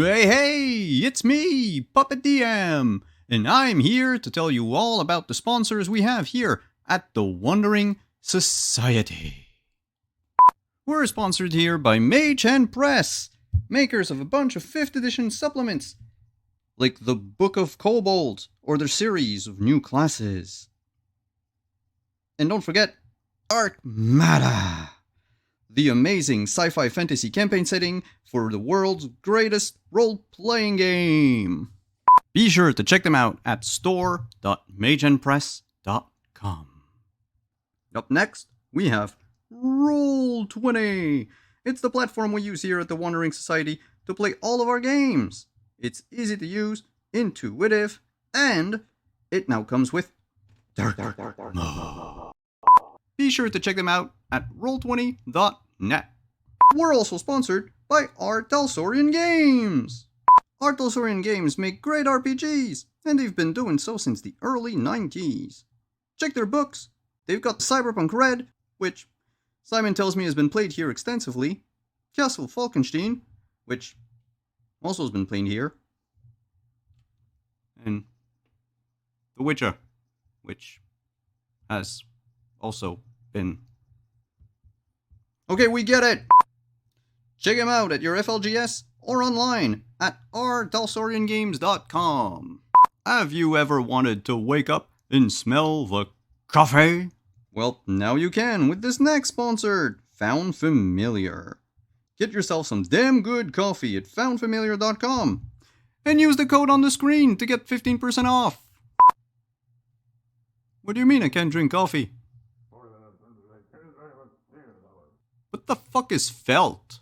Hey, it's me, Puppet DM, and I'm here to tell you all about the sponsors we have here at the Wandering Society. We're sponsored here by Mage and Press, makers of a bunch of 5th edition supplements, like the Book of Kobold or their series of new classes. And don't forget, Arcmada, the amazing sci-fi fantasy campaign setting for the world's greatest role-playing game. Be sure to check them out at store.mageandpress.com. Up next, we have Roll20. It's the platform we use here at the Wandering Society to play all of our games. It's easy to use, intuitive, and it now comes with dark mode. Be sure to check them out at roll20.net. We're also sponsored by R. Talsorian Games. R. Talsorian Games make great RPGs, and they've been doing so since the early 90s. Check their books. They've got Cyberpunk Red, which Simon tells me has been played here extensively, Castle Falkenstein, which also has been played here, and The Witcher, which has also been... Okay, we get it! Check them out at your FLGS or online at rtalsoriangames.com. Have you ever wanted to wake up and smell the coffee? Well, now you can with this next sponsor, Found Familiar. Get yourself some damn good coffee at foundfamiliar.com and use the code on the screen to get 15% off. What do you mean I can't drink coffee? What the fuck is felt?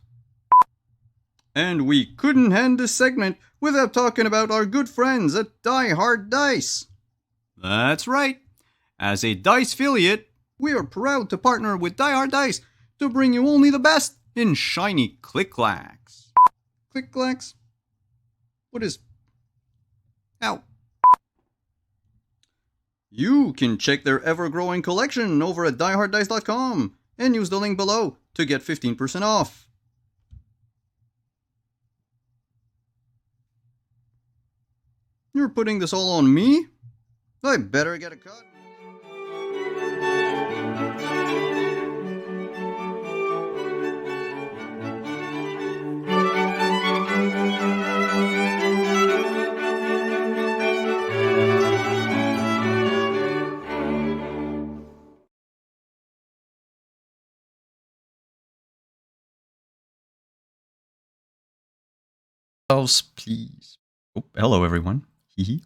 And we couldn't end this segment without talking about our good friends at Die Hard Dice. That's right. As a Dice affiliate, we are proud to partner with Die Hard Dice to bring you only the best in shiny click-clacks. Click-clacks? What is... Ow. You can check their ever-growing collection over at dieharddice.com and use the link below to get 15% off. You're putting this all on me? I better get a cut. Please. Oh, hello everyone. Hee.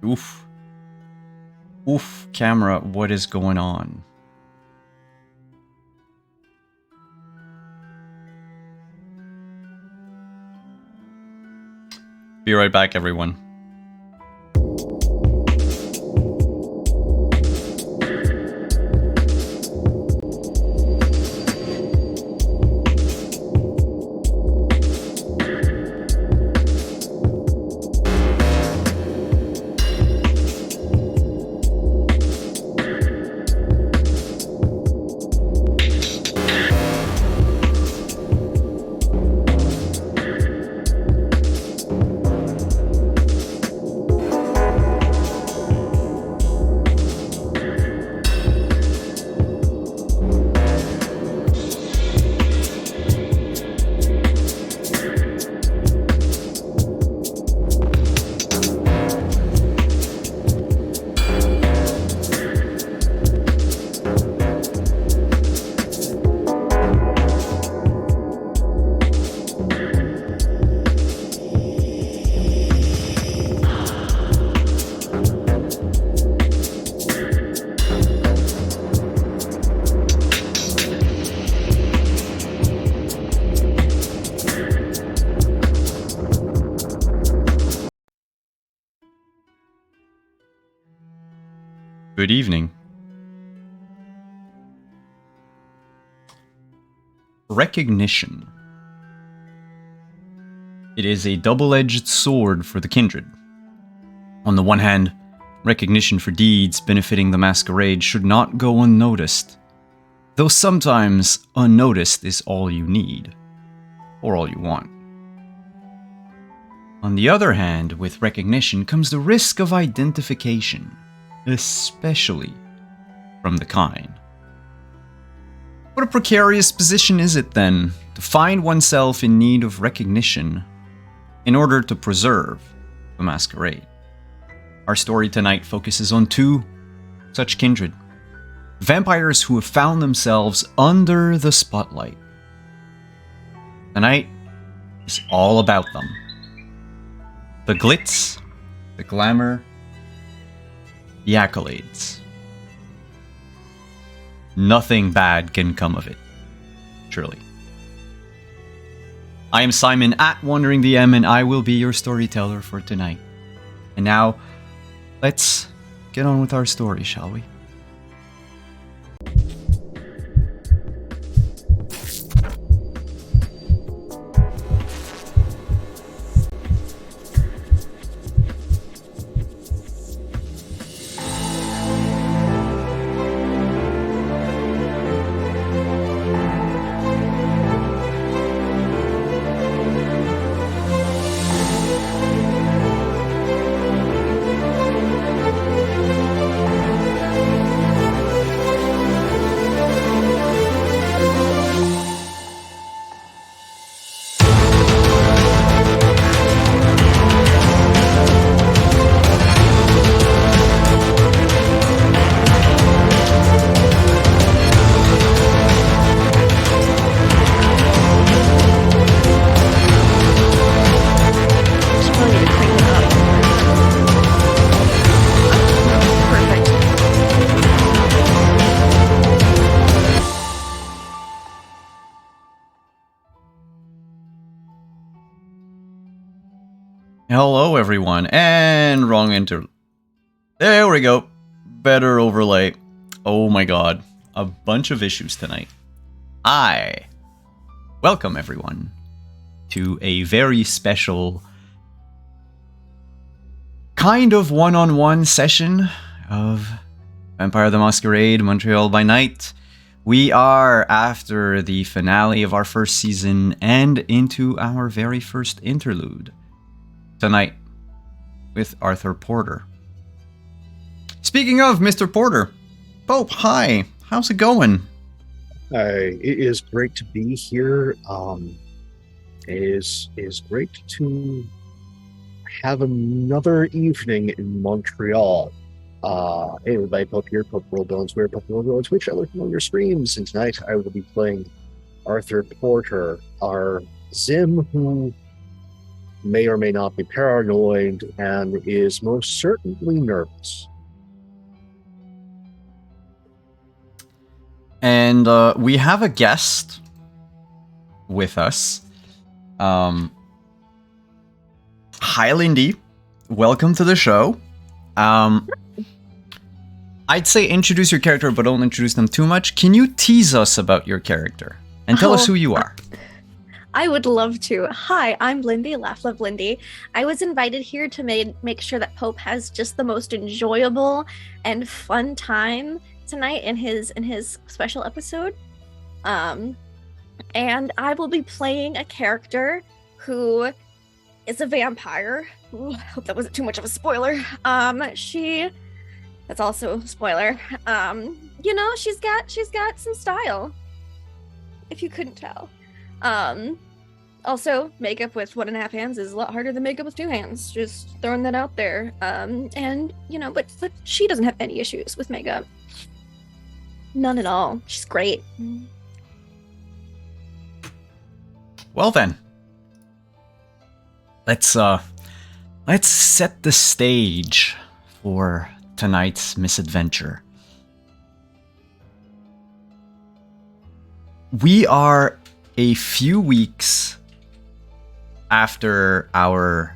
Oof. Oof, camera, what is going on? Be right back, everyone. Good evening. Recognition. It is a double-edged sword for the kindred. On the one hand, recognition for deeds benefiting the Masquerade should not go unnoticed, though sometimes unnoticed is all you need. or all you want. On the other hand, with recognition comes the risk of identification, especially from the kind. What a precarious position is it then, to find oneself in need of recognition in order to preserve the masquerade? Our story tonight focuses on two such kindred. Vampires who have found themselves under the spotlight. Tonight is all about them. The glitz, the glamour, the accolades. Nothing bad can come of it, surely. I am Simon at Wandering DM, and I will be your storyteller for tonight. And now, let's get on with our story, shall we? Hello everyone, and wrong interlude. There we go. Better overlay. Oh my god. A bunch of issues tonight. Welcome everyone to a very special kind of one-on-one session of Vampire the Masquerade, Montreal by Night. We are after the finale of our first season and into our very first interlude tonight with Arthur Porter. Speaking of Mr. Porter, Pope, hi. How's it going? It is great to be here. It is great to have another evening in Montreal. Hey everybody, Pope here, Pope World on Twitter, Pope World on Twitch. I look on your streams, and tonight I will be playing Arthur Porter, our Zim who may or may not be paranoid and is most certainly nervous. And we have a guest with us. Hi, Lindy. Welcome to the show. I'd say introduce your character, but don't introduce them too much. Can you tease us about your character and tell us who you are? I would love to. Hi, I'm Lindy, Laugh Love Lindy. I was invited here to make sure that Pope has just the most enjoyable and fun time tonight in his special episode. And I will be playing a character who is a vampire. Ooh, I hope that wasn't too much of a spoiler. That's also a spoiler. You know, she's got some style, if you couldn't tell. Also, makeup with 1.5 hands is a lot harder than makeup with 2 hands. Just throwing that out there. And, you know, but she doesn't have any issues with makeup. None at all. She's great. Well then, let's set the stage for tonight's misadventure. We are a few weeks after our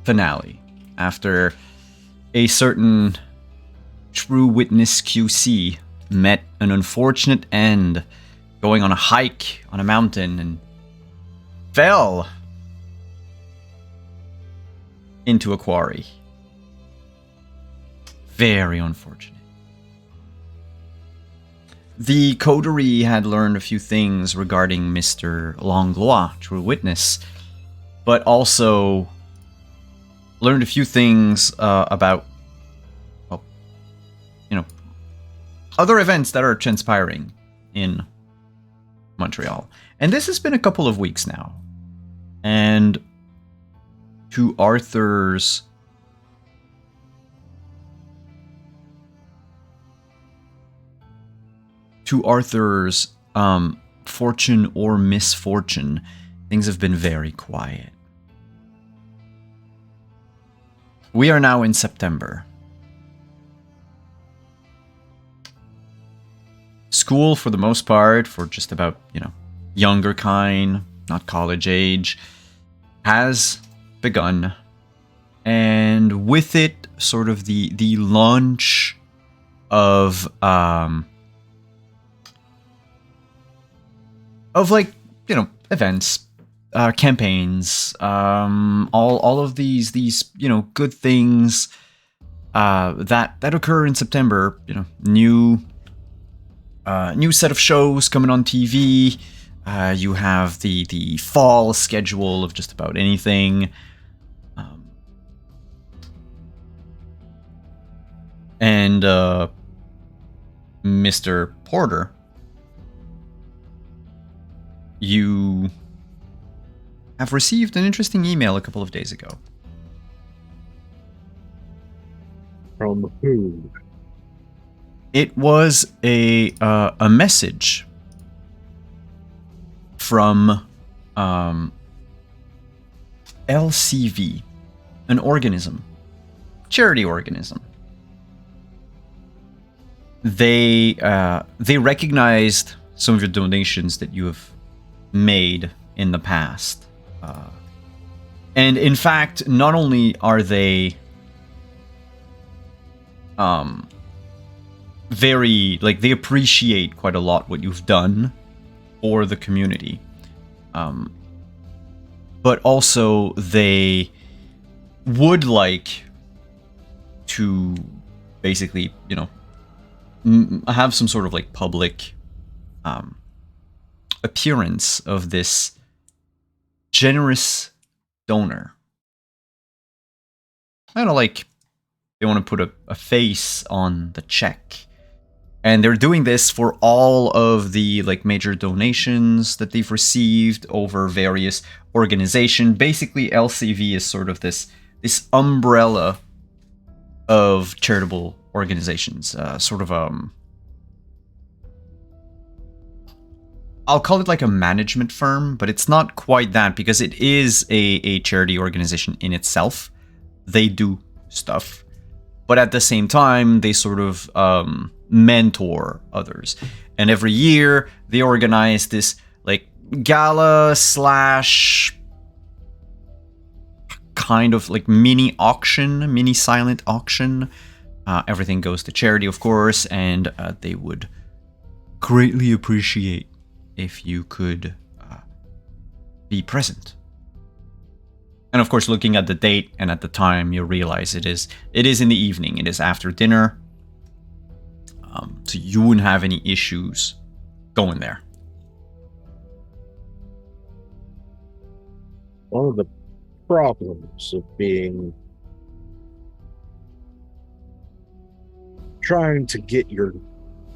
finale, after a certain true witness QC met an unfortunate end going on a hike on a mountain and fell into a quarry. Very unfortunate. the coterie had learned a few things regarding Mr. Langlois, True Witness, but also learned a few things about, well, other events that are transpiring in Montreal. And this has been a couple of weeks now. And to Arthur's fortune or misfortune, things have been very quiet. We are now in September. School, for the most part, for just about, younger kind, not college age, has begun. And with it, sort of the launch of events, campaigns, all of these good things that occur in September. New set of shows coming on TV. You have the fall schedule of just about anything. And Mr. Porter, you have received an interesting email a couple of days ago. From who? It was a message from LCV, an organism, charity organism. They recognized some of your donations that you have made in the past. And in fact, not only are they they appreciate quite a lot what you've done for the community, but also they would like to basically, have some sort of public appearance of this generous donor. Kind of they want to put a face on the check. And they're doing this for all of the major donations that they've received over various organizations. Basically, LCV is sort of this umbrella of charitable organizations. I'll call it a management firm, but it's not quite that, because it is a charity organization in itself. They do stuff, but at the same time, they sort of mentor others. And every year, they organize this gala slash kind of mini auction, mini silent auction. Everything goes to charity, of course, and they would greatly appreciate if you could be present. And of course, looking at the date and at the time, you realize it is in the evening. It is after dinner. So you wouldn't have any issues going there. One of the problems of trying to get your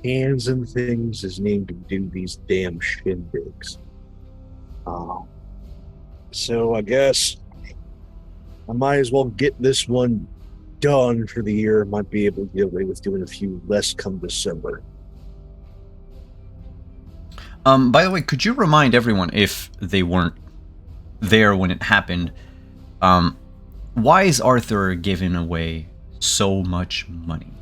hands in things is needing to do these damn shindigs. So I guess I might as well get this one done for the year. Might be able to get away with doing a few less come December. By the way, could you remind everyone, if they weren't there when it happened, why is Arthur giving away so much money?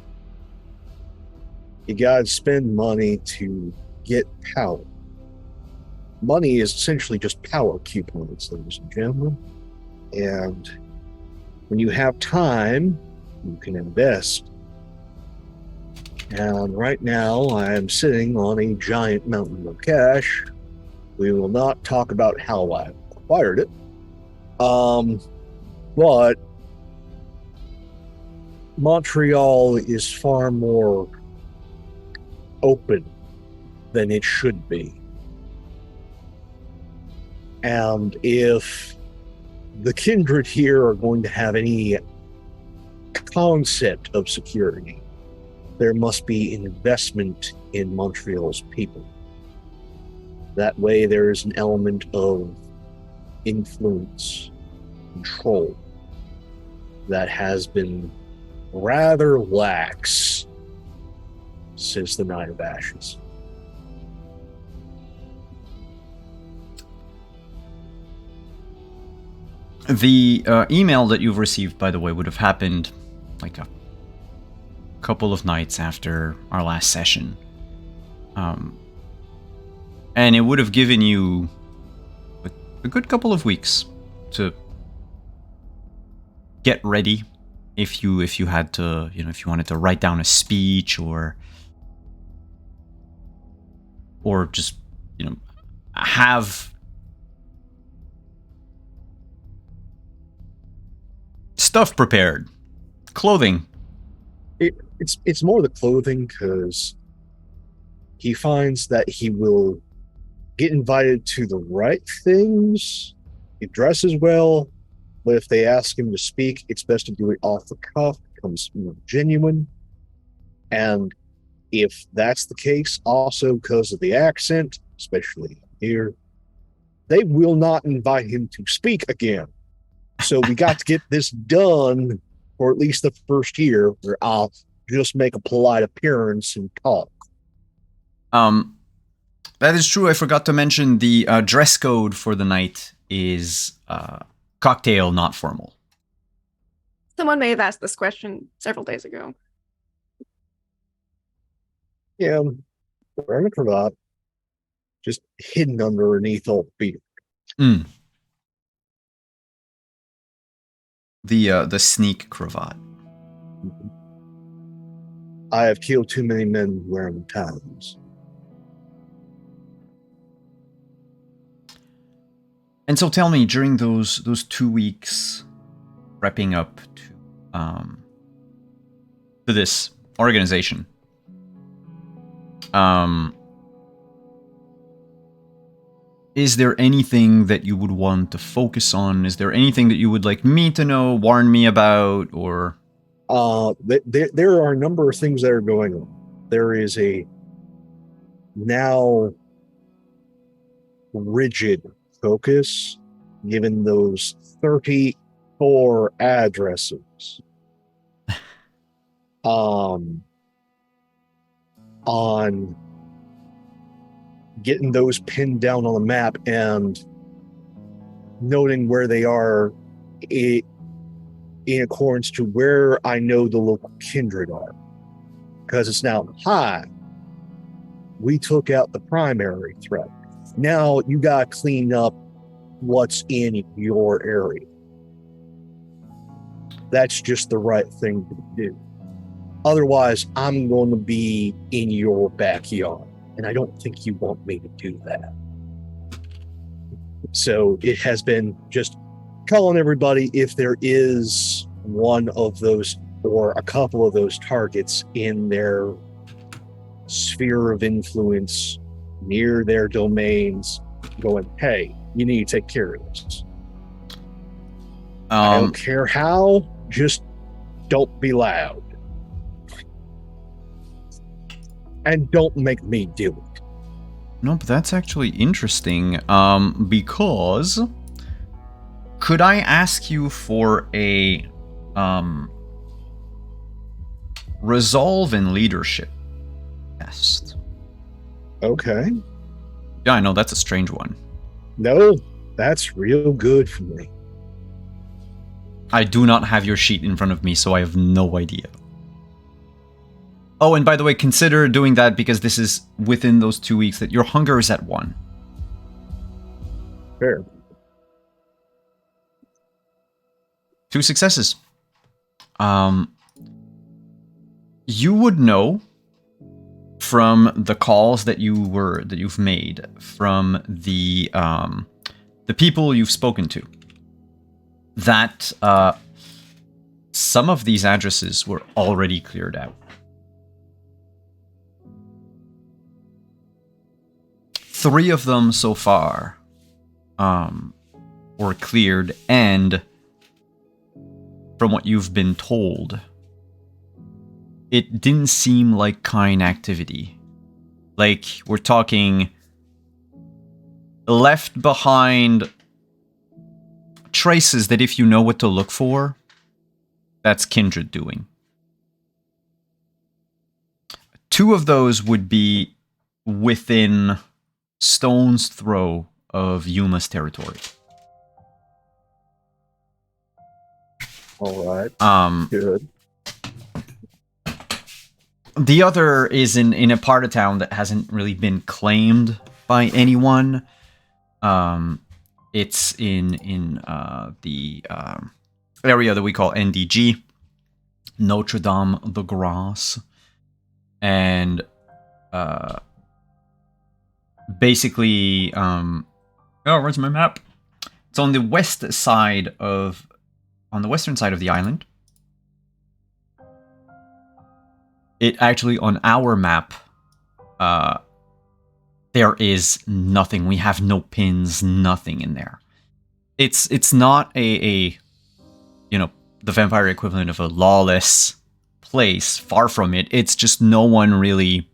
You gotta spend money to get power. Money is essentially just power coupons, ladies and gentlemen. And when you have time, you can invest. And right now, I am sitting on a giant mountain of cash. We will not talk about how I acquired it. But Montreal is far more open than it should be. And if the kindred here are going to have any concept of security, there must be investment in Montreal's people. That way there is an element of influence, control, that has been rather lax since the Night of Ashes. The email that you've received, by the way, would have happened like a couple of nights after our last session. And it would have given you a good couple of weeks to get ready if you had to, if you wanted to write down a speech or just, have stuff prepared. Clothing. It's more the clothing, because he finds that he will get invited to the right things. He dresses well, but if they ask him to speak, it's best to do it off the cuff. It becomes more genuine. And if that's the case, also because of the accent, especially here, they will not invite him to speak again. So we got to get this done for at least the first year, where I'll just make a polite appearance and talk. That is true. I forgot to mention the dress code for the night is cocktail, not formal. Someone may have asked this question several days ago. Yeah, wearing a cravat, just hidden underneath all the beard. The sneak cravat. I have killed too many men wearing ties. And so tell me, during those 2 weeks prepping up to this organization, is there anything that you would want to focus on? Is there anything that you would like me to know, warn me about, or? There are a number of things that are going on. There is a now rigid focus, given those 34 addresses, on getting those pinned down on the map and noting where they are in accordance to where I know the local kindred are. Because it's now, hi, we took out the primary threat. Now you got to clean up what's in your area. That's just the right thing to do. Otherwise, I'm going to be in your backyard, and I don't think you want me to do that. So it has been just calling everybody if there is one of those or a couple of those targets in their sphere of influence near their domains, going, hey, you need to take care of this. I don't care how, just don't be loud. And don't make me do it. No, but that's actually interesting, because could I ask you for a resolve and leadership test? Okay. Yeah, I know, that's a strange one. No, that's real good for me. I do not have your sheet in front of me, so I have no idea. Oh, and by the way, consider doing that because this is within those 2 weeks that your hunger is at 1. Fair. 2 successes. You would know from the calls that you've made, from the people you've spoken to, that some of these addresses were already cleared out. 3 of them so far were cleared, and from what you've been told, it didn't seem like kind activity. Like, we're talking left behind traces that if you know what to look for, that's kindred doing. 2 of those would be within stone's throw of Yuma's territory. All right. Good. The other is in a part of town that hasn't really been claimed by anyone. It's in the area that we call NDG, Notre Dame de Grasse, and basically, oh, where's my map? It's on the western side of the island. It actually, on our map, there is nothing. We have no pins, nothing in there. It's not a the vampire equivalent of a lawless place. Far from it. It's just no one really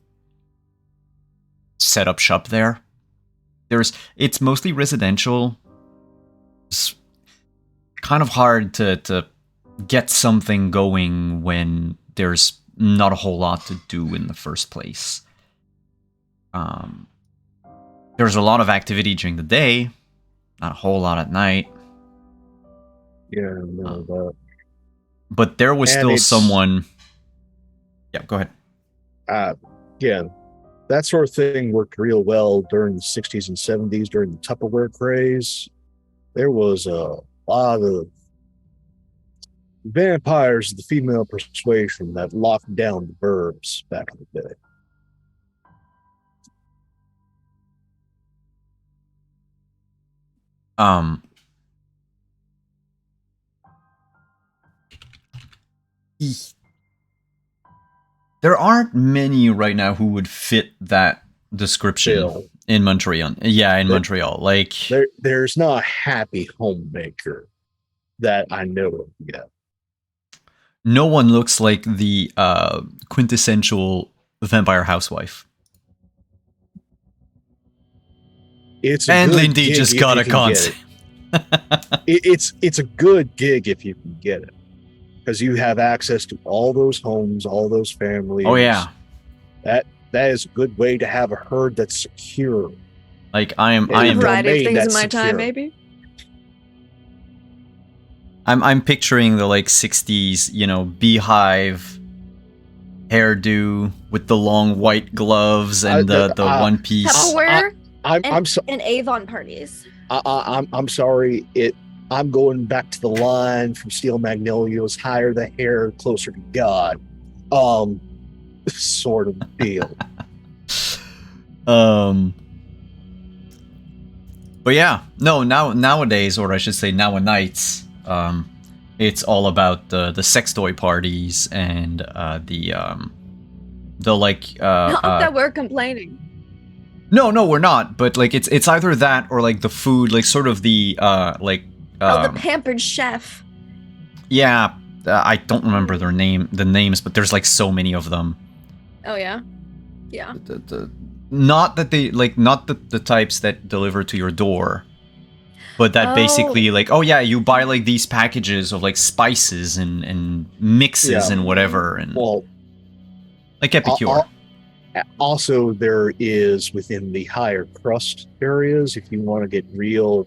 set up shop there. It's mostly residential. It's kind of hard to get something going when there's not a whole lot to do in the first place. There's a lot of activity during the day, not a whole lot at night. Yeah, no, that. But there was still someone. Yeah, go ahead. Yeah, that sort of thing worked real well during the 60s and 70s, during the Tupperware craze. There was a lot of vampires of the female persuasion that locked down the burbs back in the day. There aren't many right now who would fit that description in Montreal. Yeah, in Montreal. Like, there's not a happy homemaker that I know of yet. No one looks like the quintessential vampire housewife. And Lindy just got a concept. It's a good gig if you can get it, because you have access to all those homes, all those families. Oh yeah, that is a good way to have a herd that's secure. Like I am a variety of things in my time, maybe. I'm picturing the like 60s, beehive hairdo with the long white gloves and the one piece. Tupperware and Avon parties. I'm sorry. I'm going back to the line from Steel Magnolias, higher the hair, closer to God. Sort of deal. But yeah, no, nowadays, or I should say nowadays, it's all about the sex toy parties and the like. Not that we're complaining. No, we're not. But like, it's either that or like the food, like sort of the the pampered chef. Yeah, I don't remember the names, but there's like so many of them. Oh yeah, yeah. Not the types that deliver to your door, but that basically like, oh yeah, you buy like these packages of like spices and mixes and whatever, and like Epicure. Also, there is within the higher crust areas, if you want to get real,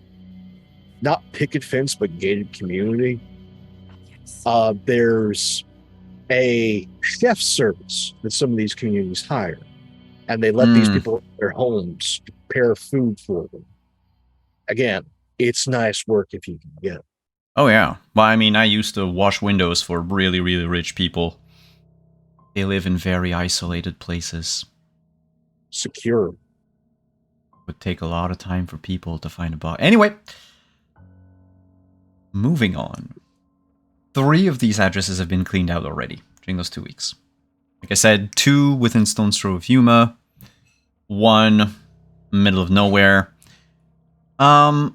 not picket fence, but gated community, there's a chef service that some of these communities hire. And they let these people in their homes to prepare food for them. Again, it's nice work if you can get it. Oh, yeah. Well, I mean, I used to wash windows for really, really rich people. They live in very isolated places. Secure. Would take a lot of time for people to find a box. Anyway, moving on. 3 of these addresses have been cleaned out already during those 2 weeks. Like I said, 2 within stone's throw of Yuma. 1 middle of nowhere. As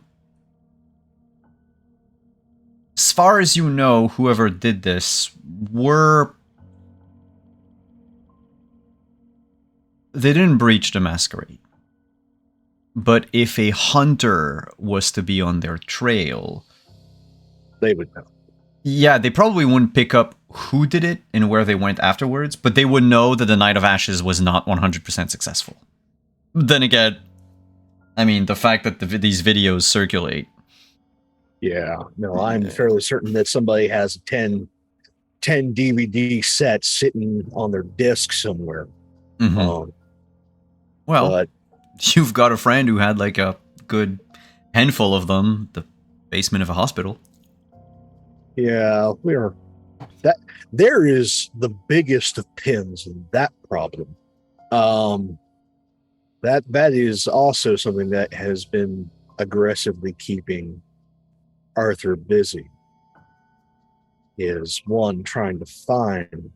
far as you know, whoever did this they didn't breach the Masquerade. But if a hunter was to be on their trail, They would know. yeah, they probably wouldn't pick up who did it and where they went afterwards, but they would know that the Night of Ashes was not 100% successful. Then again, I mean, the fact that these videos circulate. Yeah, no, I'm fairly certain that somebody has 10 DVD sets sitting on their disc somewhere. Well, But you've got a friend who had like a good handful of them, the basement of a hospital. yeah, there is the biggest of pins in that problem. That is also something that has been aggressively keeping Arthur busy. Is one, trying to find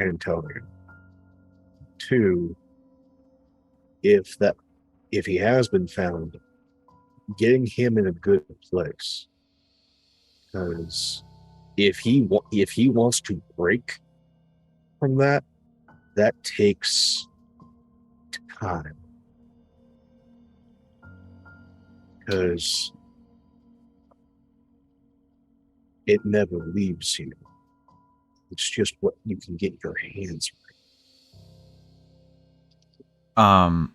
Antonio. Two, if he has been found, getting him in a good place. Because if he wants to break from that takes time. Because it never leaves you. It's just what you can get your hands on.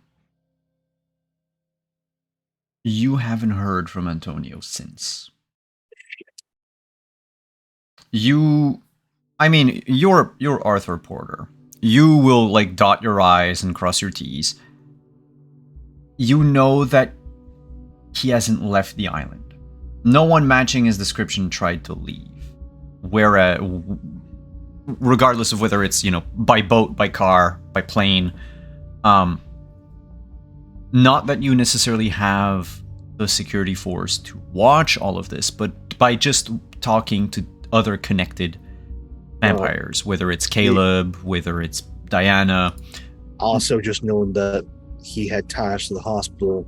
You haven't heard from Antonio since. You're Arthur Porter. You will like dot your I's and cross your T's. You know that he hasn't left the island. No one matching his description tried to leave. Whereas, regardless of whether it's, by boat, by car, by plane, not that you necessarily have the security force to watch all of this, but by just talking to other connected vampires, whether it's Caleb, whether it's Diana. Also, just knowing that he had ties to the hospital,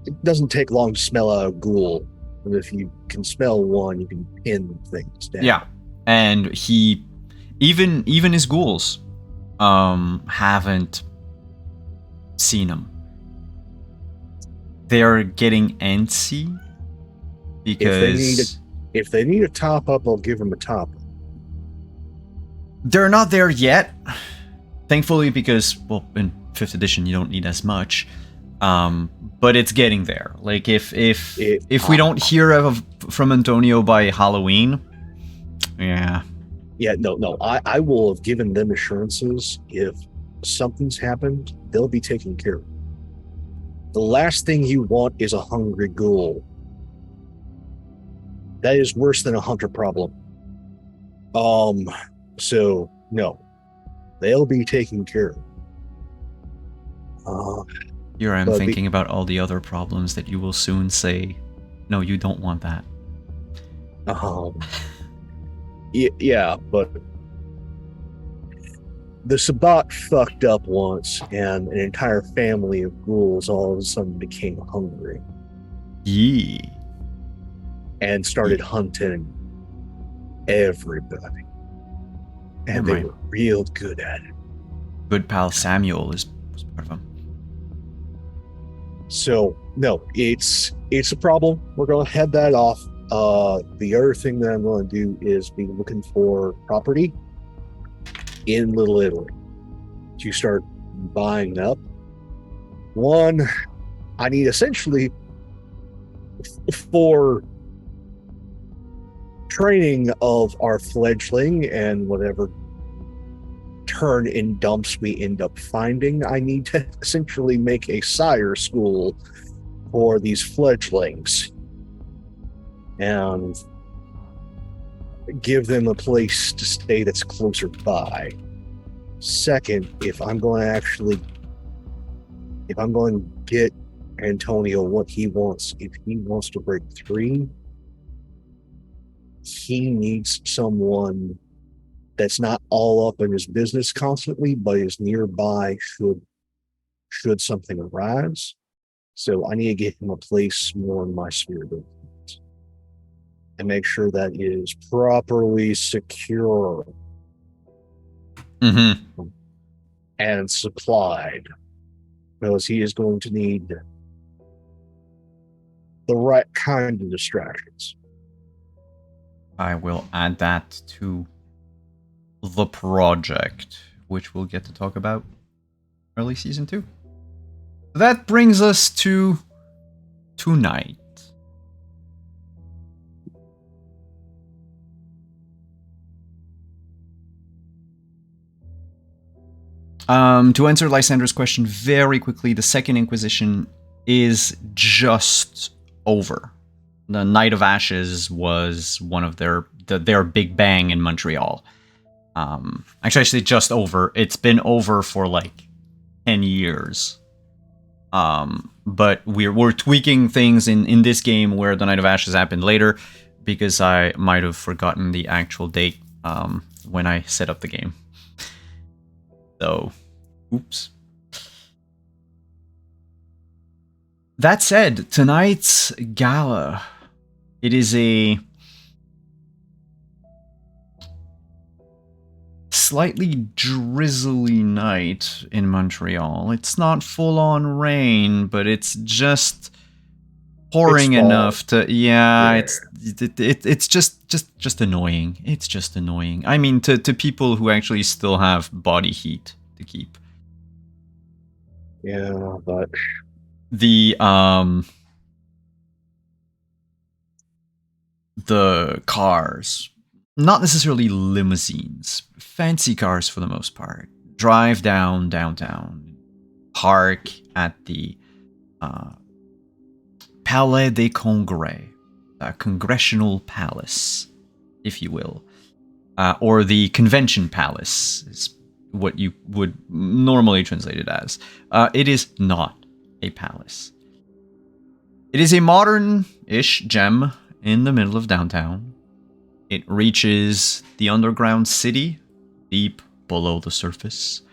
it doesn't take long to smell out a ghoul. And if you can smell one, you can pin things down. Yeah, and he, even his ghouls, haven't seen him. They're getting antsy because if they need a top up, I'll give them a top up. They're not there yet, thankfully, because, well, in 5th edition you don't need as much, but it's getting there. Like if we don't hear from Antonio by Halloween, no, I will have given them assurances. If something's happened, they'll be taken care of. The last thing you want is a hungry ghoul. That is worse than a hunter problem. So no, they'll be taken care of. Here I'm thinking about all the other problems that you will soon say, no, you don't want that. Yeah, but the Sabbat fucked up once, and an entire family of ghouls all of a sudden became hungry. Yee. And started hunting everybody. And they were real good at it. Good pal Samuel was part of them. So, no, it's a problem. We're going to head that off. The other thing that I'm going to do is be looking for property in Little Italy to start buying up. One, I need essentially for training of our fledgling and whatever turn in dumps we end up finding, I need to essentially make a sire school for these fledglings and give them a place to stay that's closer by. Second, if I'm going to get Antonio what he wants, if he wants to break 3, he needs someone that's not all up in his business constantly, but is nearby should should something arise. So I need to get him a place more in my sphere of influence and make sure that it is properly secure Mm-hmm. and supplied, because he is going to need the right kind of distractions. I will add that to the project, which we'll get to talk about early season 2. That brings us to tonight. To answer Lysander's question very quickly, the Second Inquisition is just over. The Night of Ashes was one of their big bang in Montreal. Actually, I say just over. It's been over for like 10 years. But we're tweaking things in this game where the Night of Ashes happened later, because I might have forgotten the actual date when I set up the game. So, oops. That said, tonight's gala, it is a slightly drizzly night in Montreal. It's not full-on rain, but it's just pouring enough to... Yeah, it's just annoying. It's just annoying. I mean, to people who actually still have body heat to keep. Yeah, but The cars, not necessarily limousines, fancy cars for the most part, drive down downtown, park at the Palais des Congrès, Congressional Palace, if you will, or the Convention Palace is what you would normally translate it as. It is not a palace. It is a modern-ish gem in the middle of downtown. It reaches the underground city, deep below the surface,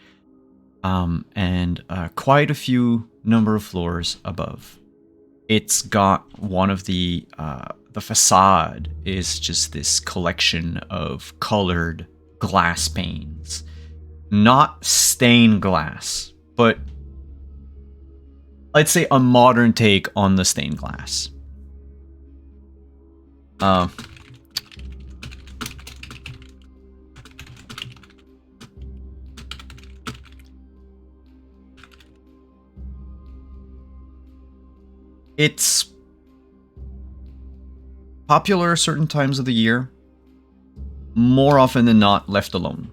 and quite a few number of floors above. It's got one of the facade is just this collection of colored glass panes. Not stained glass, but let's say a modern take on the stained glass. It's popular certain times of the year, more often than not left alone.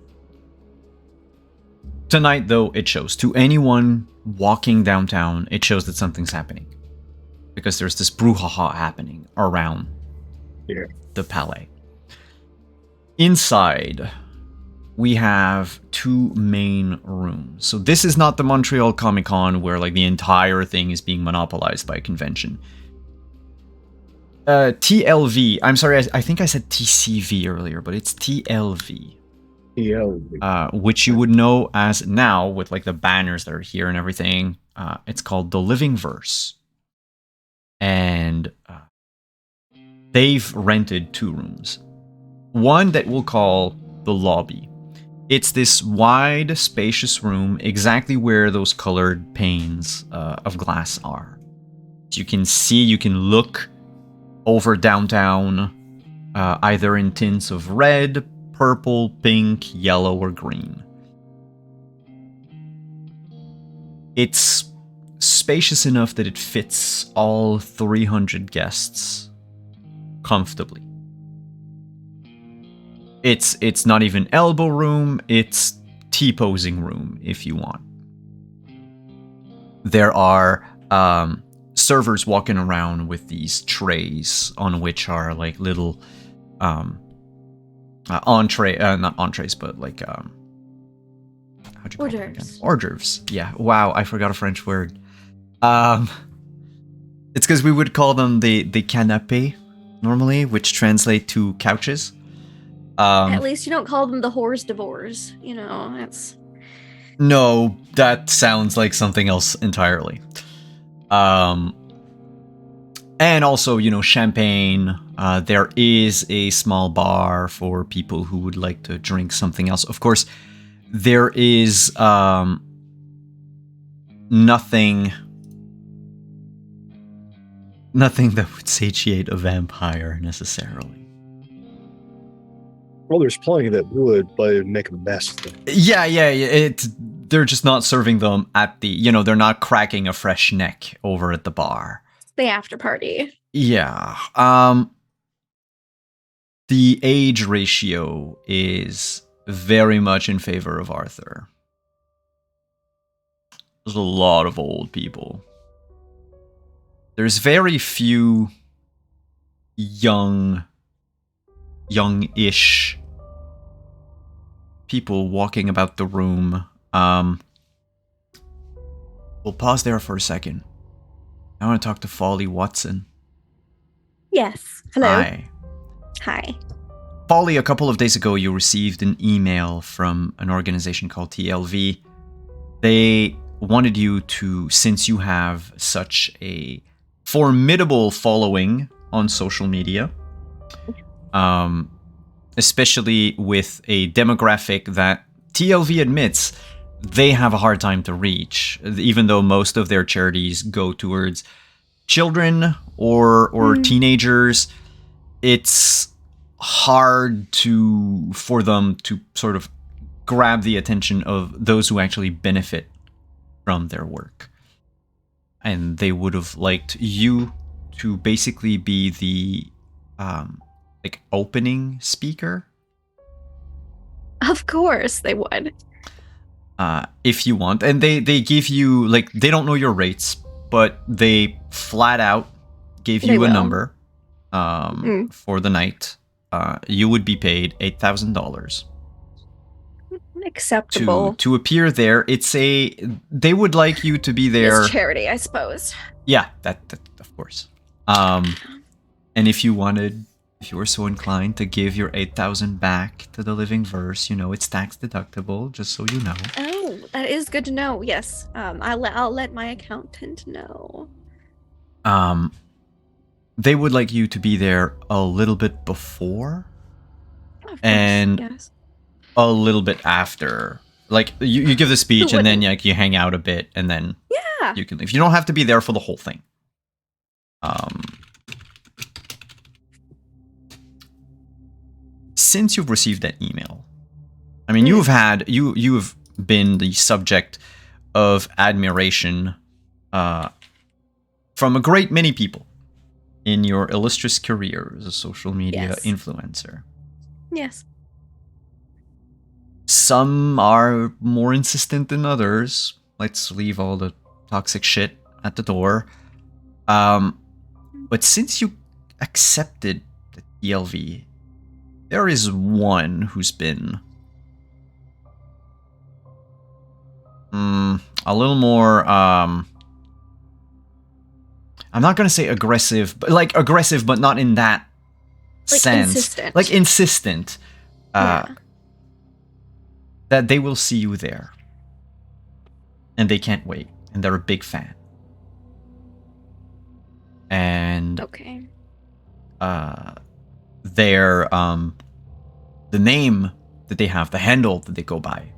Tonight, though, it shows. To anyone walking downtown, it shows that something's happening. Because there's this brouhaha happening around the palais. Inside, we have 2 main rooms. So this is not the Montreal Comic Con where like the entire thing is being monopolized by a convention. TLV, I'm sorry, I think I said TCV earlier, but it's TLV. Which you would know as now with like the banners that are here and everything. It's called The Living Verse. And they've rented 2 rooms. One that we'll call the lobby. It's this wide, spacious room exactly where those colored panes of glass are. So you can see, you can look over downtown, either in tints of red, purple, pink, yellow, or green. It's spacious enough that it fits all 300 guests comfortably. It's not even elbow room, it's T-posing room if you want. There are servers walking around with these trays on which are like little not entrees, but like how'd you call them again? Hors d'oeuvres. Yeah. Wow, I forgot a French word. It's because we would call them the canapé normally, which translate to couches. At least you don't call them the whores d'oeuvres. You know, that's No, that sounds like something else entirely. And also, champagne. There is a small bar for people who would like to drink something else. Of course, there is nothing that would satiate a vampire necessarily. Well, there's plenty that would, but it'd make a mess. Yeah. They're just not serving them at the, they're not cracking a fresh neck over at the bar. The after party. Yeah. The age ratio is very much in favor of Arthur. There's a lot of old people. There's very few young-ish people walking about the room. We'll pause there for a second. I want to talk to Folly Watson. Yes. Hello. Hi. Hi. Folly, a couple of days ago, you received an email from an organization called TLV. They wanted you to, since you have such a formidable following on social media, especially with a demographic that TLV admits they have a hard time to reach, even though most of their charities go towards children or teenagers. It's hard for them to sort of grab the attention of those who actually benefit from their work. And they would have liked you to basically be the opening speaker. Of course they would. If you want. And they give you, they don't know your rates, but they flat out gave you a number for the night. You would be paid $8,000. Acceptable. To appear there. They would like you to be there. It's charity, I suppose. Yeah, that of course. And if you were so inclined to give your 8,000 back to the Living Verse, it's tax deductible, just so you know. Oh, that is good to know. Yes. I'll let my accountant know. They would like you to be there a little bit before, Of course, and yes. a little bit after. You give the speech and then you hang out a bit and then you can leave. You don't have to be there for the whole thing. Since you've received that email, I mean, you have been the subject of admiration from a great many people in your illustrious career as a social media influencer. Yes. Some are more insistent than others. Let's leave all the toxic shit at the door. But since you accepted the TLV, there is one who's been a little more I'm not gonna say aggressive, but aggressive, but not in that sense. Insistent. Insistent. That they will see you there. And they can't wait. And they're a big fan. And okay. Their the name that they have, the handle that they go by,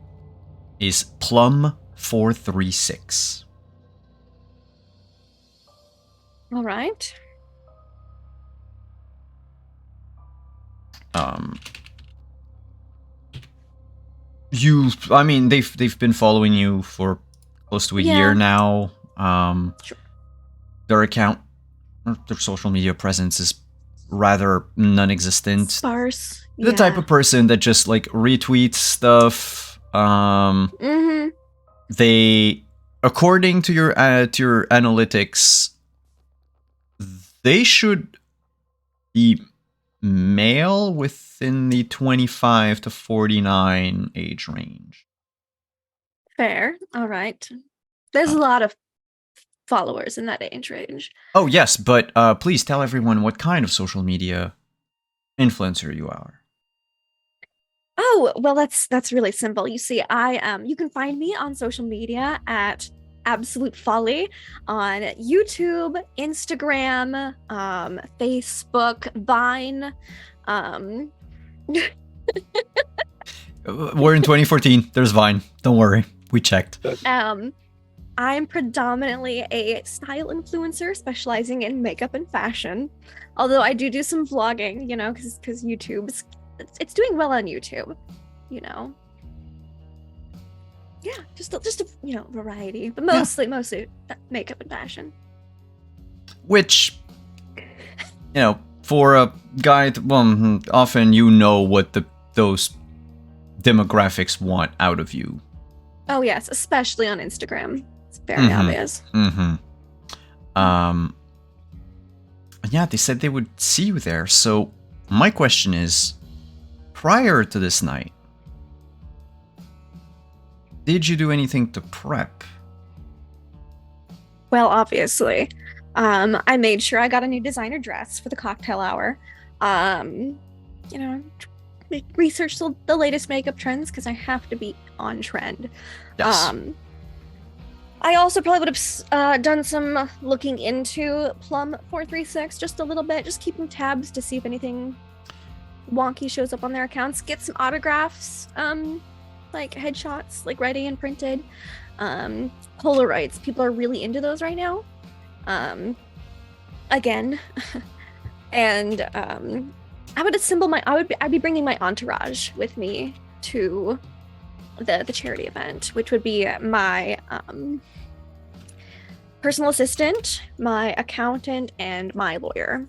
is Plum436. All right. They've been following you for close to a year now. Sure. Their social media presence is rather non-existent. Sparse. The type of person that just retweets stuff. They, according to your analytics, they should be male within the 25 to 49 age range. Fair. All right. There's a lot of followers in that age range. Oh, yes, but please tell everyone what kind of social media influencer you are. Oh, well, that's really simple. You see, you can find me on social media at Absolute Folly on YouTube, Instagram, Facebook, Vine. Um, We're in 2014. There's Vine. Don't worry. We checked. I'm predominantly a style influencer specializing in makeup and fashion. Although I do some vlogging, you know, because YouTube's it's doing well on YouTube, you know. Yeah, just a you know, variety, but mostly makeup and fashion. Which, you know, for a guy, often you know what those demographics want out of you. Oh yes, especially on Instagram. It's very obvious. Yeah, they said they would see you there. So my question is, prior to this night, did you do anything to prep? Well, obviously. I made sure I got a new designer dress for the cocktail hour. You know, researched the latest makeup trends because I have to be on trend. Yes. I also probably would have done some looking into Plum 436 just a little bit, just keeping tabs to see if anything wonky shows up on their accounts. Get some autographs, like headshots, like ready and printed. Polaroids, people are really into those right now. Again, and I would assemble I'd be bringing my entourage with me to the charity event, which would be my personal assistant, my accountant, and my lawyer.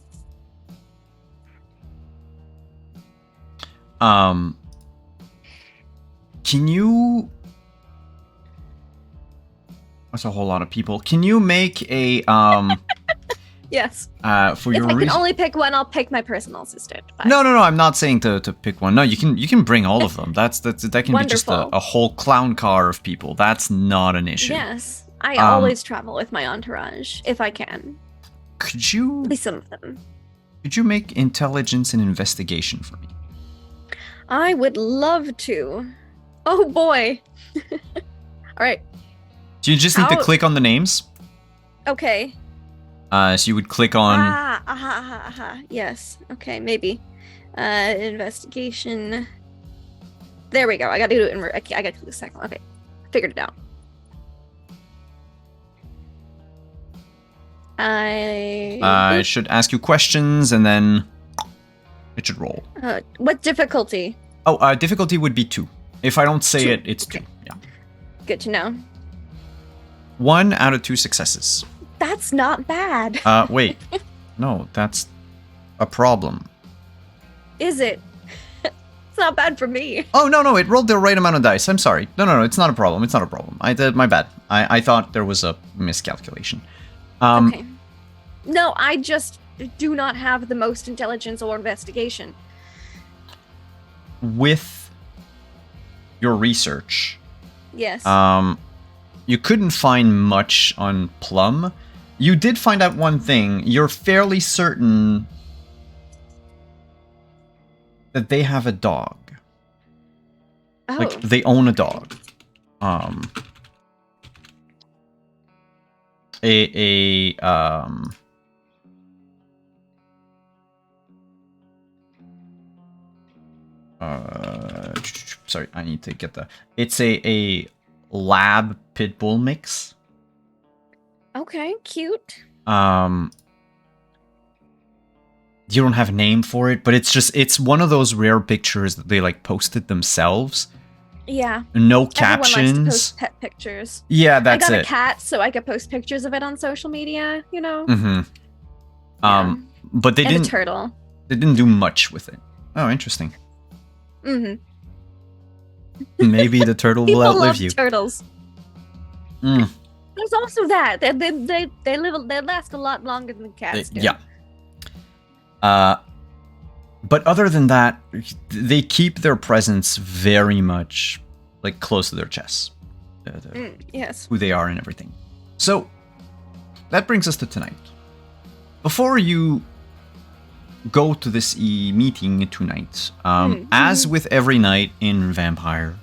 Can you... That's a whole lot of people. Can you make a Yes. For If your I can only pick one, I'll pick my personal assistant. But... No. I'm not saying to pick one. No, you can bring all of them. That can be just a whole clown car of people. That's not an issue. Yes, I always travel with my entourage if I can. Could you? At least some of them. Could you make intelligence and investigation for me? I would love to. Oh boy. All right. Do you just need to click on the names? Okay. So you would click on... Yes. Okay, maybe. Investigation. There we go. I gotta do it in... I gotta do the second one. Okay. Figured it out. I should ask you questions and then it should roll. What difficulty? Oh, difficulty would be 2. If I don't say 2. It's okay. 2. Yeah. Good to know. 1 out of 2 successes. That's not bad. Wait. No, that's a problem. Is it? It's not bad for me. Oh, no, it rolled the right amount of dice. I'm sorry. No, it's not a problem. It's not a problem. My bad. I thought there was a miscalculation. Okay. No, I just do not have the most intelligence or investigation. With your research. Yes. You couldn't find much on Plum. You did find out one thing. You're fairly certain that they have a dog. Oh. Like, they own a dog. Sorry, I need to get the... It's a lab pit bull mix. Okay, cute. You don't have a name for it, but it's one of those rare pictures that they like posted themselves. Yeah. No captions. Everyone likes to post pet pictures. Yeah, that's it. I got a cat, so I could post pictures of it on social media, you know? Mm-hmm. Yeah. But they didn't... a turtle. They didn't do much with it. Oh, interesting. Mm-hmm. Maybe the turtle will outlive you. Turtles. Mm. There's also that. They last a lot longer than cats do. Yeah. But other than that, they keep their presence very much like close to their chests. Yes. Who they are and everything. So that brings us to tonight. Before you go to this meeting tonight. As with every night in Vampire,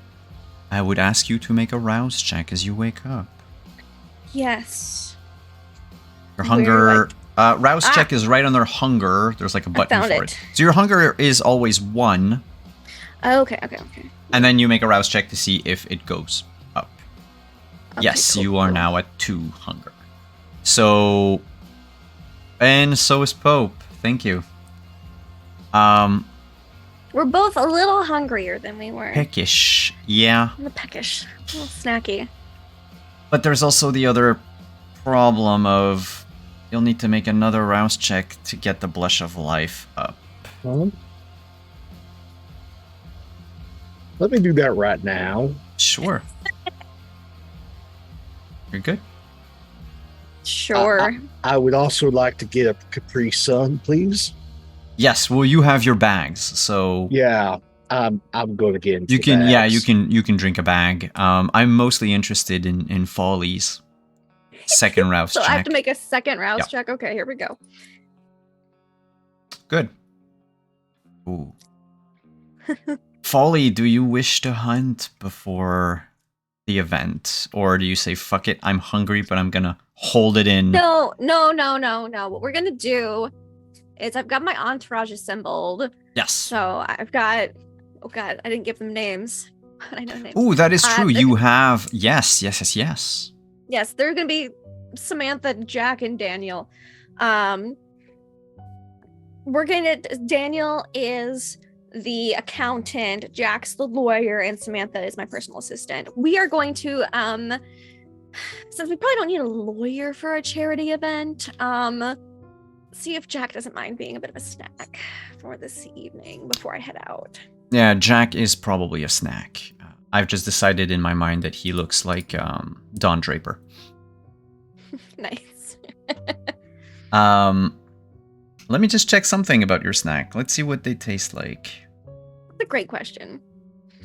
I would ask you to make a rouse check as you wake up. Yes. Your hunger... rouse check is right under hunger. There's like a button for it. So your hunger is always 1. Okay. And then you make a rouse check to see if it goes up. Okay, yes, cool, you are now at 2 hunger. So... And so is Pope. Thank you. We're both a little hungrier than we were. Peckish. Yeah. I'm peckish. A little snacky. But there's also the other problem of you'll need to make another rouse check to get the Blush of Life up. Let me do that right now. Sure. You're good? Sure. I would also like to get a Capri Sun, please. Yes, well you have your bags, so Yeah, I'm going to get into you can bags. you can drink a bag. I'm mostly interested in Folly's second rouse So check. I have to make a second rouse check? Okay, here we go. Good. Ooh. Folly, do you wish to hunt before the event? Or do you say, fuck it, I'm hungry, but I'm gonna hold it in? No. What we're gonna do is I've got my entourage assembled. Yes. So I've got, oh god, I didn't give them names. I know names. Ooh, that is true. You have, yes. Yes, they're gonna be Samantha, Jack, and Daniel. Daniel is the accountant, Jack's the lawyer, and Samantha is my personal assistant. We are going to, since we probably don't need a lawyer for a charity event, see if Jack doesn't mind being a bit of a snack for this evening before I head out. Yeah, Jack is probably a snack. I've just decided in my mind that he looks like Don Draper. Nice. Let me just check something about your snack. Let's see what they taste like. That's a great question.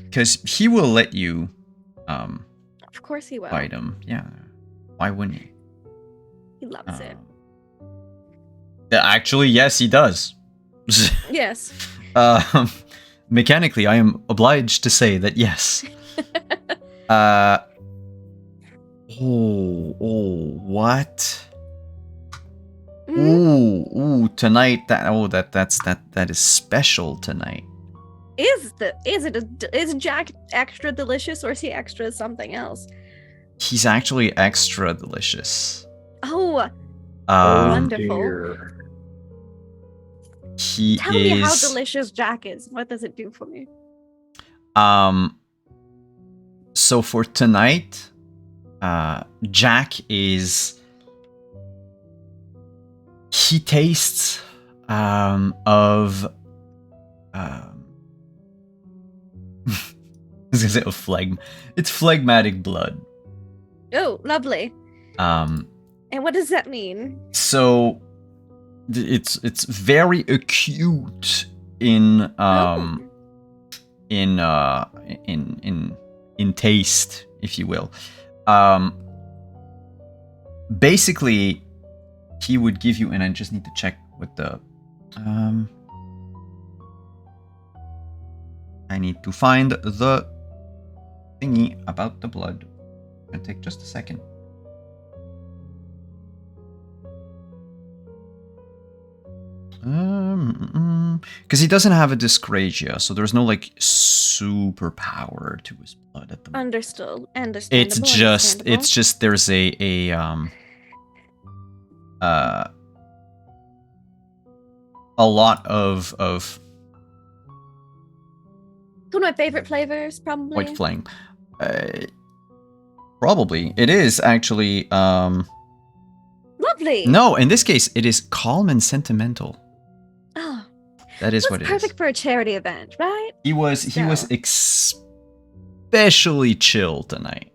Because he will let you Of course he will. bite him. Yeah. Why wouldn't he? He loves it. Actually, yes, he does. Yes. Mechanically, I am obliged to say that yes. What? Ooh, tonight that is special tonight. Is Jack extra delicious, or is he extra something else? He's actually extra delicious. Oh, Oh, wonderful. dear. Tell me how delicious Jack is. What does it do for me? So for tonight, Jack is... He tastes of... I was gonna say of phlegm. It's phlegmatic blood. Oh, lovely. And what does that mean? So it's very acute in taste, if you will. Basically, he would give you, and I just need to check with the I need to find the thingy about the blood. It's gonna take just a second. Because he doesn't have a dyscrasia, so there's no like superpower to his blood at the moment. Understood. It's just there's a lot of one of my favorite flavors, probably. white flame. Probably it is actually. Lovely. No, in this case, it is calm and sentimental. Oh, That is what it is. Perfect for a charity event, right? He was especially chill tonight.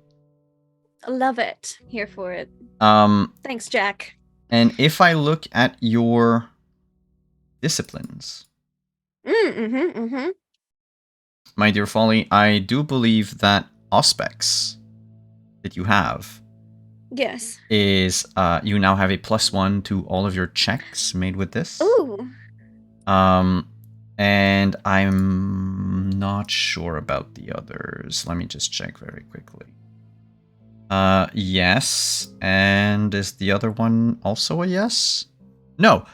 I love it. Here for it. Thanks, Jack. And if I look at your disciplines, my dear Folly, I do believe that Auspex that you have Yes. is you now have a +1 to all of your checks made with this. Ooh. And I'm not sure about the others. Let me just check very quickly. Yes. And is the other one also a yes? No.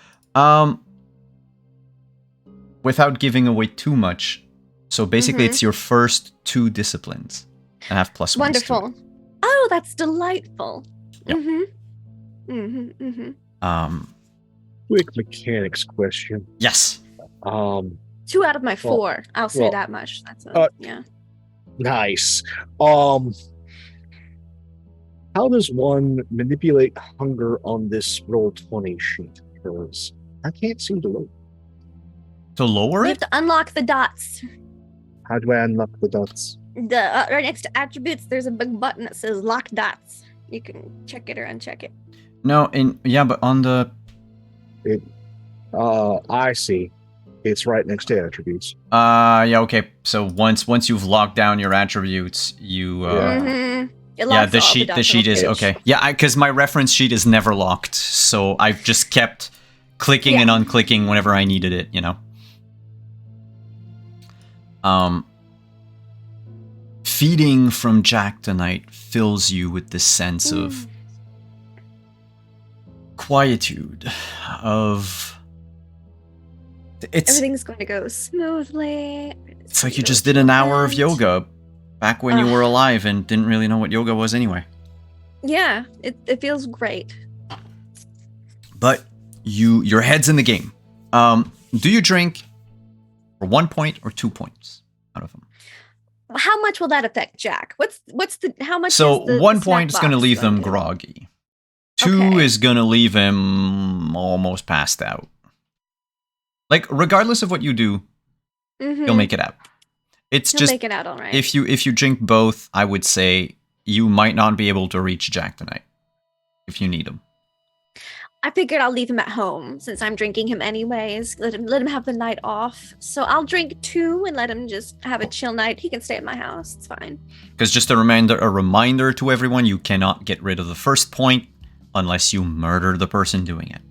Without giving away too much. So basically it's your first 2 disciplines. And have plus 1s to it. Wonderful. Oh, that's delightful. Yep. Quick mechanics question. Yes. 2 out of my 4. I'll say that much. That's yeah. Nice. How does one manipulate hunger on this Roll20 sheet? Because I can't seem to load. To lower You it? have to unlock the dots. How do I unlock the dots? Right next to attributes, there's a big button that says lock dots. You can check it or uncheck it. No, but on the... I see. It's right next to attributes. Yeah, okay. So once you've locked down your attributes, you... the sheet is... Okay. Yeah, because my reference sheet is never locked, so I've just kept clicking and unclicking whenever I needed it, you know? Feeding from Jack tonight fills you with this sense of quietude, of... Everything's going to go smoothly. It's like you just did an hour of yoga back when you were alive and didn't really know what yoga was anyway. Yeah, it feels great. But your head's in the game. Do you drink for 1 point or 2 points out of them? How much will that affect Jack? How much? So is the 1 snack point is going to box leave them to do? groggy. 2 Okay. is going to leave him almost passed out. Like, regardless of what you do, he'll make it out. It's He'll just make it out all right. if you drink both, I would say you might not be able to reach Jack tonight if you need him. I figured I'll leave him at home since I'm drinking him anyways. Let him have the night off. So I'll drink 2 and let him just have a chill night. He can stay at my house. It's fine. Because just a reminder to everyone, you cannot get rid of the first point unless you murder the person doing it.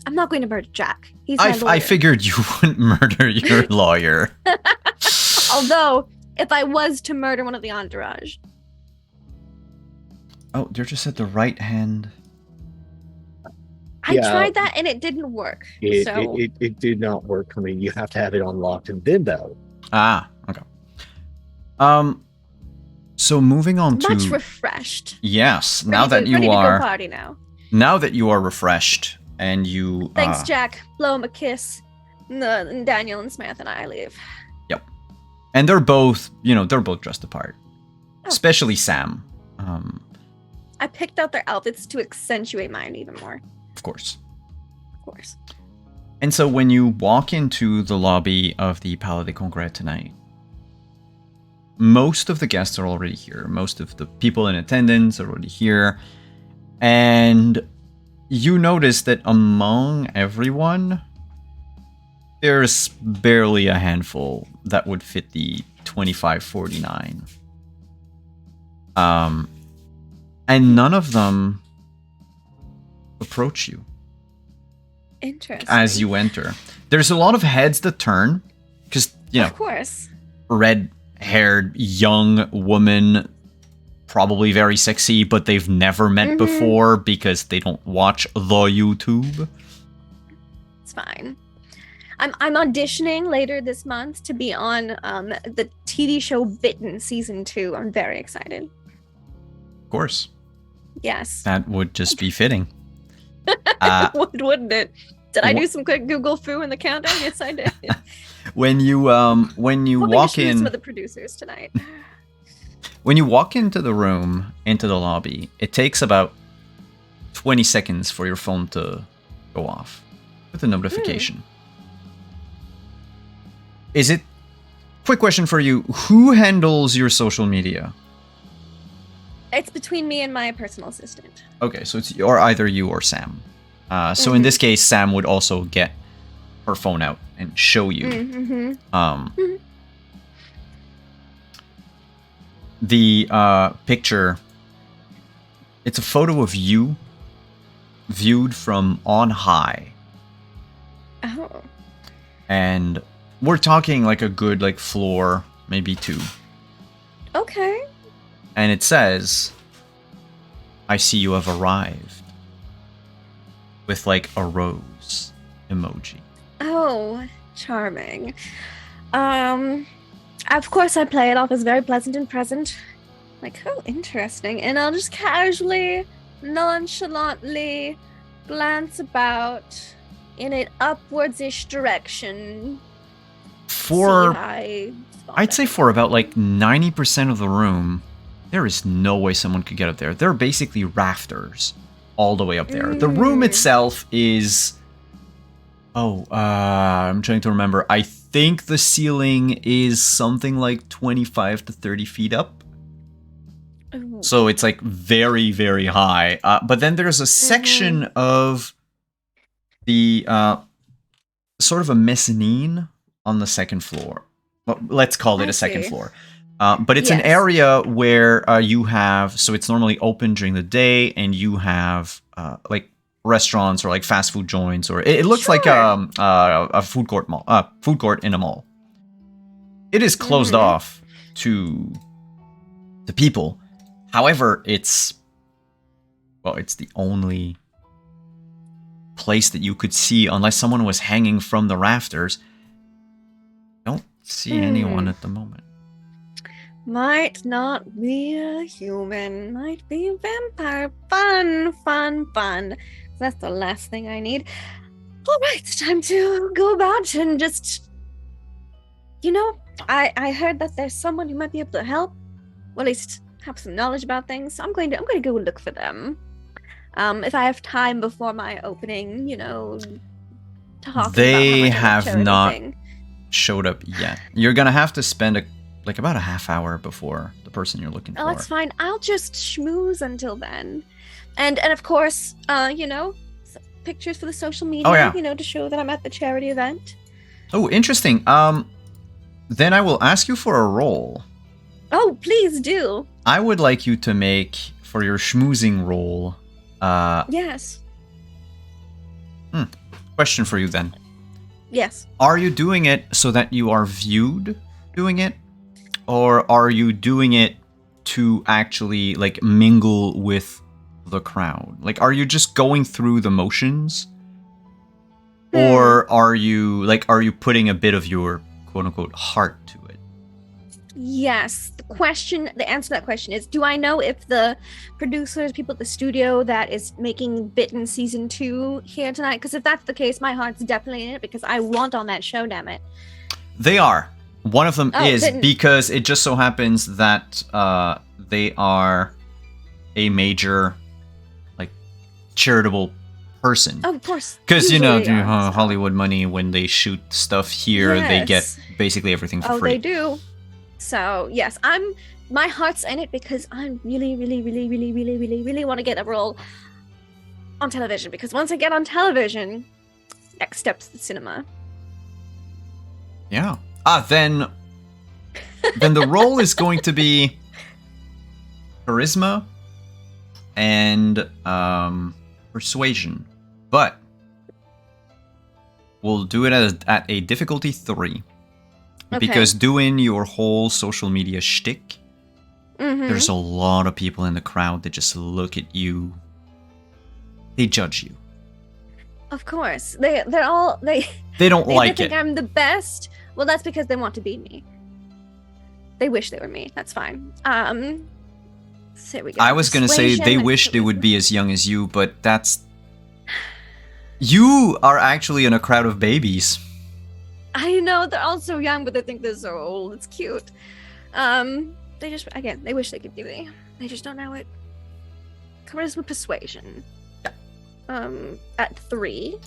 I'm not going to murder Jack. He's my lawyer. I figured you wouldn't murder your lawyer. Although, if I was to murder one of the entourage. Oh, they're just at the right hand. I tried that and it didn't work. It did not work. I mean, you have to have it unlocked and then though. Ah, okay. So moving on to much refreshed. Yes, Ready now that to you go are party now. Now that you are refreshed and you Thanks, Jack. Blow him a kiss. And Daniel and Samantha and I leave. Yep. And they're both, they're both dressed apart. Oh. Especially Sam. I picked out their outfits to accentuate mine even more. Of course. Of course. And so when you walk into the lobby of the Palais des Congrès tonight, most of the guests are already here. Most of the people in attendance are already here. And you notice that among everyone, there's barely a handful that would fit the 2549. And none of them approach you. Interesting. As you enter. There's a lot of heads that turn, because, of course. Red-haired young woman, probably very sexy, but they've never met before because they don't watch the YouTube. It's fine. I'm auditioning later this month to be on the TV show Bitten Season 2. I'm very excited. Of course. Yes. That would just be fitting. Wouldn't it? Did I do some quick Google foo in the countdown? Yes, I did. When you walk in, some of the producers tonight. When you walk into the room, into the lobby, it takes about 20 seconds for your phone to go off with a notification. Is it? Quick question for you: who handles your social media? It's between me and my personal assistant. Okay, so it's either you or Sam. So in this case, Sam would also get her phone out and show you. The picture. It's a photo of you viewed from on high. Oh. And we're talking like a good like floor, maybe 2. Okay. And it says, I see you have arrived. With like a rose emoji. Oh, charming. Of course I play it off as very pleasant and present. Like, oh, interesting. And I'll just casually, nonchalantly glance about in an upwards-ish direction. I'd say for about like 90% of the room, there is no way someone could get up there. They're basically rafters all the way up there. The room itself is... I'm trying to remember. I think the ceiling is something like 25 to 30 feet up. Ooh. So it's like very, very high. But then there's a section of the sort of a mezzanine on the second floor. Well, let's call it a second floor. But it's an area where you have, so it's normally open during the day, and you have like restaurants or like fast food joints, or it looks like a food court in a mall. It is closed off to the people. However, it's the only place that you could see unless someone was hanging from the rafters. Don't see anyone at the moment. Might not be a human. Might be a vampire. Fun. That's the last thing I need. All right, it's time to go about and just... I heard that there's someone who might be able to help. Or at least have some knowledge about things. So I'm going to go look for them. If I have time before my opening, talk. They have not showed up yet. You're gonna have to spend about a half hour before the person you're looking for. Oh, that's fine. I'll just schmooze until then. And of course, pictures for the social media, to show that I'm at the charity event. Oh, interesting. Then I will ask you for a roll. Oh, please do. I would like you to make, for your schmoozing roll, yes. Question for you then. Yes. Are you doing it so that you are viewed doing it? Or are you doing it to actually, like, mingle with the crowd? Like, are you just going through the motions? Or are you putting a bit of your quote-unquote heart to it? Yes. The answer to that question is, do I know if the producers, people at the studio that is making Bitten Season 2 here tonight? Because if that's the case, my heart's definitely in it because I want on that show, damn it. They are. One of them is, because it just so happens that they are a major, like, charitable person. Oh, of course. Because, Hollywood money, when they shoot stuff here, they get basically everything for free. Oh, they do. So, yes, my heart's in it because I really, really, really, really, really, really, really want to get a role on television. Because once I get on television, next step's the cinema. Yeah. Then the role is going to be charisma and persuasion. But we'll do it at a difficulty 3. Okay. Because doing your whole social media shtick, there's a lot of people in the crowd that just look at you. They judge you. Of course. They don't like it. They think I'm the best. Well, that's because they want to be me. They wish they were me. That's fine. So we go. I was going to say they wish they would be as young as you, but that's... You are actually in a crowd of babies. I know, they're all so young, but they think they're so old. It's cute. They just, again, they wish they could be me. They just don't know it. Charisma persuasion. Yeah. At 3.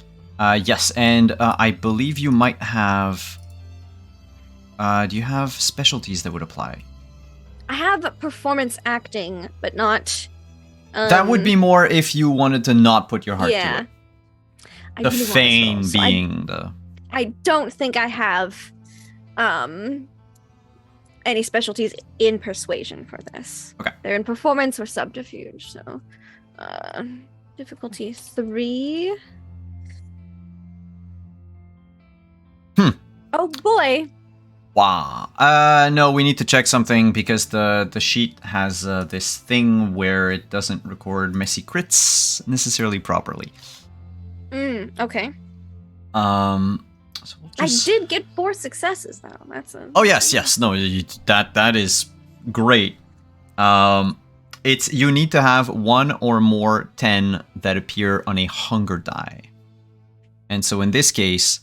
Yes, and I believe you might have... do you have specialties that would apply? I have performance acting, but not... that would be more if you wanted to not put your heart to it. The really feign being the... I don't think I have any specialties in persuasion for this. Okay. They're in performance or subterfuge, so Difficulty 3. Oh boy. Wow. No, we need to check something because the sheet has this thing where it doesn't record messy crits necessarily properly. Okay. So we'll just... I did get 4 successes though. That's a... Oh yes. No, that is great. It's you need to have 1 or more 10 that appear on a hunger die. And so in this case,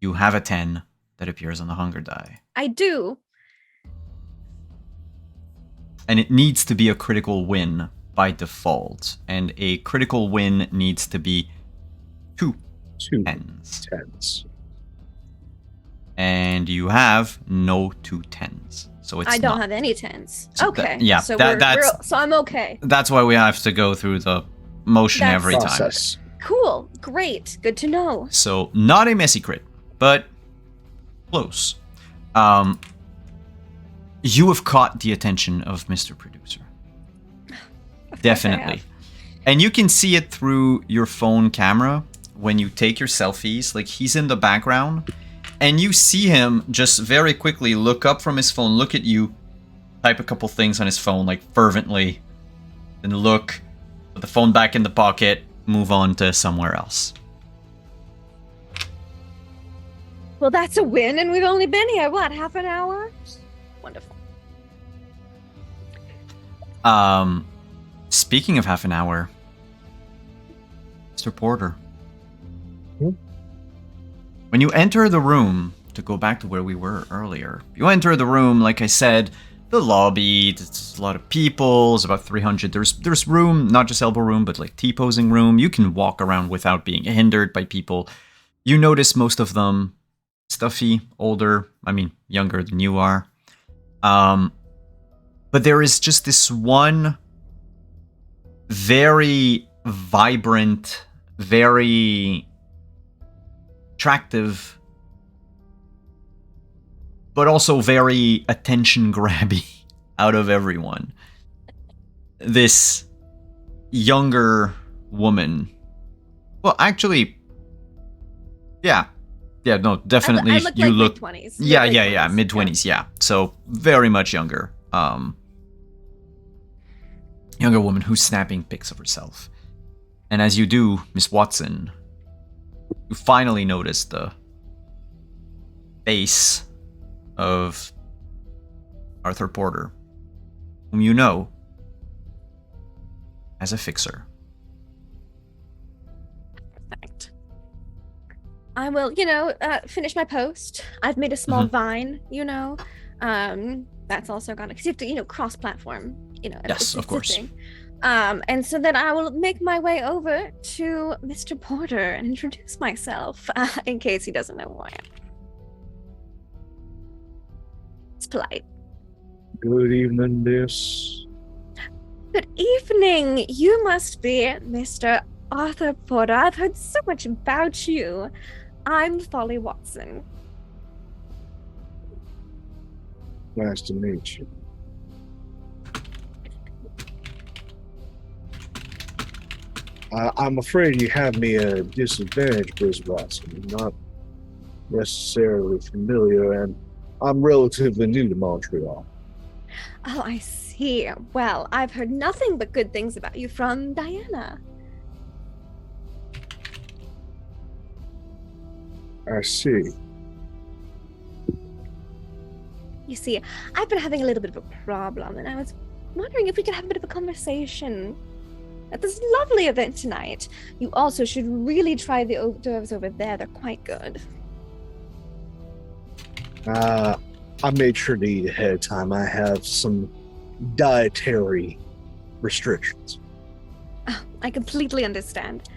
you have a 10 that appears on the hunger die. I do. And it needs to be a critical win by default. And a critical win needs to be 2 tens. And you have no 2 tens. So it's I don't have any 10s. So okay. Yeah, so so I'm okay. That's why we have to go through the motion every process. time. Cool. Great. Good to know. So not a messy crit, but close. You have caught the attention of Mr. Producer. Definitely. And you can see it through your phone camera when you take your selfies. Like, he's in the background, and you see him just very quickly look up from his phone, look at you, type a couple things on his phone, like, fervently, then look, put the phone back in the pocket, move on to somewhere else. Well, that's a win, and we've only been here, what, half an hour? Wonderful. Speaking of half an hour, Mr. Porter. When you enter the room, to go back to where we were earlier, you enter the room, like I said, the lobby, there's a lot of people, there's about 300. There's room, not just elbow room, but like T-posing room. You can walk around without being hindered by people. You notice most of them stuffy, older, I mean, younger than you are. But there is just this one very vibrant, very attractive, but also very attention-grabby out of everyone. This younger woman. Well, actually, yeah, no, definitely. I look you like look mid-20s. Yeah, mid-20s, yeah. So very much younger. Younger woman who's snapping pics of herself. And as you do, Miss Watson, you finally notice the face of Arthur Porter, whom you know as a fixer. Perfect. I will, finish my post. I've made a small vine, that's also gonna, because you have to, cross-platform, Yes, of course. And so then I will make my way over to Mr. Porter and introduce myself, in case he doesn't know who I am. It's polite. Good evening, miss. Good evening. You must be Mr. Arthur Porter. I've heard so much about you. I'm Folly Watson. Nice to meet you. I'm afraid you have me at a disadvantage, Miss Watson. I'm not necessarily familiar, and I'm relatively new to Montreal. Oh, I see. Well, I've heard nothing but good things about you from Diana. I see. You see, I've been having a little bit of a problem, and I was wondering if we could have a bit of a conversation at this lovely event tonight. You also should really try the hors d'oeuvres over there. They're quite good. I made sure to eat ahead of time. I have some dietary restrictions. Oh, I completely understand.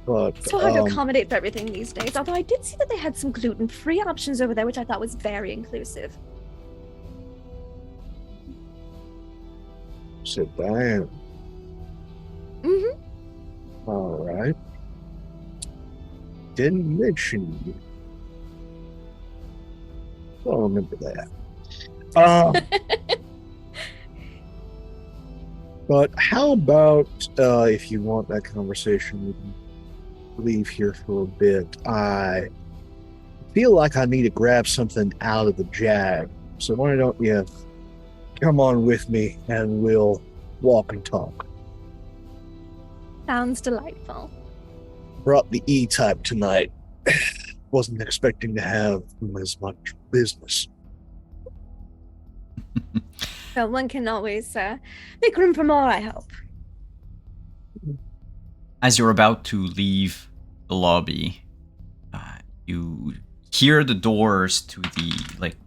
But It's so hard to accommodate for everything these days, although I did see that they had some gluten-free options over there, which I thought was very inclusive. Sit down. Mm-hmm. All right. Didn't mention you. I'll remember that. But how about if you want that conversation, we can leave here for a bit. I feel like I need to grab something out of the jag. So why don't you come on with me and we'll walk and talk. Sounds delightful. Brought the E-type tonight. Wasn't expecting to have as much business. So one can always make room for more, I hope. As you're about to leave the lobby, you hear the doors to the, like,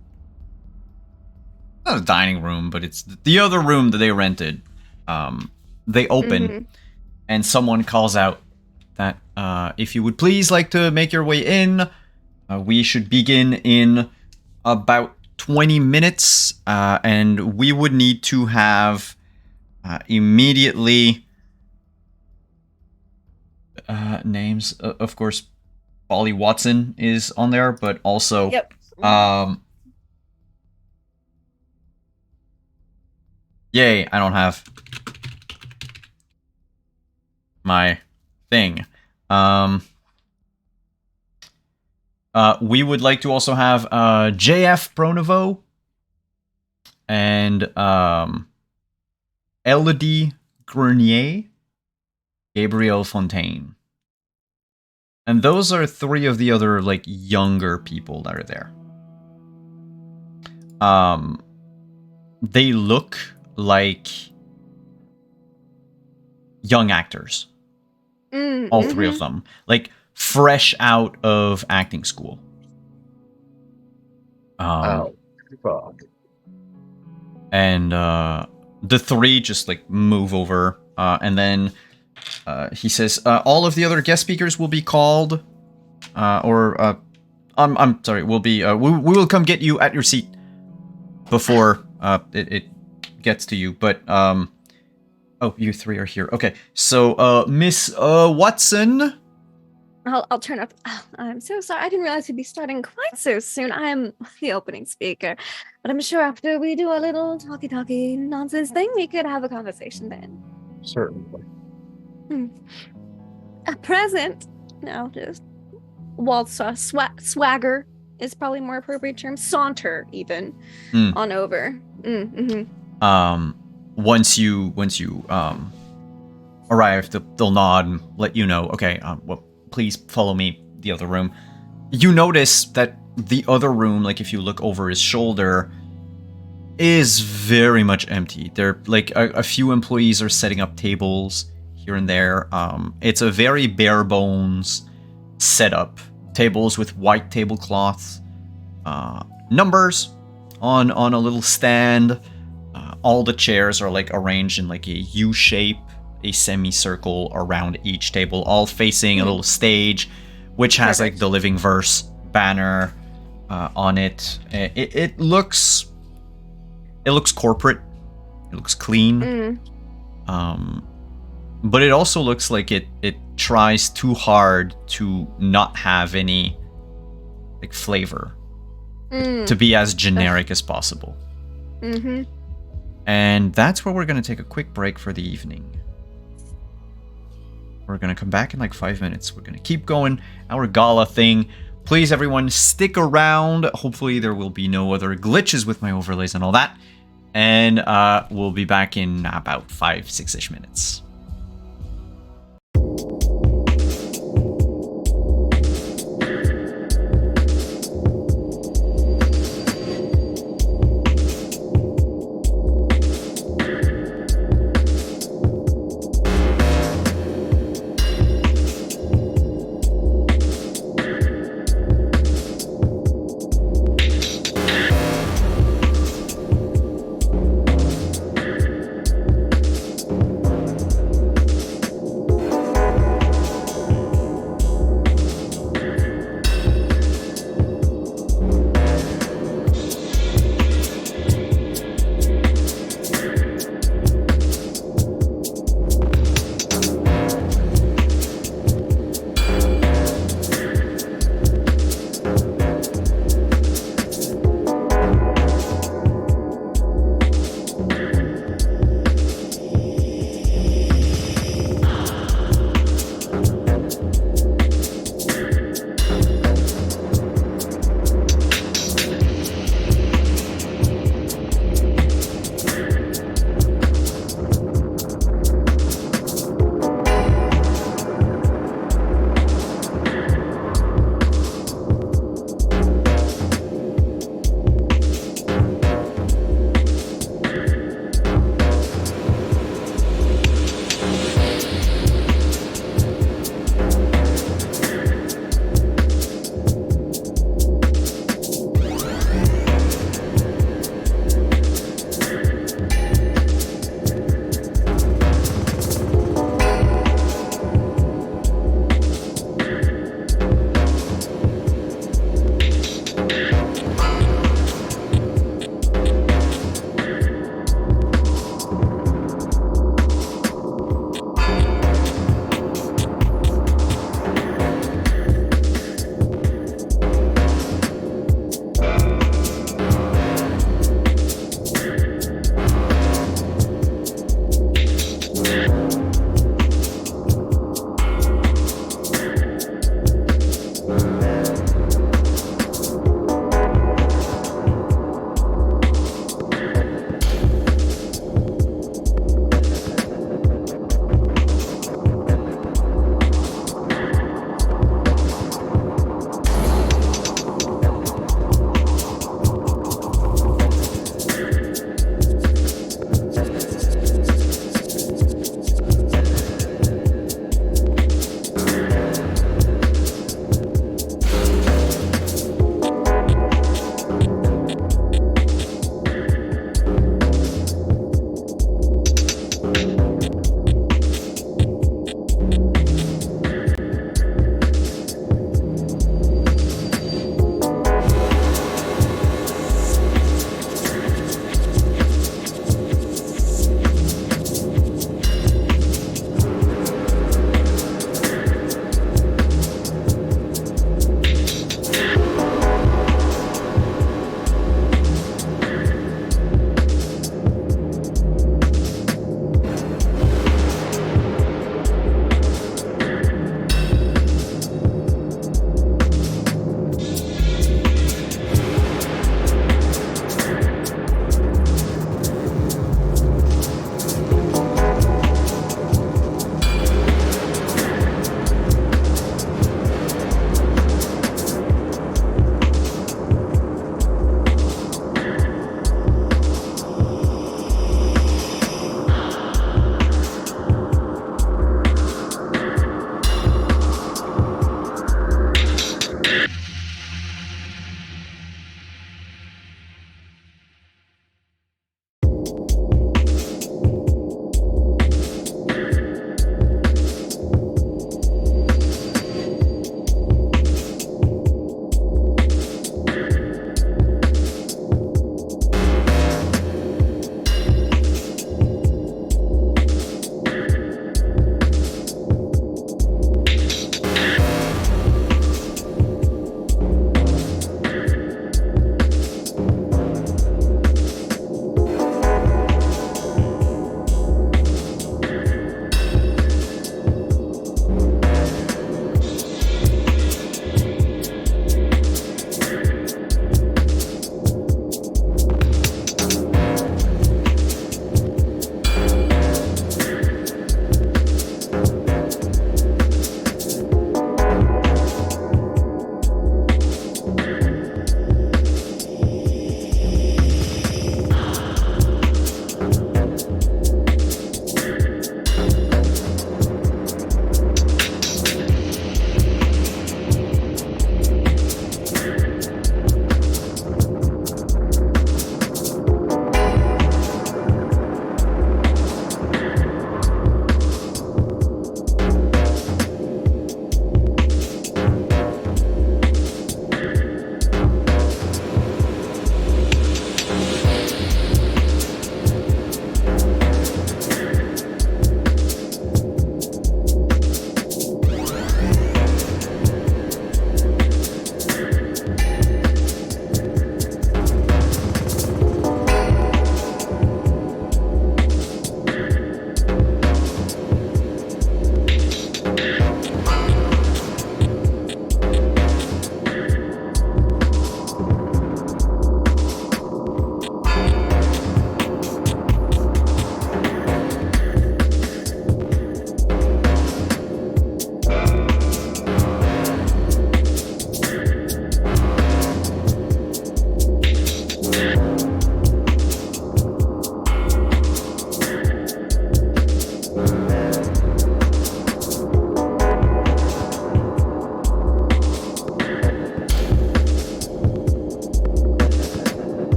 not a dining room, but it's the other room that they rented. They open, and someone calls out that if you would please like to make your way in, we should begin in about 20 minutes, and we would need to have immediately names. Of course, Polly Watson is on there, but also yay, I don't have my thing. We would like to also have JF Pronovo and Elodie Grenier, Gabriel Fontaine. And those are three of the other, like, younger people that are there. They look like young actors. All three of them. Like, fresh out of acting school. Oh, fuck. And the three just, like, move over. And then he says, all of the other guest speakers will be called. I'm sorry, will be, we will come get you at your seat before it gets to you. But, oh, you three are here. Okay, so, Miss Watson. I'll turn up. Oh, I'm so sorry. I didn't realize we'd be starting quite so soon. I'm the opening speaker. But I'm sure after we do a little talky nonsense thing, we could have a conversation then. Certainly. A present. No, just waltz, swagger is probably more appropriate term. Saunter, even, on over. Once you arrive, they'll nod and let you know, okay, well, please follow me, the other room. You notice that the other room, like, if you look over his shoulder, is very much empty. There, like, a few employees are setting up tables here and there. It's a very bare bones setup. Tables with white tablecloths, numbers on a little stand. All the chairs are, like, arranged in, like, a U shape, a semicircle around each table, all facing a little stage, which has like the Living Verse banner on it. It looks corporate. It looks clean. But it also looks like it tries too hard to not have any, like, flavor, to be as generic as possible. And that's where we're going to take a quick break for the evening. We're going to come back in like 5 minutes. We're going to keep going our gala thing. Please, everyone, stick around. Hopefully there will be no other glitches with my overlays and all that. And we'll be back in about 5-6-ish minutes.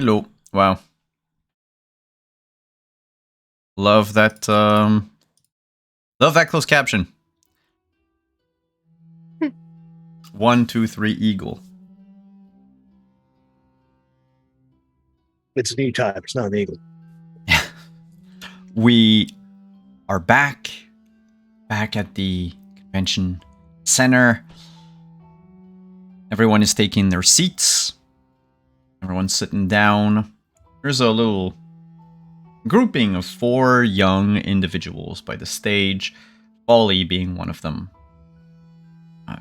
Hello. Wow. Love that closed caption. 1, 2, 3 eagle. It's an E-type. It's not an eagle. We are back at the convention center. Everyone is taking their seats. Everyone's sitting down. There's a little grouping of 4 young individuals by the stage, Ollie being one of them.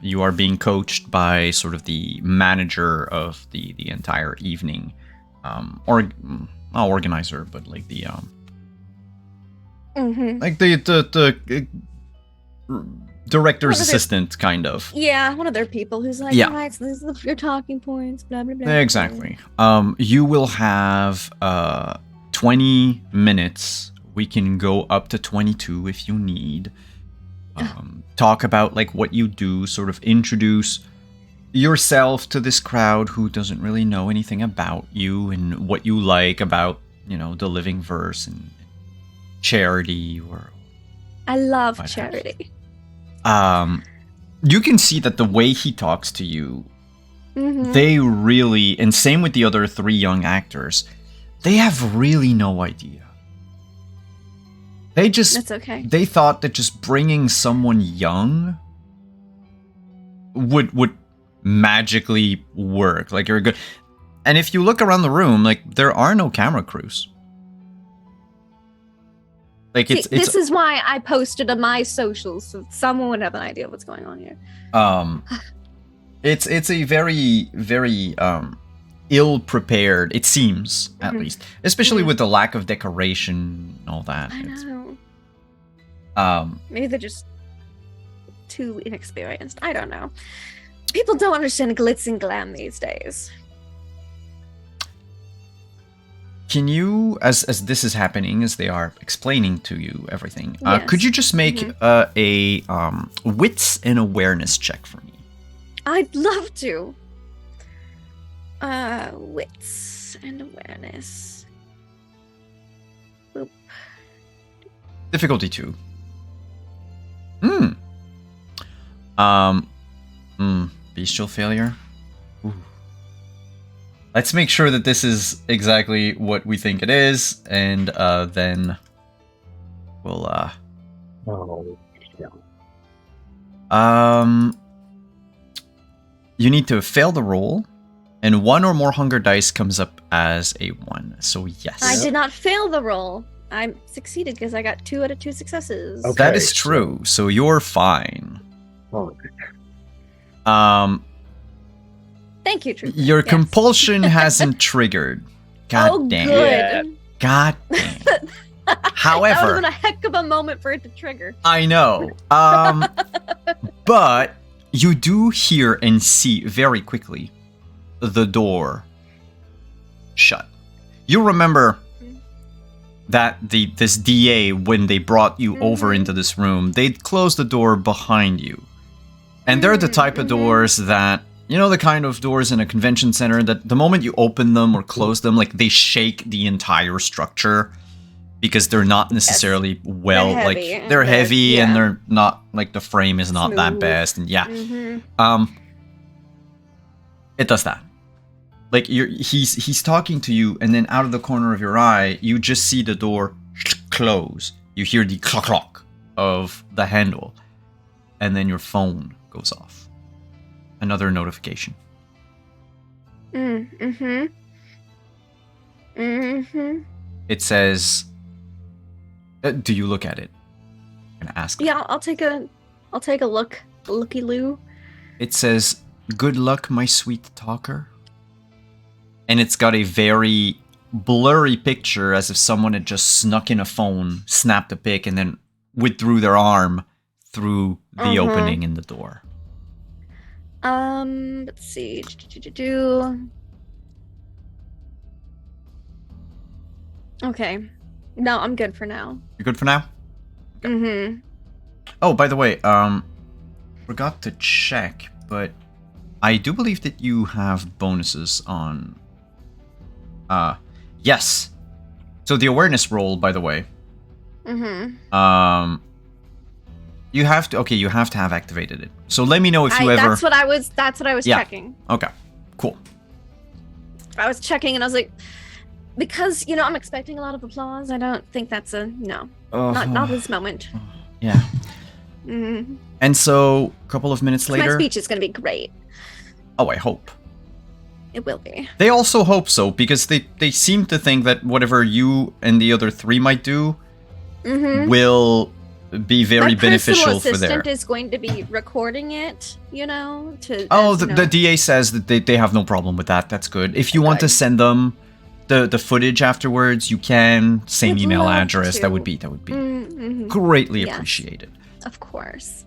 You are being coached by sort of the manager of the entire evening, or not organizer, but like the like the director's assistant, kind of. Yeah, one of their people who's like, all right, so this is your talking points, blah, blah, blah. Exactly. You will have 20 minutes. We can go up to 22 if you need. Talk about like what you do, sort of introduce yourself to this crowd who doesn't really know anything about you and what you like about, you know, the living verse and charity or I love charity. You can see that the way he talks to you, Mm-hmm. they really, and same with the other 3 young actors, they have really no idea. That's okay. They thought that just bringing someone young would magically work. Like, you're good. And if you look around the room, like, there are no camera crews. Like, this is why I posted on my socials, so someone would have an idea of what's going on here. It's a very, very ill-prepared, it seems, at least. Especially with the lack of decoration and all that. I know. Maybe they're just too inexperienced. I don't know. People don't understand glitz and glam these days. Can you, as this is happening, as they are explaining to you everything, Yes. could you just make a wits and awareness check for me? I'd love to. Wits and awareness. Boop. Difficulty 2. Bestial failure. Ooh. Let's make sure that this is exactly what we think it is, and then we'll Oh, yeah. you need to fail the roll, and 1 or more hunger dice comes up as a 1. So yes. I did not fail the roll. I succeeded because I got 2 out of 2 successes. Okay. That is true. So you're fine. Oh, Thank you, Trooper. Your Yes. compulsion hasn't triggered. God Oh, damn. good. God damn. That would However, have been a heck of a moment for it to trigger. I know. But you do hear and see very quickly the door shut. You remember that this DA, when they brought you over into this room, they'd close the door behind you. And they're the type of doors that, you know, the kind of doors in a convention center that the moment you open them or close them, like, they shake the entire structure because they're not necessarily well, They're like, heavy. they're heavy and Yeah. they're not, like, the frame is not that Smooth. best. And yeah, Mm-hmm. it does that. Like, he's talking to you, and then out of the corner of your eye, you just see the door close. You hear the clock of the handle, and then your phone goes off. Another notification. Mm-hmm. Mm-hmm. It says, do you look at it? I'm gonna ask. Yeah, I'll take a look. Looky-loo. It says, "Good luck, my sweet talker." And it's got a very blurry picture, as if someone had just snuck in a phone, snapped a pic, and then withdrew their arm through the opening in the door. Let's see. Okay. No, I'm good for now. You good for now? Mm-hmm. Oh, by the way, forgot to check, but I do believe that you have bonuses on Yes. So the awareness roll, by the way. Mm-hmm. You have to have activated it. So let me know if you ever. That's what I was Yeah. checking. Okay. Cool. I was checking and I was like, because I'm expecting a lot of applause. I don't think that's a no. Not this moment. Yeah. Mm-hmm. And so a couple of minutes My later. speech is gonna be great. Oh, I hope. It will be. They also hope so, because they seem to think that whatever you and the other three might do will be very beneficial for their. My personal their. assistant is going to be recording it, to. Oh, as, the DA says that they have no problem with that. That's good. If you want to Good. send them the footage afterwards, you can. Same Would email love address. to. That would be greatly Yes. appreciated. Of course.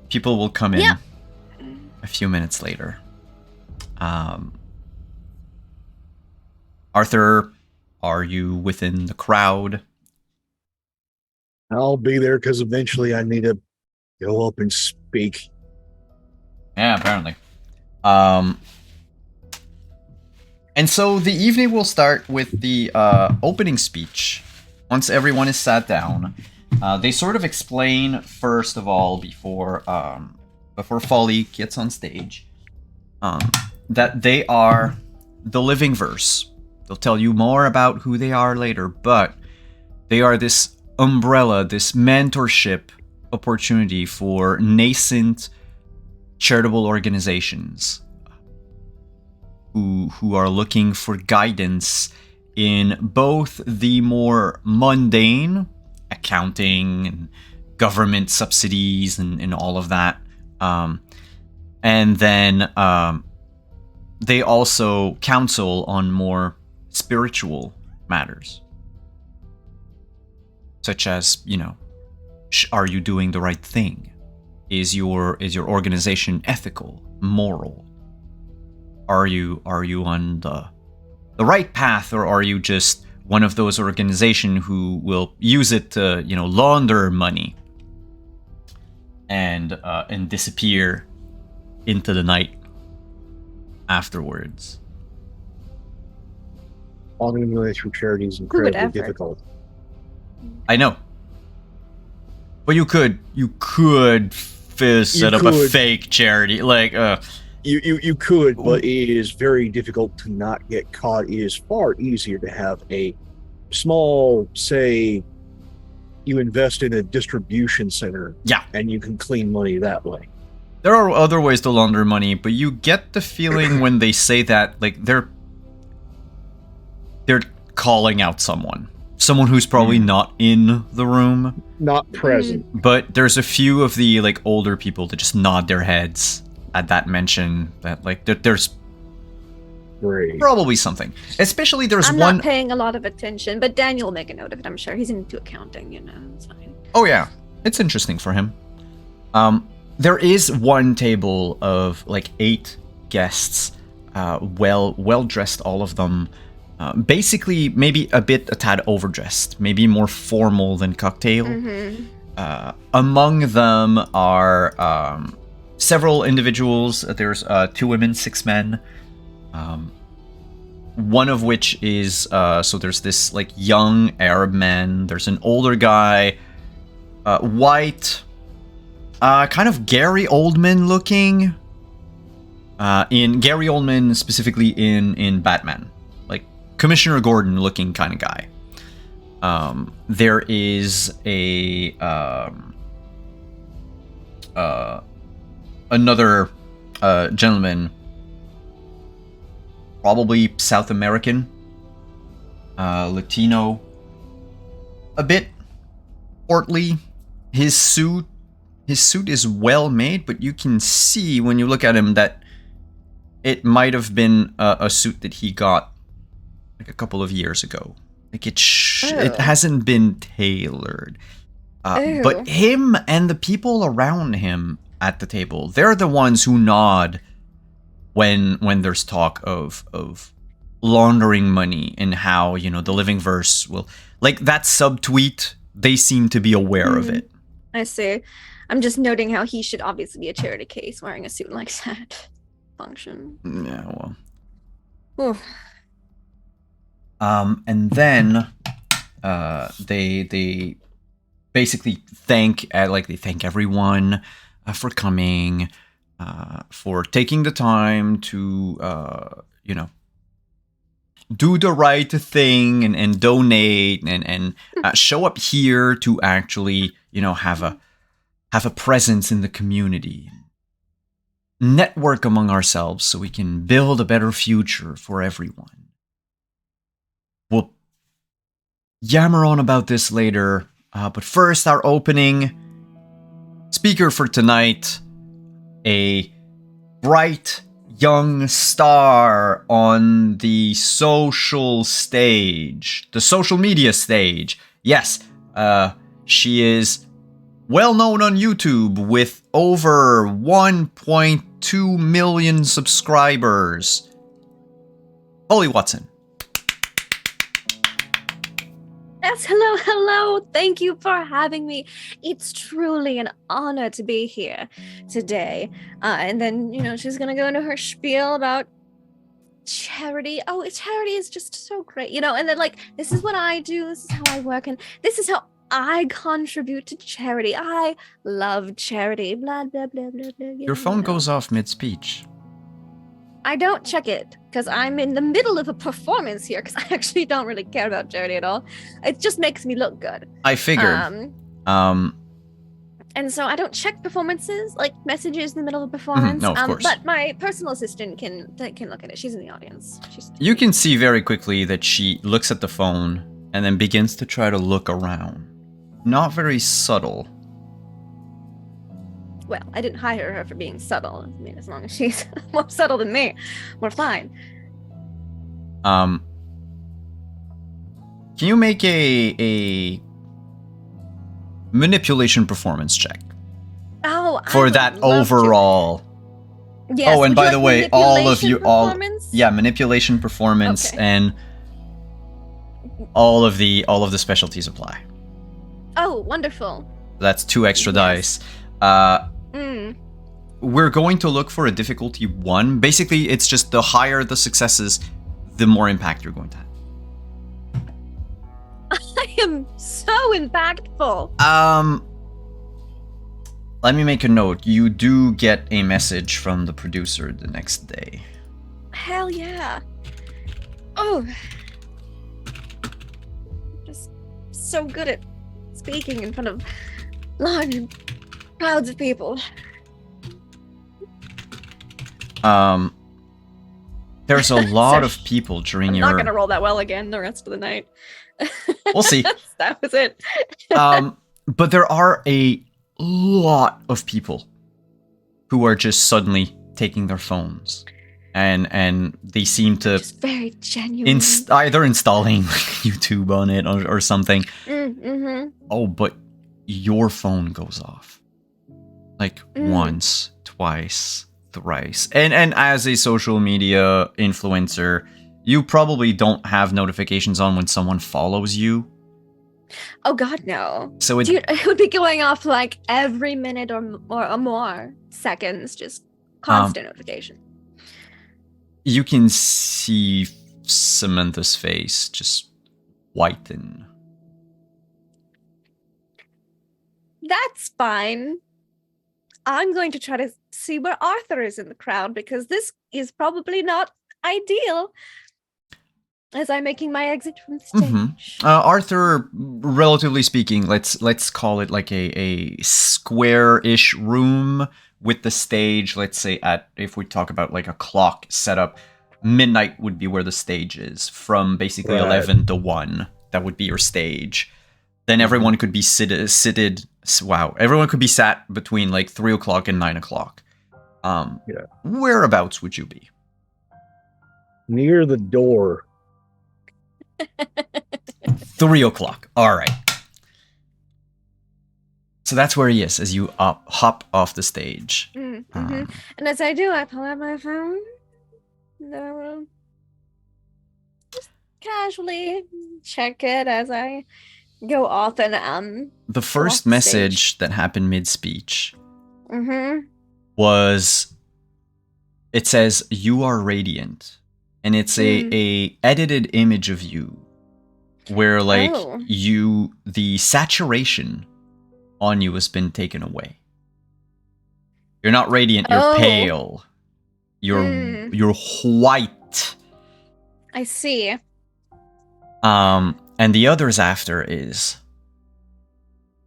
People will come in Yeah. a few minutes later. Arthur, are you within the crowd? I'll be there because eventually I need to go up and speak. Yeah, apparently. And so the evening will start with the opening speech. Once everyone is sat down, they sort of explain first of all before Folly gets on stage, that they are the living verse. They'll tell you more about who they are later, but they are this umbrella, this mentorship opportunity for nascent charitable organizations who are looking for guidance in both the more mundane accounting and government subsidies and all of that, and then they also counsel on more spiritual matters, such as, are you doing the right thing? Is your organization ethical, moral? Are you on the right path, or are you just one of those organizations who will use it to, launder money and disappear into the night afterwards? Laundering money through charity is incredibly ever? difficult. I know, but you could set up a could. fake charity, like You could, but it is very difficult to not get caught. It is far easier to have a small, say, you invest in a distribution center, Yeah. and you can clean money that way. There are other ways to launder money, but you get the feeling when they say that, like, they're calling out someone who's probably not in the room, Not present. but there's a few of the, like, older people that just nod their heads at that mention, that, like, there's Great. probably something. Especially there's I'm one. not paying a lot of attention, but Daniel will make a note of it. I'm sure he's into accounting. It's fine. Oh yeah, it's interesting for him. There is one table of like 8 guests, well dressed, all of them. Basically, maybe a tad overdressed, maybe more formal than cocktail. Among them are several individuals. There's 2 women, 6 men. One of which is so there's this like young Arab man. There's an older guy, white, kind of Gary Oldman looking. In Gary Oldman specifically in Batman. Commissioner Gordon looking kind of guy. There is another gentleman, probably South American, Latino, a bit portly. His suit is well made, but you can see when you look at him that it might have been a suit that he got like a couple of years ago. Like it hasn't been tailored. But him and the people around him at the table, they're the ones who nod when there's talk of laundering money and how, the Living Verse will, like that subtweet, they seem to be aware of it. I see. I'm just noting how he should obviously be a charity case wearing a suit like that. Function. Yeah, well. Oof. And then they basically thank everyone for coming, for taking the time to do the right thing and donate and show up here to actually have a presence in the community, network among ourselves so we can build a better future for everyone. We'll yammer on about this later, but first, our opening speaker for tonight, a bright young star on the social stage, the social media stage. Yes, she is well known on YouTube with over 1.2 million subscribers. Holly Watson. Yes, hello. Thank you for having me. It's truly an honor to be here today. And then, she's going to go into her spiel about charity. Oh, charity is just so great, and then this is what I do. This is how I work. And this is how I contribute to charity. I love charity. Blah, blah, blah, blah, blah. Your phone goes off mid-speech. I don't check it because I'm in the middle of a performance here because I actually don't really care about charity at all. It just makes me look good. I figured. And so I don't check performances, like messages in the middle of a performance. No, of course. But my personal assistant can look at it. She's in the audience. You can see very quickly that she looks at the phone and then begins to try to look around. Not very subtle. Well, I didn't hire her for being subtle. I mean, as long as she's more subtle than me, we're fine. Can you make a manipulation performance check? Oh, for that overall. Yes, oh, and by the way, all of you, manipulation performance, okay. And all of the specialties apply. Oh, wonderful. That's 2 extra dice. We're going to look for a difficulty 1. Basically, it's just the higher the successes, the more impact you're going to have. I am so impactful. Let me make a note. You do get a message from the producer the next day. Hell yeah. Oh. Just so good at speaking in front of large crowds of people. There's a lot of people during I'm not gonna roll that well again the rest of the night. We'll see. That was it. But there are a lot of people who are just suddenly taking their phones and they seem to just very genuine. Either installing YouTube on it or something. Mm-hmm. Oh, but your phone goes off once, twice, thrice. And as a social media influencer, you probably don't have notifications on when someone follows you. Oh God, no. So Dude, it would be going off every minute or more seconds, just constant notification. You can see Samantha's face just whiten. That's fine. I'm going to try to see where Arthur is in the crowd because this is probably not ideal. As I'm making my exit from the stage. Mm-hmm. Arthur, relatively speaking, let's call it a square-ish room with the stage. Let's say if we talk about a clock setup, midnight would be where the stage is. From basically 11 to 1, that would be your stage. Then everyone could be seated. Wow, everyone could be sat between 3 o'clock and 9 o'clock. Whereabouts would you be? Near the door. 3 o'clock. All right. So that's where he is as you hop off the stage. Mm-hmm. And as I do, I pull out my phone. No, just casually check it as I go off and the first message that happened mid-speech Mm-hmm. was, it says, "You are radiant. and it's a edited image of you, where like Oh. the saturation on you has been taken away. You're not radiant. You're Oh. pale. You're white. I see. And the others after is,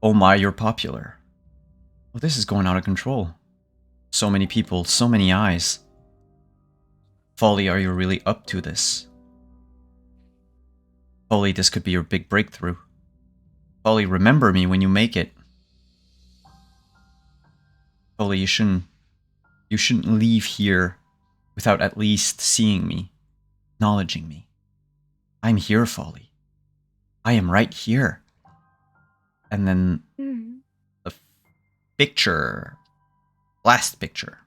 oh my, you're popular. Well, this is going out of control. So many people, so many eyes. Folly, are you really up to this? Folly, this could be your big breakthrough. Folly, remember me when you make it. Folly, you shouldn't leave here without at least seeing me, acknowledging me. I'm here, Folly. I am right here. And then the picture, last picture,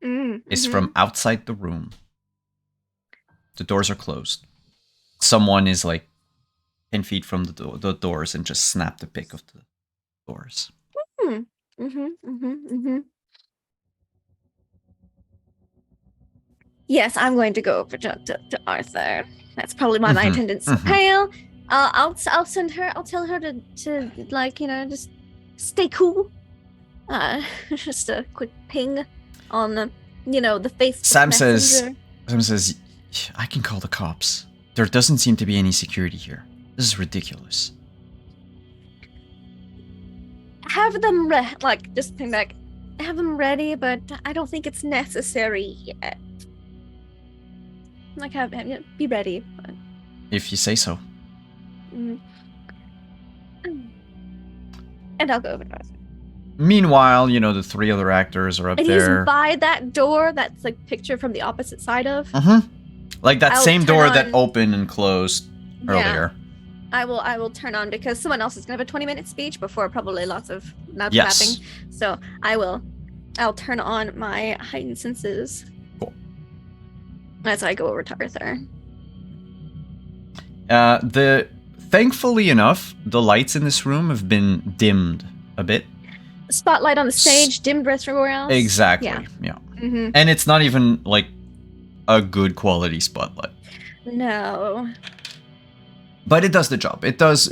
is from outside the room. The doors are closed. Someone is like 10 feet from the doors and just snapped a pic of the doors. Yes, I'm going to go over to Arthur. That's probably why my attendant's so pale. I'll send her. I'll tell her to like, you know, just stay cool. Just a quick ping on you know, the Facebook Sam Messenger. says, I can call the cops. There doesn't seem to be any security here. This is ridiculous. Have them just ping back. Have them ready, but I don't think it's necessary yet. Like, be ready. If you say so. And I'll go over to Arthur. Meanwhile, you know, the three other actors are up And there. he's by that door that's like picture from the opposite side of. Like that I'll same turn door that on- opened and closed earlier. I will turn on because someone else is gonna have a 20-minute speech before probably lots of mouth Yes. clapping. So I'll turn on my heightened senses. Cool. As I go over to Arthur. Thankfully enough, the lights in this room have been dimmed a bit. Spotlight on the stage, dimmed rest everywhere else. Exactly. Yeah. And it's not even like a good quality spotlight. No. But it does the job. It does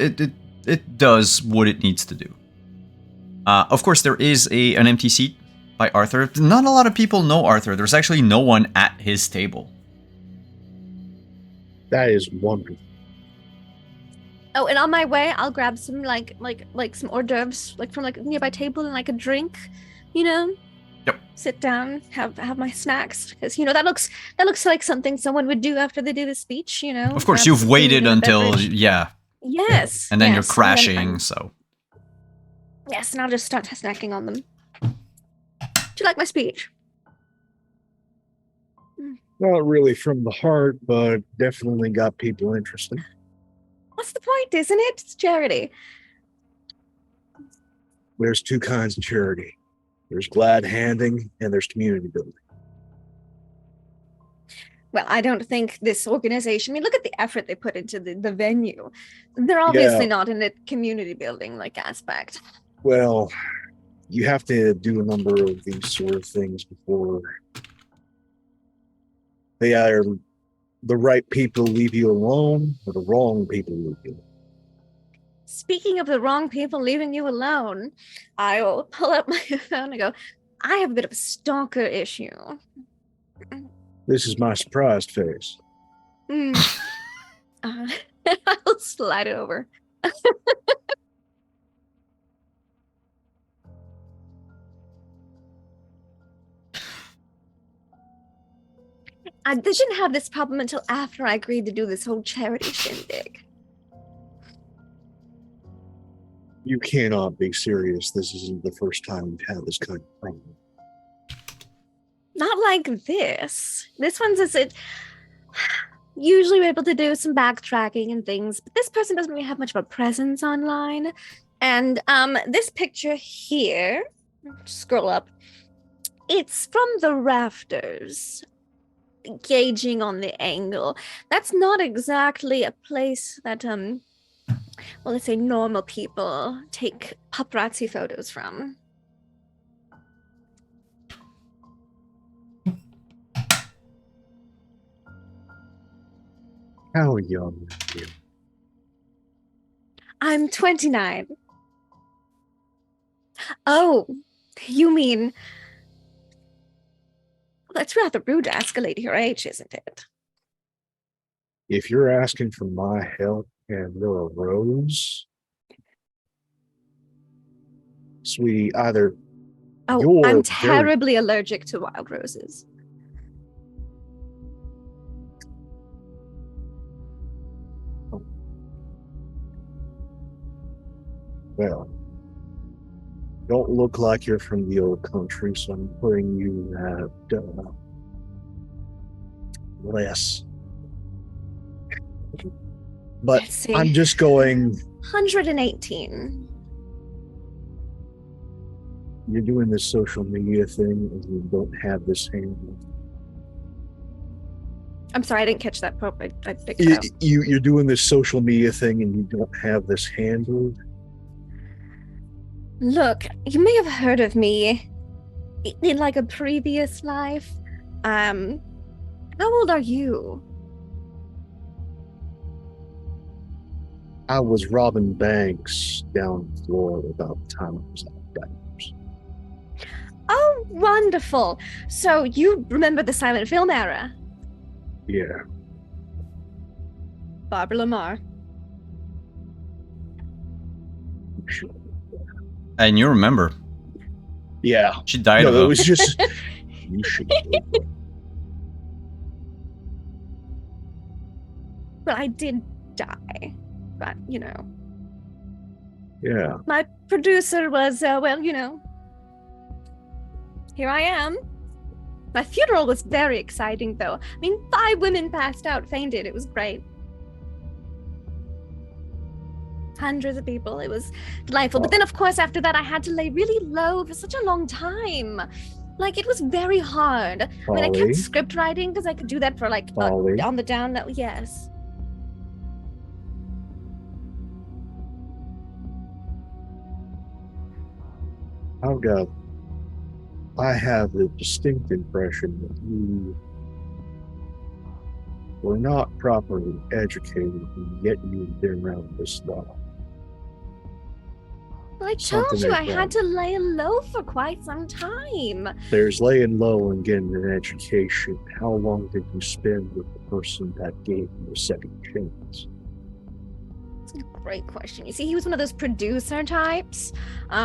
what it needs to do. Of course, there is an empty seat by Arthur. Not a lot of people know Arthur. There's actually no one at his table. That is wonderful. Oh, and on my way, I'll grab some like some hors d'oeuvres, like from like a nearby table, and like a drink, you know. Yep. Sit down, have my snacks, because you know that looks like something someone would do after they do the speech, you know. Of course, grab you've some waited food and a until beverage. Yes. and then you're yes, crashing. I'm- So Yes, and I'll just start snacking on them. Do you like my speech? Not really from the heart, but definitely got people interested. What's the point, isn't it? It's charity. There's two kinds of charity. There's glad handing and there's community building. Well, I don't think this organization, I mean, look at the effort they put into the venue. They're obviously Yeah. not in the community building like aspect. Well, you have to do a number of these sort of things before they either the right people leave you alone or the wrong people leave you alone. Speaking of the wrong people leaving you alone, I will pull up my phone and go, I have a bit of a stalker issue. This is my surprised face. I'll slide it over. I didn't have this problem until after I agreed to do this whole charity shindig. You cannot be serious. This isn't the first time we've had this kind of problem. Not like this. This one's is it. Usually we're able to do some backtracking and things, but this person doesn't really have much of a presence online. And this picture here, scroll up. It's from the rafters. Gauging on the angle. That's not exactly a place that well, let's say normal people take paparazzi photos from. How young are you? I'm 29. Oh, you mean... That's rather rude to ask a lady her age, isn't it? If you're asking for my help and you're a rose, sweetie, either Oh, you're I'm very terribly allergic to wild roses. well. Don't look like you're from the old country, so I'm putting you at less. But Let's see. I'm just going. 118. You're doing this social media thing, and you don't have this handle. I'm sorry, I didn't catch that, Pope. I picked it out. You're doing this social media thing, and you don't have this handle. Look, you may have heard of me in like a previous life. How old are you? I was robbing banks down in Florida about the time I was out of diapers. Oh, wonderful. So you remember the silent film era? Yeah. Barbara Lamar. And you remember. Yeah. She died No, though. it was just. You should. Well, I did die. But, you know. Yeah. My producer was, well, you know. Here I am. My funeral was very exciting, though. I mean, 5 women passed out, fainted. It was great. Hundreds of people. It was delightful. But then, of course, after that, I had to lay really low for such a long time. Like, it was very hard. I mean, I kept script writing because I could do that for, like, on the down low. Yes. I have the distinct impression that you were not properly educated, and yet you've been around this long. Well, I told you I had to lay low for quite some time. There's laying low and getting an education. How long did you spend with the person that gave you a second chance? That's a great question. You see, he was one of those producer types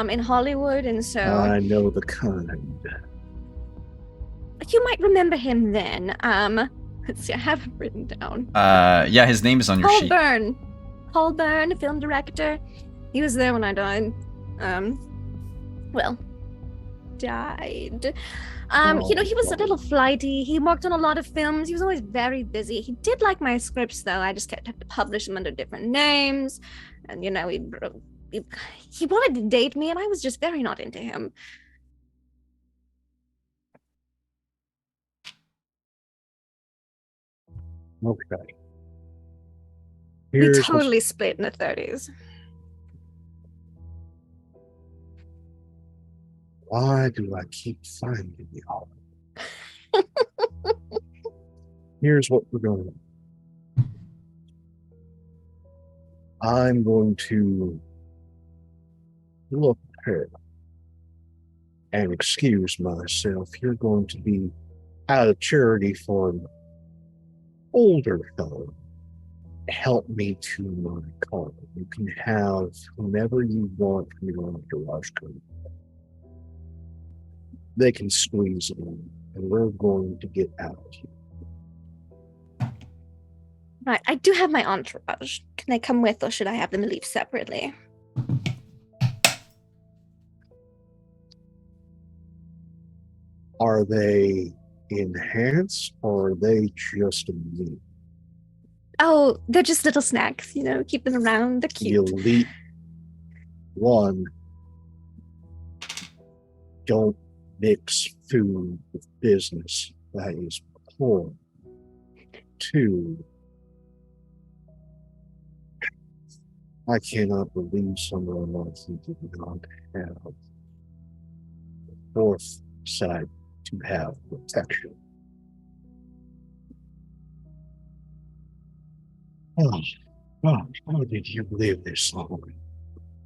in Hollywood, and so... I know the kind. You might remember him then. Let's see, I have him written down. Yeah, his name is on your sheet. Paul Byrne, film director. He was there when I died. Well, died. You know, he was a little flighty. He worked on a lot of films. He was always very busy. He did like my scripts, though. I just kept having to publish them under different names. And, you know, he wanted to date me, and I was just very not into him. Okay. We totally split in the 30s. Why do I keep finding y'all? Here's what we're going to do. I'm going to look here and excuse myself. You're going to be out of charity for an older fellow. Help me to my car. You can have whomever you want from your entourage code. They can squeeze it in, and we're going to get out of here. Right, I do have my entourage. Can they come with, or should I have them leave separately? Are they enhanced, or are they just a meat? Oh, they're just little snacks, you know, keep them around, they're cute. The elite one, don't mix food with business. That is poor. 2, I cannot believe someone else did not have the foresight to have protection. Oh, God, how did you live this long?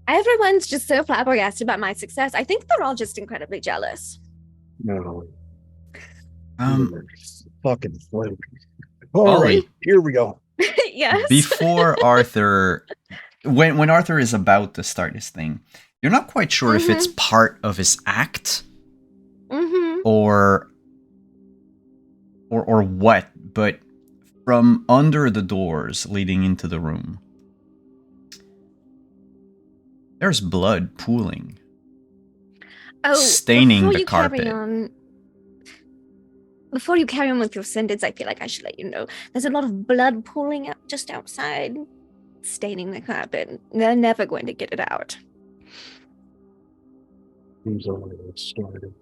Everyone's just so flabbergasted about my success. I think they're all just incredibly jealous. No, Um, you're fucking floating. All Ollie. right, here we go. Yes. Before Arthur, when Arthur is about to start his thing, you're not quite sure if it's part of his act or what, but from under the doors leading into the room, there's blood pooling, staining the carpet. Before you carry on with your sentence, I feel like I should let you know there's a lot of blood pooling up just outside, staining the carpet. They're never going to get it out. Who's already started?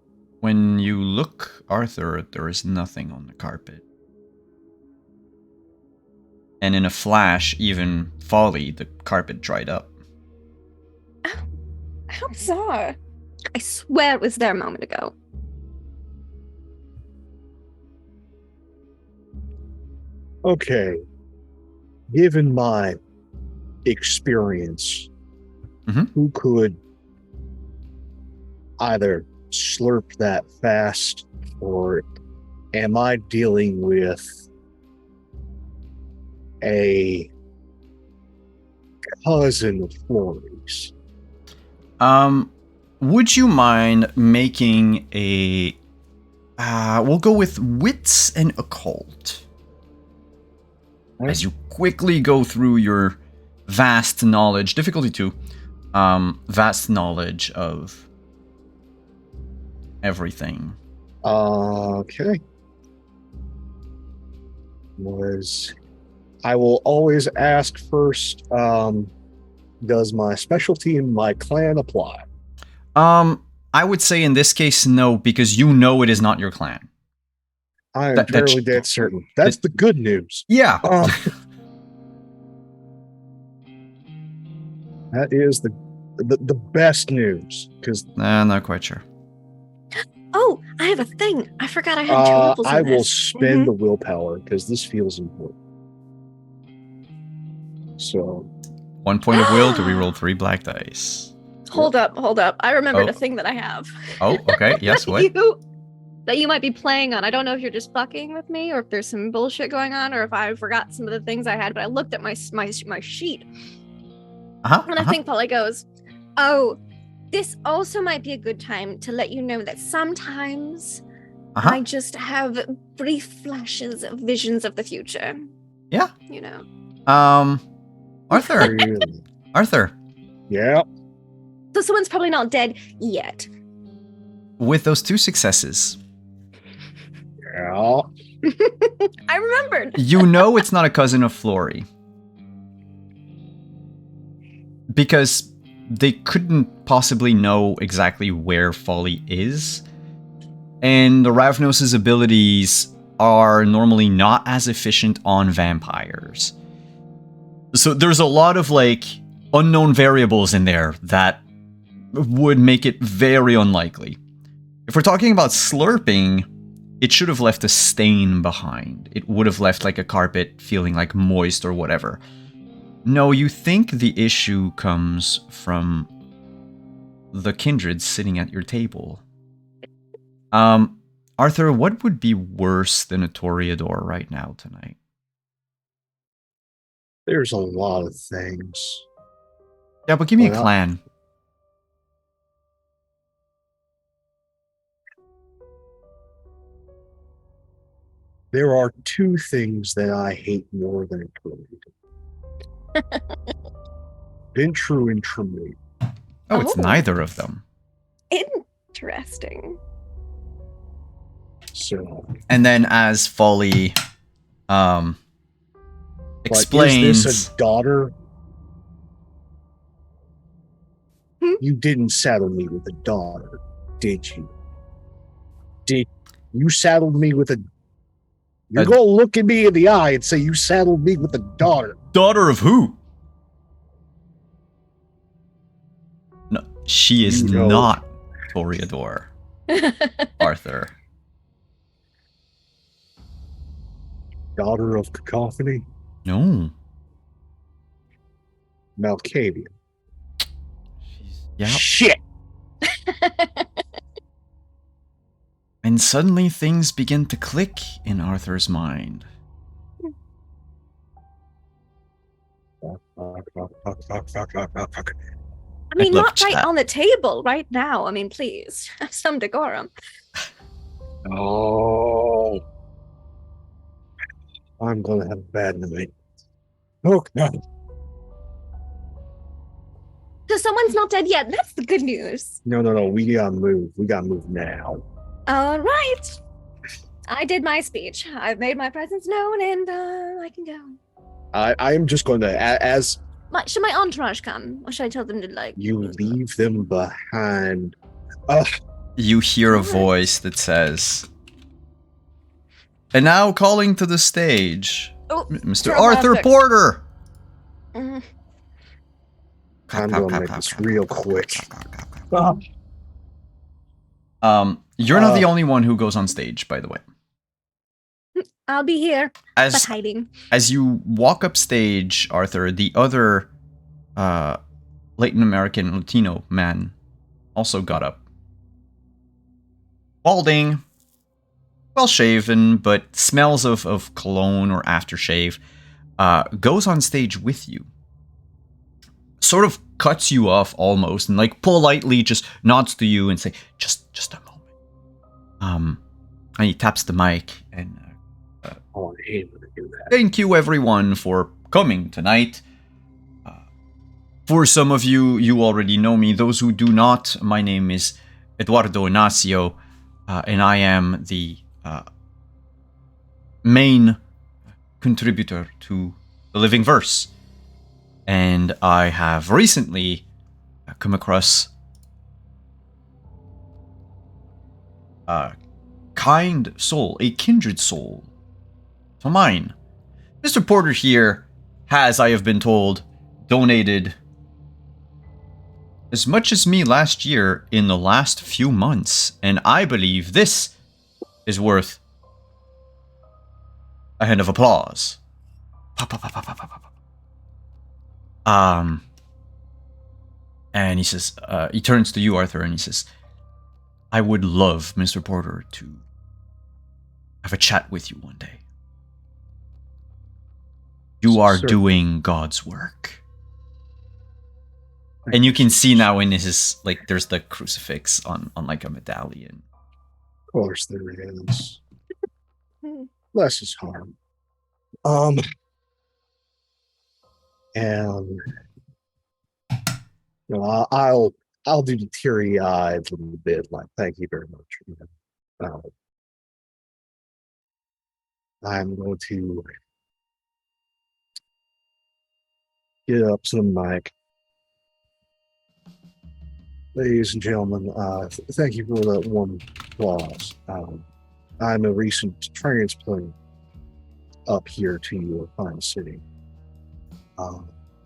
When you look, Arthur, there is nothing on the carpet. And in a flash, even Folly, the carpet dried up. Oh, how bizarre. I swear it was there a moment ago. Okay. Given my experience, who could either slurp that fast, or am I dealing with a cousin of Florey's? Would you mind making a... we'll go with wits and occult. As you quickly go through your vast knowledge, difficulty 2, vast knowledge of everything. Okay. I will always ask first, does my specialty in my clan apply? I would say in this case, no, because you know it is not your clan. I am fairly dead certain. That's the good news. Yeah. That is the best news, because not quite sure. Oh, I have a thing. I forgot I had 2 levels in I this. will spend the willpower because this feels important. So 1 point of will to reroll 3 black dice. Hold up. I remembered a thing that I have. Oh, okay. Yes, what? That you might be playing on. I don't know if you're just fucking with me or if there's some bullshit going on or if I forgot some of the things I had, but I looked at my sheet. And I think Polly goes, oh, this also might be a good time to let you know that sometimes I just have brief flashes of visions of the future. Yeah. You know. Arthur. Arthur. Yeah. So someone's probably not dead yet. With those 2 successes. Yeah. I remembered. You know it's not a cousin of Flory. Because they couldn't possibly know exactly where Folly is. And the Ravnos' abilities are normally not as efficient on vampires. So there's a lot of, unknown variables in there that would make it very unlikely. If we're talking about slurping, it should have left a stain behind. It would have left, a carpet feeling, moist or whatever. No, you think the issue comes from the kindred sitting at your table. Arthur, what would be worse than a Toreador right now tonight? There's a lot of things. Yeah, but give me a clan. There are 2 things that I hate more than a Toreador. Ventru and Tremere. Oh, it's neither of them. Interesting. So, and then as Folly explains, is this a daughter? You didn't saddle me with a daughter, did you? Did you saddle me with a... You're going to look at me in the eye and say you saddled me with a daughter. Daughter of who? No, she is not Toreador. Arthur. Daughter of Cacophony? No. Malkavian. Yeah. Shit! And suddenly things begin to click in Arthur's mind. Fuck. I mean, love not right chat. on the table right now. I mean, please have some decorum. Oh, I'm gonna have a bad night. Oh God! So someone's not dead yet. That's the good news. No. We gotta move. We gotta move now. All right. I did my speech. I've made my presence known, and I can go. I am just going to, as Should my entourage come, or should I tell them to like? you leave them behind. You hear a voice that says, "And now calling to the stage, Oh, Mr. terrible Arthur aspects. Porter." Mhm. I'm gonna make this real quick. You're not the only one who goes on stage, by the way. I'll be here, but As hiding. as you walk up stage, Arthur, the other Latin American Latino man also got up. Balding, well shaven, but smells of cologne or aftershave, goes on stage with you. Sort of cuts you off almost, and like politely just nods to you and say, just a moment. And he taps the mic and Oh, I hate when they do that. thank you everyone for coming tonight. For some of you, you already know me. Those who do not, my name is Eduardo Ignacio, and I am the main contributor to the Living Verse. And I have recently come across a kind soul, a kindred soul to mine. Mr. Porter here has, I have been told, donated as much as me last year in the last few months, and I believe this is worth a hand of applause. And he says, he turns to you, Arthur, and he says, I would love, Mr. Porter, to have a chat with you one day. You are doing God's work. And you can see now in his, like, there's the crucifix on like a medallion. Of course there is. Less is harm. And you know, I'll do the teary-eyed a little bit, like, thank you very much. You know, I'm going to get up to the mic. Ladies and gentlemen, thank you for that warm applause. I'm a recent transplant up here to your fine city.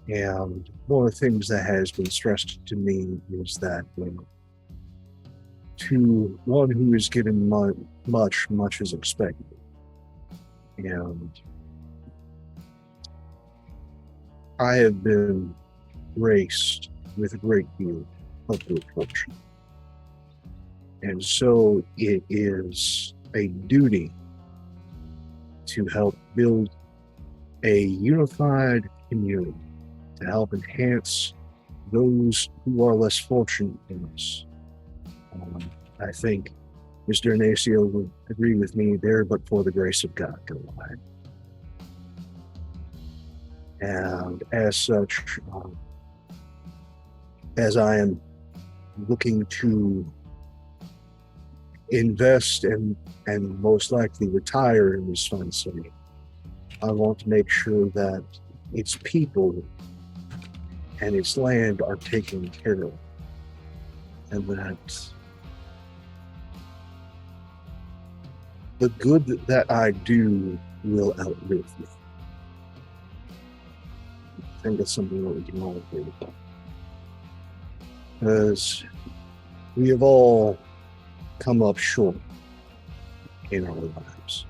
And one of the things that has been stressed to me is that to one who is given much is expected. And I have been graced with a great deal of good fortune. And so it is a duty to help build a unified community, to help enhance those who are less fortunate than us. I think Mr. Ignacio would agree with me there, but for the grace of God, go on. And as such, as I am looking to invest and most likely retire in this fine city, I want to make sure that its people and its land are taken care of, and that the good that I do will outlive me. I think that's something that we can all agree with. Because we have all come up short in our lives.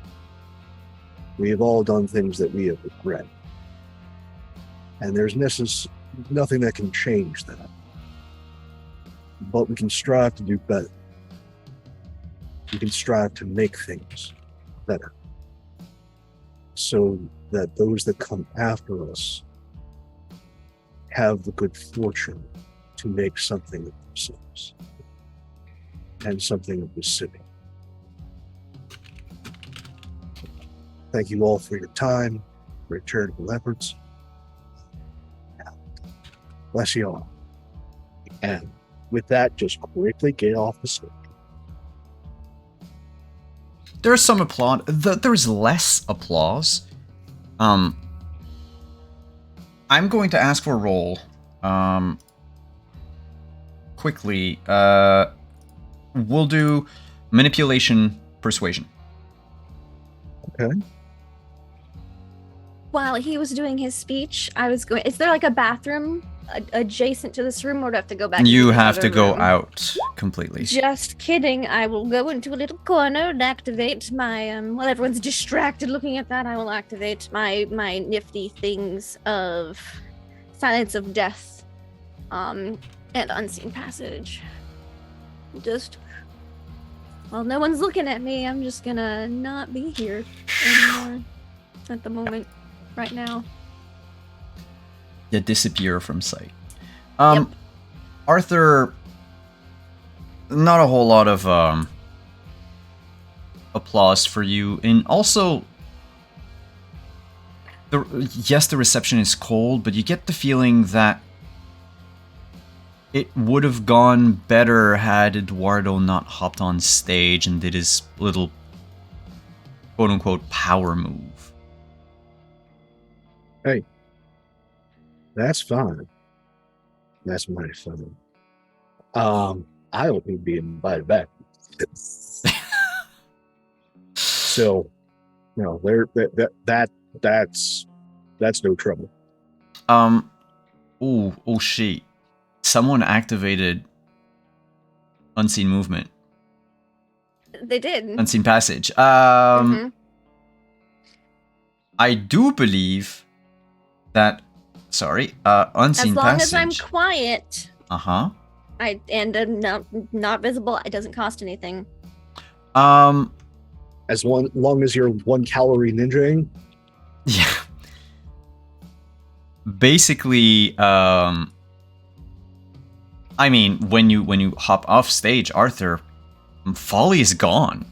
We have all done things that we have regretted. And there's nothing that can change that. But we can strive to do better. We can strive to make things better. So that those that come after us have the good fortune to make something of themselves and something of the city. Thank you all for your time, for your charitable efforts. Bless you all. And with that, just quickly get off the stage. There's some applause. There's less applause. I'm going to ask for a roll. Quickly. We'll do manipulation, persuasion. Okay. While he was doing his speech, I was going. Is there like a bathroom adjacent to this room, or do I have to go back? You into have to another go room? out completely. Just kidding. I will go into a little corner and activate my while everyone's distracted looking at that, I will activate my nifty things of Silence of Death and Unseen Passage. Just while no one's looking at me, I'm just gonna not be here anymore at the moment right now. You disappear from sight. Yep. Arthur, not a whole lot of applause for you, and also the reception is cold, but you get the feeling that it would have gone better had Eduardo not hopped on stage and did his little quote-unquote power move. Hey, that's fine. That's mighty funny. I don't need to be invited back. So, you know, that's no trouble. Oh shit. Someone activated Unseen Movement. They did. Unseen Passage. Mhm. I do believe that Unseen As long Passage. as I'm quiet. Uh-huh. And not visible, it doesn't cost anything. As long as you're 1 calorie ninjaing. Yeah. Basically, I mean, when you hop off stage, Arthur, Folly is gone.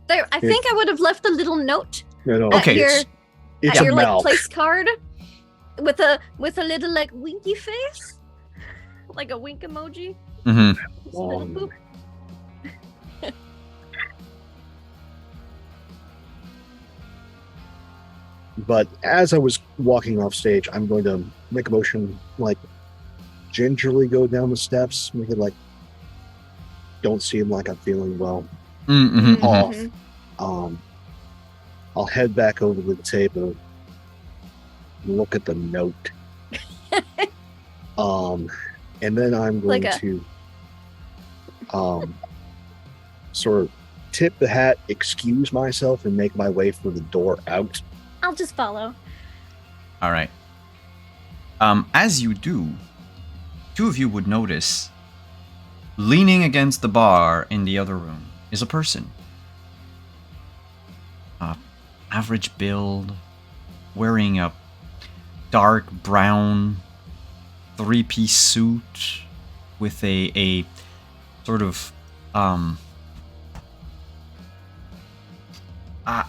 There, I think I would have left a little note No, at Okay. it's your a like mouth. place card with a little like winky face, like a wink emoji. Mm-hmm. Just a little boop. But as I was walking off stage, I'm going to make a motion, like gingerly go down the steps, make it like don't seem like I'm feeling well. Mm-hmm. Off. I'll head back over to the table, look at the note. And then I'm going to sort of tip the hat, excuse myself, and make my way for the door out. I'll just follow. All right. As you do, two of you would notice, leaning against the bar in the other room is a person. Average build, wearing a dark brown 3-piece suit with a sort of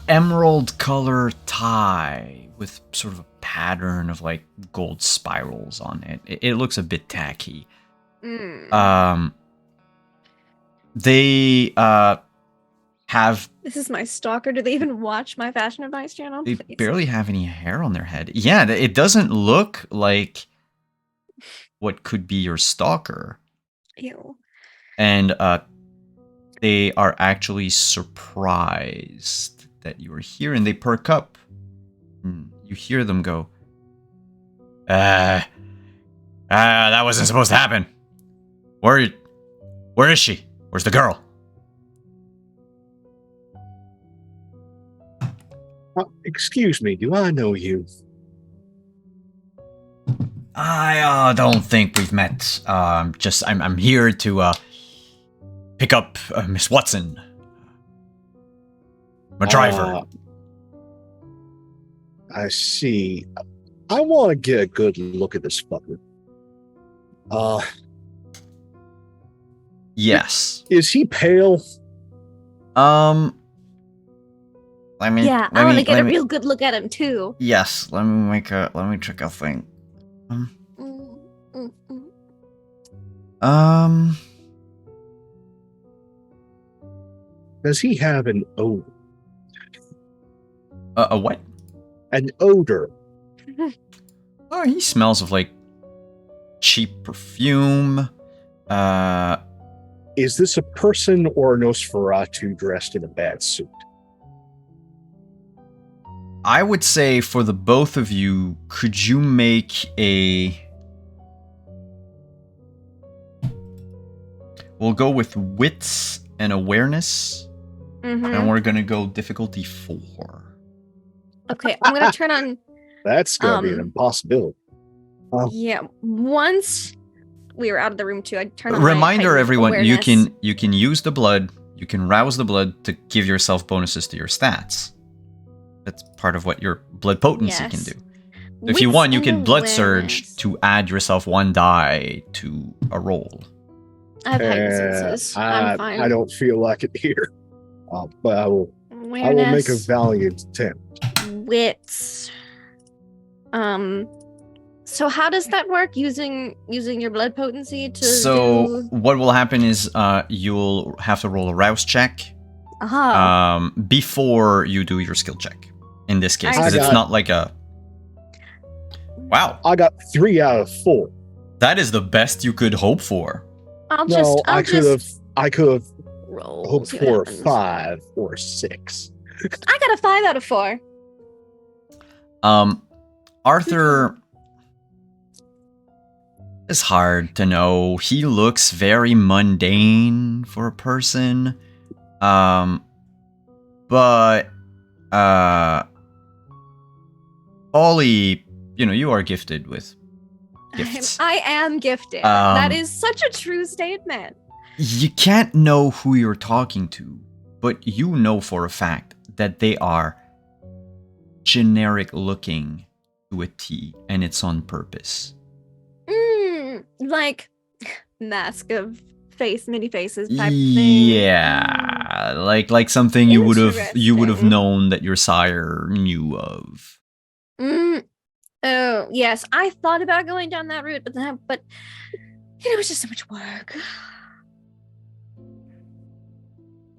emerald color tie with sort of a pattern of like gold spirals on it. It looks a bit tacky. They have... This is my stalker. Do they even watch my fashion advice channel? They Please. barely have any hair on their head. Yeah, it doesn't look like what could be your stalker. Ew. And they are actually surprised that you are here, and they perk up. You hear them go, that wasn't supposed to happen. Where is she? Where's the girl? Excuse me, do I know you? I don't think we've met. I'm here to pick up Miss Watson, my driver. I see. I want to get a good look at this fucker. Yes. Is he pale? Let me. Yeah, I want to get a real good look at him too. Yes. Let me check a thing. Does he have an odor? A what? An odor. Oh, he smells of like cheap perfume. Is this a person or a Nosferatu dressed in a bad suit? I would say for the both of you, could you make a... We'll go with wits and awareness. And we're going to go difficulty 4. Okay, I'm going to turn on... That's going to be an impossibility. Yeah, once we were out of the room too, I turned on Reminder, my everyone, awareness. you can use the blood, you can rouse the blood to give yourself bonuses to your stats. That's part of what your blood potency can do. If you want, you can blood surge to add yourself 1 die to a roll. I have heightened senses. I'm fine. I don't feel like it here. But I will make a valiant attempt. Wits. So how does that work? Using your blood potency to do... what will happen is you'll have to roll a rouse check before you do your skill check. In this case, because it's not like a... Wow. I got 3 out of 4. That is the best you could hope for. I could have hoped for 5 or 6. I got a 5 out of 4. Arthur is hard to know. He looks very mundane for a person. But Ollie, you are gifted with gifts. I am gifted. That is such a true statement. You can't know who you're talking to, but you know for a fact that they are generic looking to a T, and it's on purpose. Like mask of face, many faces type thing. Yeah, like something you would have known that your sire knew of. Oh yes, I thought about going down that route, but it was just so much work.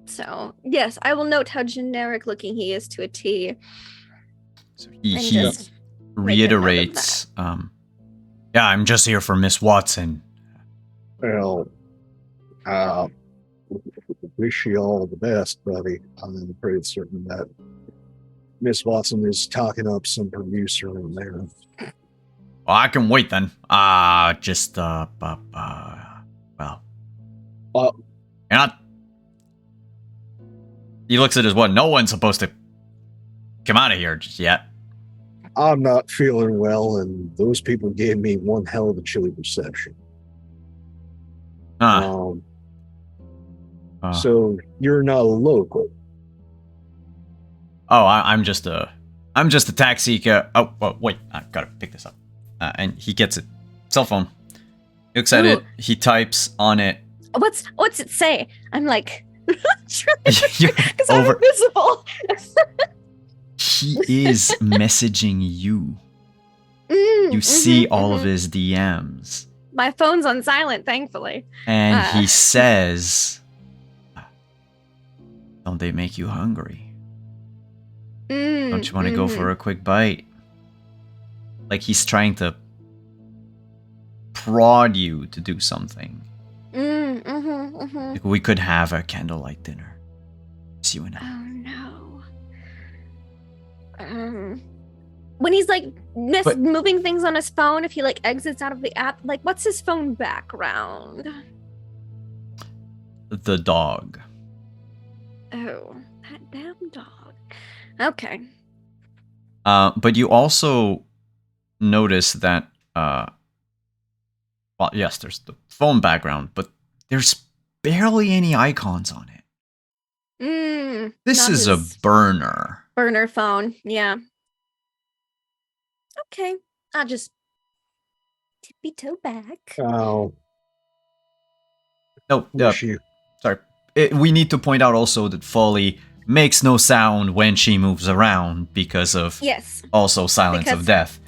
So yes, I will note how generic looking he is to a T. So he reiterates, yeah, I'm just here for Miss Watson. Well, wish you all the best, buddy. I'm pretty certain that Miss Watson is talking up some producer in there. Well, I can wait then. Well. You're not... He looks at his what? No one's supposed to come out of here just yet. I'm not feeling well, and those people gave me one hell of a chilly reception. So you're not a local. Oh, I'm just a taxi. Wait, I gotta pick this up. And he gets it. Cell phone. He looks at it. He types on it. What's it say? I'm like, because I'm invisible. He is messaging you. You see all of his DMs. My phone's on silent, thankfully. And he says, don't they make you hungry? Don't you want to go for a quick bite? Like he's trying to prod you to do something. Like we could have a candlelight dinner. It's you and I. Oh no. When he's like moving things on his phone, if he like exits out of the app, like what's his phone background? The dog. Oh, that damn dog. Okay. But you also notice that Well, yes, there's the phone background, but there's barely any icons on it. This Not is a his burner. burner phone. Yeah. Okay. I'll just tippy toe back. Oh, Oh, wish you. sorry. We need to point out also that Folly makes no sound when she moves around because of Yes. also Silence of Because Death.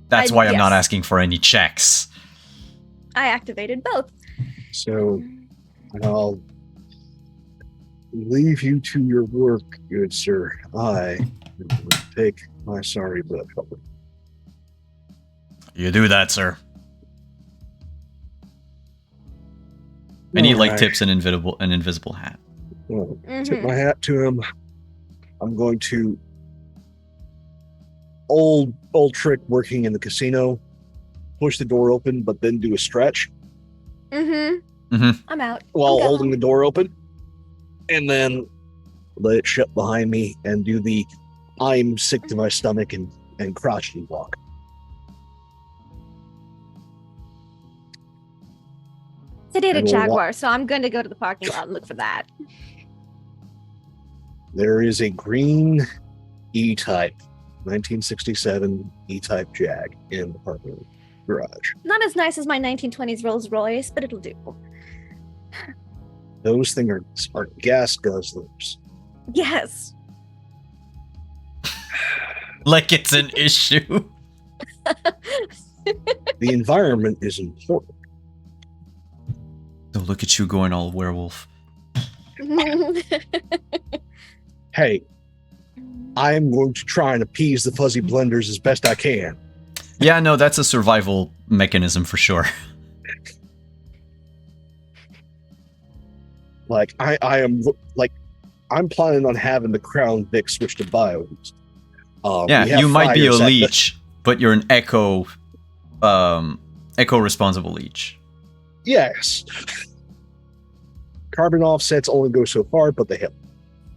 That's I- why I'm not yes. asking for any checks. I activated both. So I'll leave you to your work, good sir. I will take my sorry butt home. You do that, sir. And he like Alright. tips an invisible hat. Well, Mhm. tip my hat to him. I'm going to old trick working in the casino. Push the door open, but then do a stretch I'm out. while I'm holding gone. the door open, and then let it shut behind me and do the I'm sick to my stomach and crotchety walk. Sedated And we'll Jaguar, so I'm going to go to the parking lot and look for that. There is a green E-Type, 1967 E-Type Jag in the parking garage. Not as nice as my 1920s Rolls Royce, but it'll do. Those things are gas guzzlers. Yes. Like it's an issue. The environment is important. Don't look at you going all werewolf. Hey, I'm going to try and appease the fuzzy blenders as best I can. Yeah, no, that's a survival mechanism for sure. Like I am like I'm planning on having the Crown Vic switch to Bio's. Yeah, we have you might be a fires at the- leech, but you're an echo responsible leech. Yes. Carbon offsets only go so far, but they help.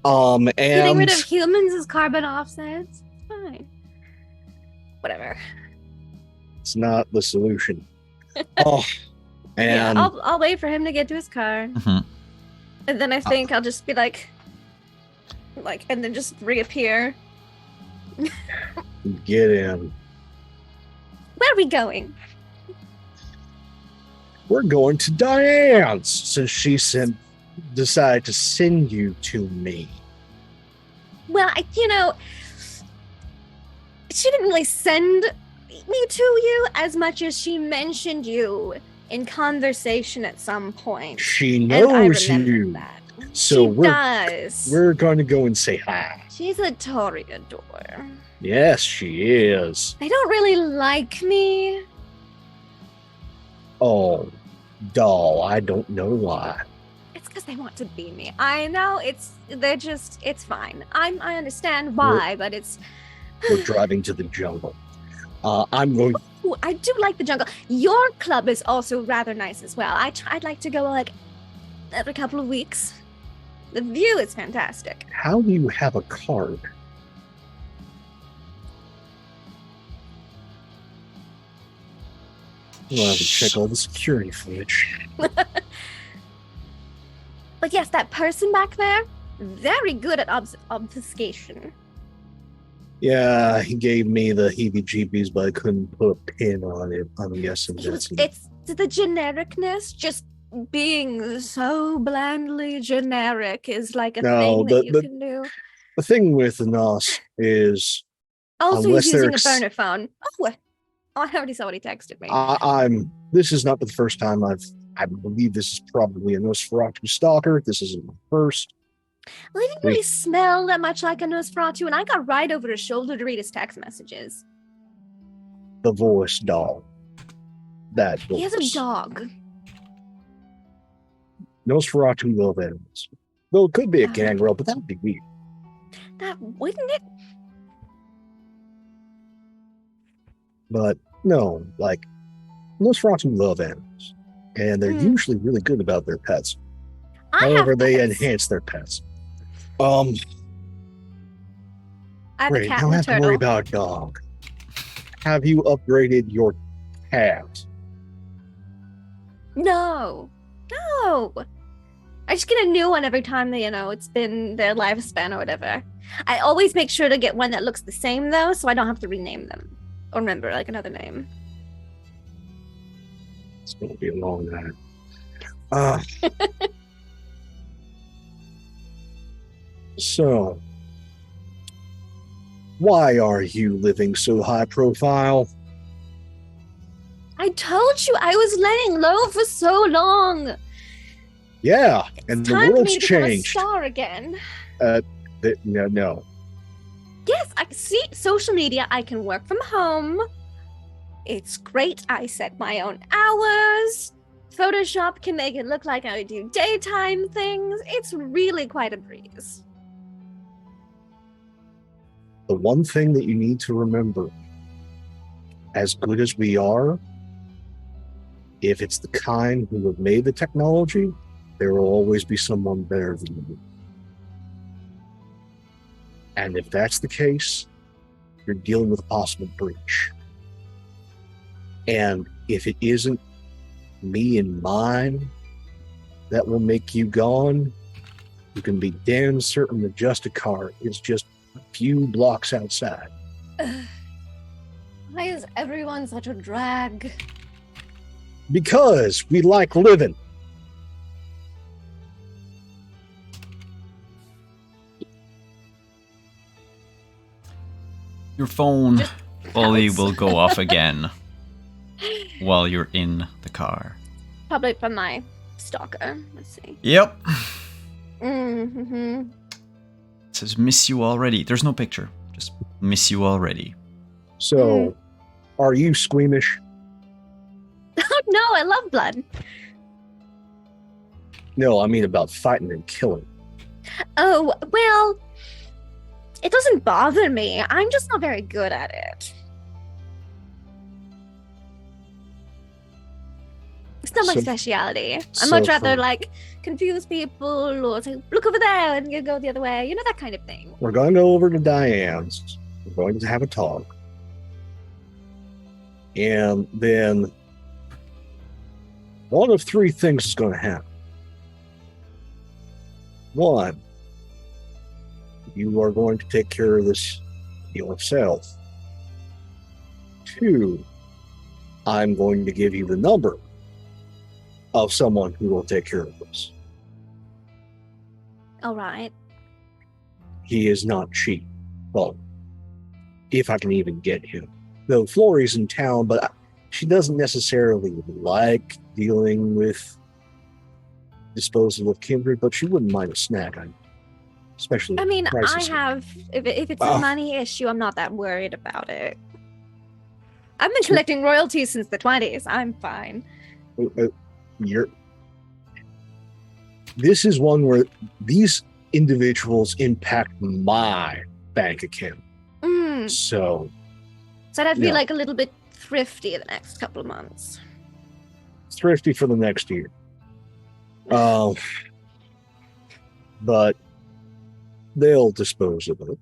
Getting rid And of humans is carbon offsets. Fine. Whatever. it's not the solution. Oh, Yeah, and I'll wait for him to get to his car. Mhm. And then I think I'll just be like, and then just reappear. get in. Where are we going? We're going to Diane's since she decided to send you to me. Well, she didn't really send me to you as much as she mentioned you in conversation at some point. She And I knows remember you. that. So she does. we're going to go and say hi. She's a Toreador. Yes, she is. They don't really like me. Oh, doll, I don't know why. It's because they want to be me. I know it's fine. I understand why, but it's. We're driving to the jungle. I'm going. Ooh, I do like the jungle. Your club is also rather nice as well. I'd like to go like every couple of weeks. The view is fantastic. How do you have a card? We'll have to check all the security footage. But yes, that person back there, very good at obfuscation. Yeah, he gave me the heebie-jeebies, but I couldn't put a pin on it. I'm guessing that's It's the genericness, just being so blandly generic is like a No, thing that you the- can do. the thing with Nos is Also, unless he's they're using a ex- burner phone. Oh, I already saw what he texted me. I'm. This is not the first time I believe this is probably a Nosferatu stalker. This isn't my first. Well, he didn't really smell that much like a Nosferatu, and I got right over his shoulder to read his text messages. The voice doll. That voice. He has a dog. Nosferatu love animals. Well, it could be a Oh. gangrel, but that would be weird. That wouldn't it? But no, like Nosferatu love animals, and they're Hmm. usually really good about their pets. I However, have they pets. enhance their pets. I have Great. a cat Now and I a have to worry turtle. about a dog. Have you upgraded your cat? No. No. I just get a new one every time that, it's been their lifespan or whatever. I always make sure to get one that looks the same, though, so I don't have to rename them. Or remember, like, another name. It's going to be a long night. So, why are you living so high profile? I told you I was laying low for so long. Yeah, and It's the time for world's me to become a changed. star again. No. Yes, I see social media. I can work from home. It's great. I set my own hours. Photoshop can make it look like I do daytime things. It's really quite a breeze. The one thing that you need to remember, as good as we are, if it's the kind who have made the technology, there will always be someone better than you. And if that's the case, you're dealing with a possible breach. And if it isn't me and mine that will make you gone, you can be damn certain the Justicar is just a few blocks outside. Why is everyone such a drag? Because we like living. Your phone Just fully counts. will go off again while you're in the car. Probably from my stalker. Let's see. Yep. Mm-hmm. It says miss you already. There's no picture. Just miss you already. So, are you squeamish? Oh no, I love blood. No, I mean about fighting and killing. Oh, well, it doesn't bother me. I'm just not very good at it. It's not my So- speciality. I'd so much rather, for- like, confuse people or say, look over there and you go the other way. You know, that kind of thing. We're going to go over to Diane's. We're going to have a talk. And then one of three things is going to happen. One, you are going to take care of this yourself. Two, I'm going to give you the number of someone who will take care of this. All right. He is not cheap. Well, if I can even get him. Though Florrie's in town, but she doesn't necessarily like dealing with disposal of kindred, but she wouldn't mind a snack, especially I mean, prices. if it's Oh. a money issue, I'm not that worried about it. I've been collecting royalties since the 20s. I'm fine. This is one where these individuals impact my bank account. So So I'd have to be No. like a little bit thrifty the next couple of months. thrifty for the next year. But they'll dispose of it.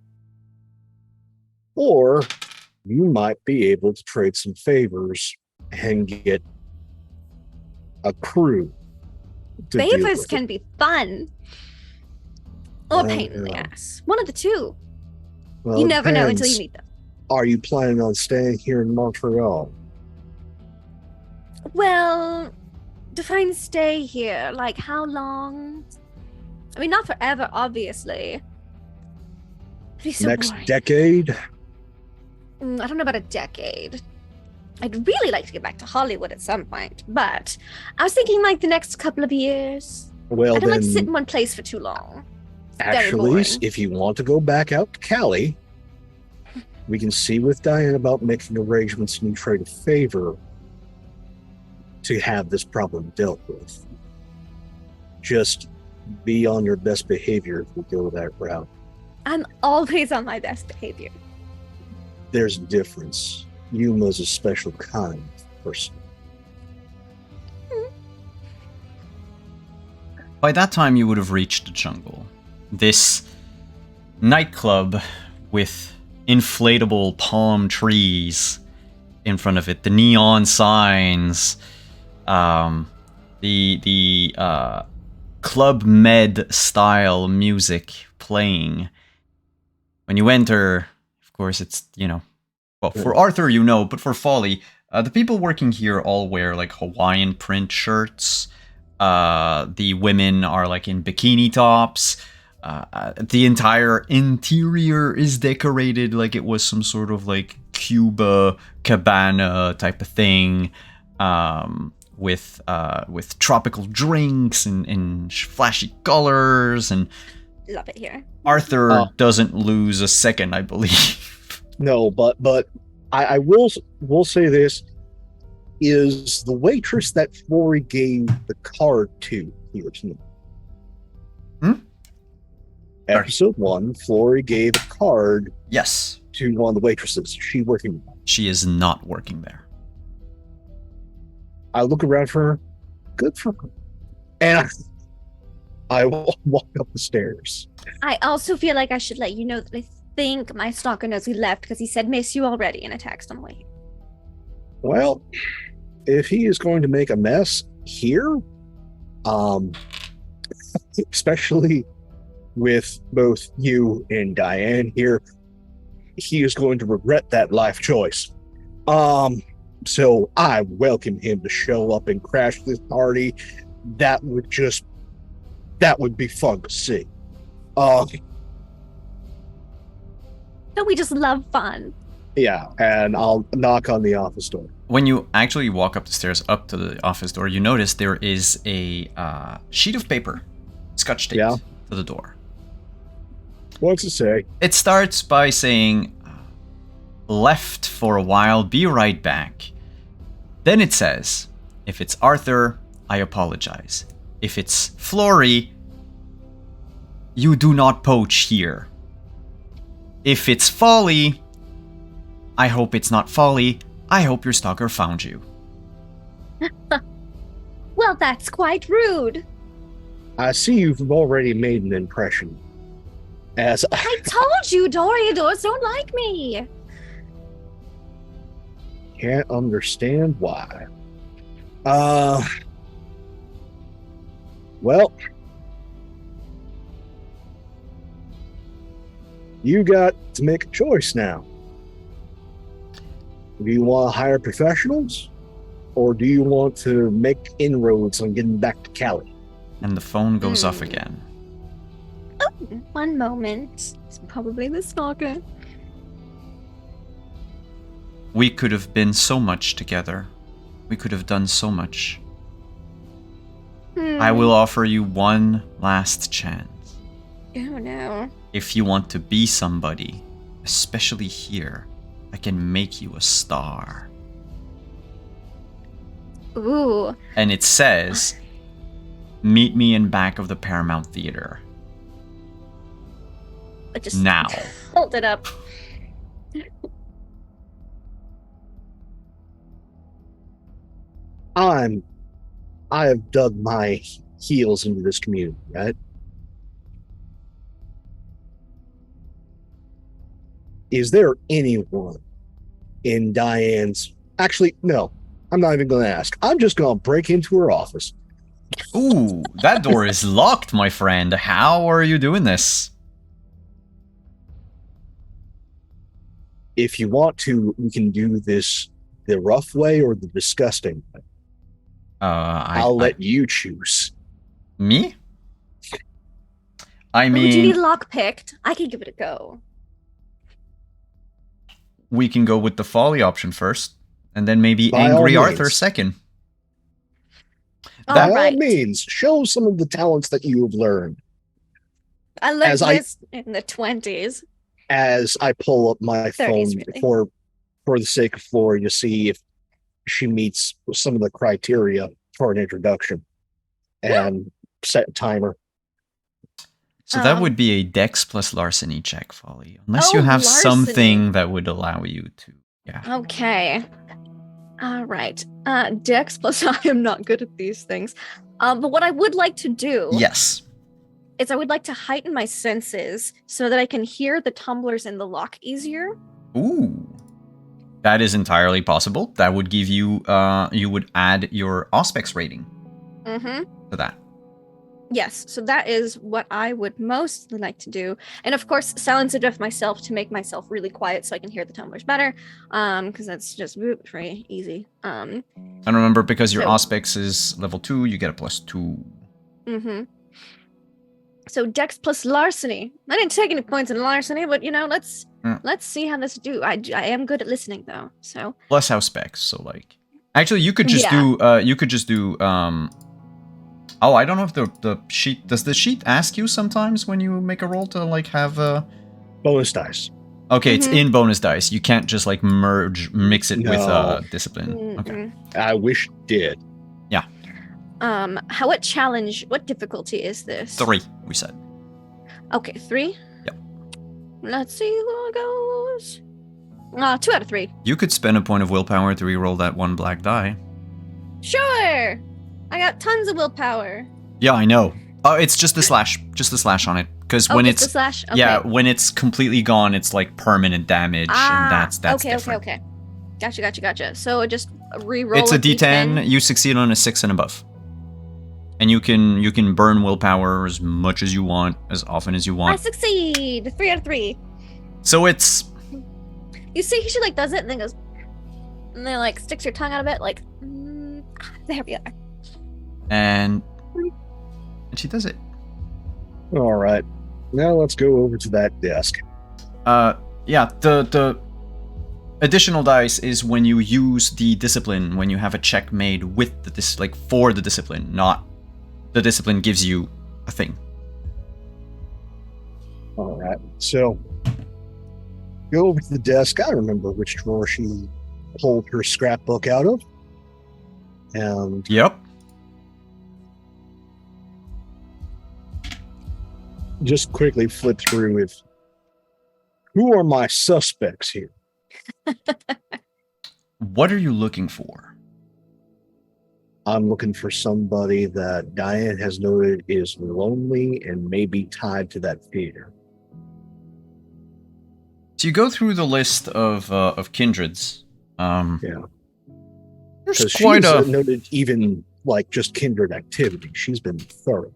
Or you might be able to trade some favors and get a crew to deal Favors with can it. be fun. Or a pain in the Yeah. ass. One of the two. Well, You it never know until depends. you meet them. Are you planning on staying here in Montreal? Well, define stay here. Like, how long? I mean, not forever, obviously. It'd be so Next boring. decade? I don't know about a decade. I'd really like to get back to Hollywood at some point, but I was thinking like the next couple of years. Well, I don't then, like to sit in one place for too long. very actually, boring. if you want to go back out to Cali, we can see with Diane about making arrangements and you trade a favor to have this problem dealt with. Just be on your best behavior if we go that route. I'm always on my best behavior. There's a difference. Yuma's a special kind of person. By that time, you would have reached the jungle. This nightclub with inflatable palm trees in front of it, the neon signs, the Club Med style music playing. When you enter, of course, it's, well, for Arthur, but for Folly, the people working here all wear like Hawaiian print shirts. The women are like in bikini tops. The entire interior is decorated like it was some sort of like Cuba cabana type of thing, with tropical drinks and flashy colors. And Love it here. Arthur doesn't lose a second, I believe. No, but I will say this is the waitress that Flory gave the card to here tonight. Episode 1, Flory gave a card Yes. to one of the waitresses. Is she working? She is not working there. I look around for her. Good for her. And I walk up the stairs. I also feel like I should let you know that I think my stalker knows we left because he said miss you already in a text on the way. Well, if he is going to make a mess here, especially with both you and Diane here, he is going to regret that life choice. So I welcome him to show up and crash this party. That would be fun to see. Don't we just love fun? Yeah, and I'll knock on the office door. When you actually walk up the stairs up to the office door, you notice there is a sheet of paper, scotch taped to the door. What's it say? It starts by saying, left for a while, be right back. Then it says, if it's Arthur, I apologize. If it's Flory, you do not poach here. If it's Folly, I hope it's not Folly. I hope your stalker found you. Well, that's quite rude. I see you've already made an impression. As I told you, Doriadors don't like me. Can't understand why. Well, you got to make a choice now. Do you want to hire professionals, or do you want to make inroads on getting back to Cali? And the phone goes off again. Oh, one moment. It's probably the stalker. We could have been so much together. We could have done so much. I will offer you one last chance. Oh no. If you want to be somebody, especially here, I can make you a star. Ooh. And it says, meet me in back of the Paramount Theater. I just Now. Hold it up. I have dug my heels into this community, right? Is there anyone in Diane's... Actually, no. I'm not even going to ask. I'm just going to break into her office. Ooh, that door is locked, my friend. How are you doing this? If you want to, we can do this the rough way or the disgusting way. I'll let you choose. Me? I Would you mean, need lockpicked? I could give it a go. we can go with the Folly option first, and then maybe By all Angry means. Arthur second. All By all right. means, show some of the talents that you have learned. I learned As I- this in the 20s. As I pull up my 30s, phone really. for the sake of Flory to see if she meets some of the criteria for an introduction, and set a timer. So that would be a Dex plus Larceny check, Folly. Unless Oh, you have larceny. something that would allow you to. Yeah. Okay. All right. Dex plus I am not good at these things. But what I would like to do Yes. is I would like to heighten my senses so that I can hear the tumblers in the lock easier. Ooh. That is entirely possible. That would give you, you would add your Auspex rating. Mm-hmm. to that. Yes, so that is what I would most like to do. And of course, silence it with myself to make myself really quiet so I can hear the tumblers better. Because that's just very easy. And remember, because your So- Auspex is level 2, you get a +2. Mm-hmm. So Dex plus larceny. I didn't take any points in larceny, but let's see how this do. I am good at listening though. So Plus Auspex, so like actually you could just do oh, I don't know if the sheet does the sheet ask you sometimes when you make a roll to like have a Bonus dice. Okay, it's in bonus dice. You can't just like mix it with No. discipline. Okay. I wish it did. Yeah. What difficulty is this? 3, we said. Okay, 3? Yep. Let's see how it goes. 2 out of 3. You could spend a point of willpower to re-roll that one black die. Sure! I got tons of willpower. Yeah, I know. Oh, it's just the slash on it. Because when just it's the slash? Okay. yeah, when it's completely gone, it's like permanent damage, and that's different. Okay. Gotcha. So just re-roll. It's a D10. You succeed on a 6 and above, and you can burn willpower as much as you want, as often as you I want. succeed. 3 out of 3. So it's You see, she like does it and then goes, and then like sticks her tongue out a bit, like there we are. and she does it. All right. Now let's go over to that desk. Yeah, the additional dice is when you use the discipline, when you have a check made with the for the discipline, not the discipline gives you a thing. All right. So go over to the desk. I don't remember which drawer she pulled her scrapbook out of. And Yep. just quickly flip through if who are my suspects here? What are you looking for? I'm looking for somebody that Diane has noted is lonely and maybe tied to that theater. So you go through the list of kindreds. Yeah. There's Because quite she's a noted even like just kindred activity. She's been thorough.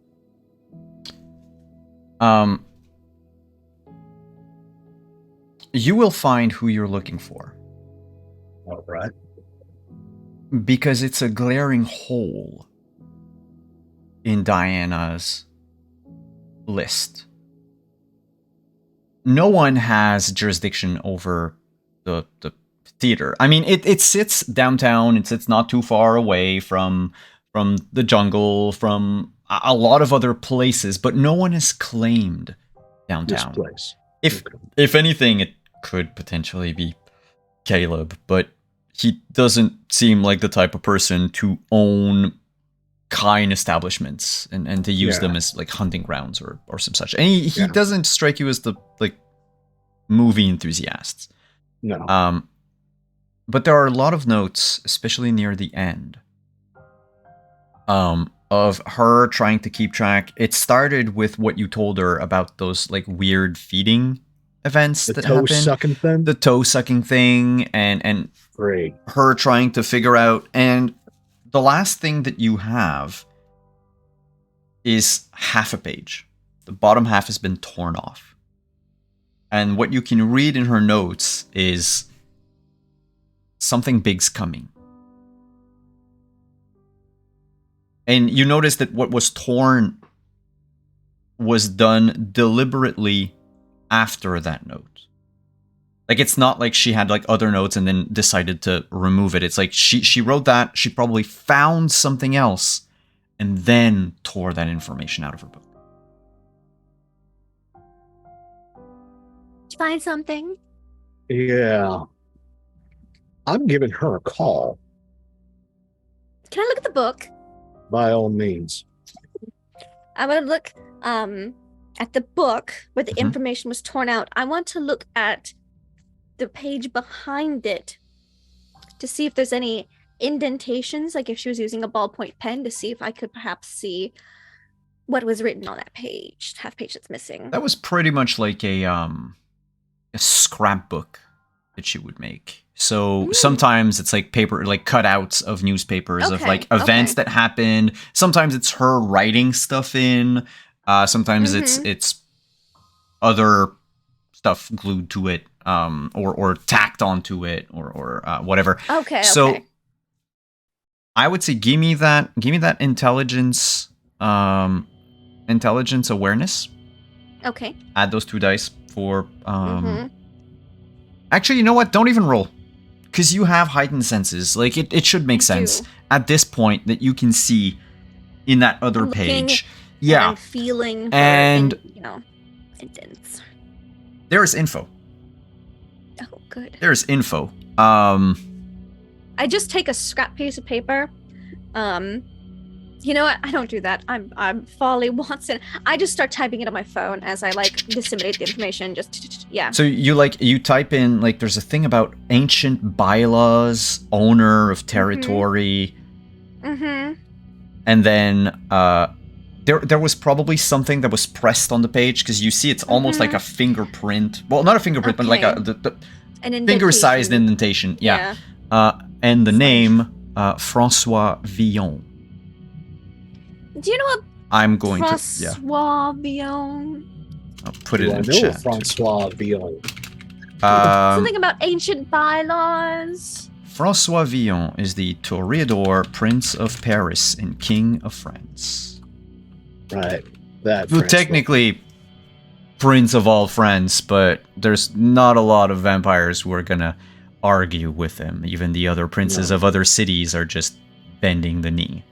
You will find who you're looking for. All right. Because it's a glaring hole in Diana's list. No one has jurisdiction over the theater. I mean, it sits downtown. It sits not too far away from the jungle, from a lot of other places, but no one has claimed downtown. This place. If anything, it could potentially be Caleb, but he doesn't seem like the type of person to own kind establishments and to use them as like hunting grounds or some such. And he doesn't strike you as the like movie enthusiasts. No. But there are a lot of notes, especially near the end, of her trying to keep track. It started with what you told her about those like weird feeding events that happen. The toe-sucking thing? The toe-sucking thing, and Great. her trying to figure out. And the last thing that you have is half a page. The bottom half has been torn off. And what you can read in her notes is something big's coming. And you notice that what was torn was done deliberately after that note. Like, it's not like she had like other notes and then decided to remove it. It's like she wrote that, she probably found something else and then tore that information out of her book. Did you find something? Yeah. I'm giving her a call. Can I look at the book? By all means. I'm gonna look at the book where the information was torn out. I want to look at the page behind it to see if there's any indentations, like if she was using a ballpoint pen, to see if I could perhaps see what was written on that page, half page that's missing. That was pretty much like a scrapbook that she would make. So sometimes it's like paper, like cutouts of newspapers of like events that happened. Sometimes it's her writing stuff in. Sometimes it's other stuff glued to it, or tacked onto it, or whatever. Okay. So okay. I would say give me that intelligence awareness. Okay. Add those 2 dice for Actually, you know what? Don't even roll. Because you have heightened senses. Like, it should make sense at this point that you can see in that other page. Yeah. And I'm feeling and indents. There is info. Oh, good. There is info. I just take a scrap piece of paper. You know what? I don't do that. I'm Folly Watson. I just start typing it on my phone as I like disseminate the information. Yeah. So you type in, like, there's a thing about ancient bylaws, owner of territory. And then there was probably something that was pressed on the page, because you see it's almost like a fingerprint. Well, not a fingerprint, but like an finger-sized indentation. Yeah. And the name François Villon. Do you know what I'm going François Villon? I'll put it in the chat. François Villon. Something about ancient bylaws. François Villon is the Toreador, Prince of Paris and King of France. Right. That. Well, technically, Prince of all France, but there's not a lot of vampires who are gonna argue with him. Even the other princes of other cities are just bending the knee.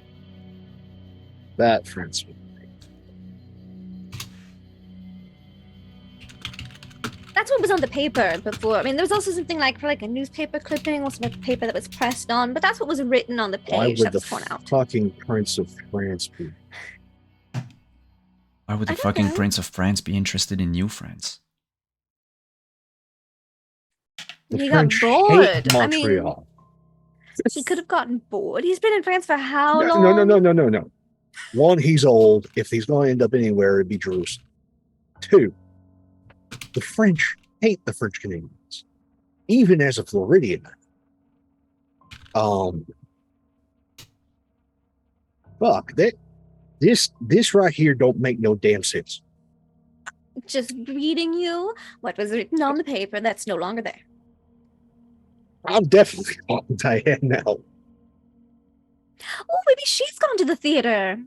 That French. That's what was on the paper before. I mean, there was also something like for like a newspaper clipping or some paper that was pressed on, but that's what was written on the page that was torn out. Fucking Prince of France be? Why would the fucking Prince of France be interested in New France? He got bored. I mean, he could have gotten bored. He's been in France for how long? No. One, he's old. If he's going to end up anywhere, it'd be Jerusalem. 2, the French hate the French Canadians, even as a Floridian. Fuck that. This right here don't make no damn sense. Just reading you what was written on the paper that's no longer there. I'm definitely calling Diane now. Oh, maybe she's gone to the theater.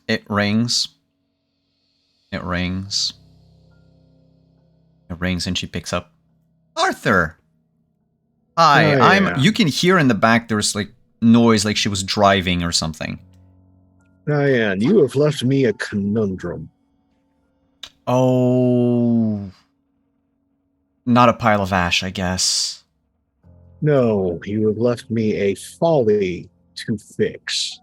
It rings. It rings. It rings and she picks up. Arthur! Hi, you can hear in the back there's like noise like she was driving or something. Diane, you have left me a conundrum. Oh. Not a pile of ash, I guess. No, you have left me a folly to fix.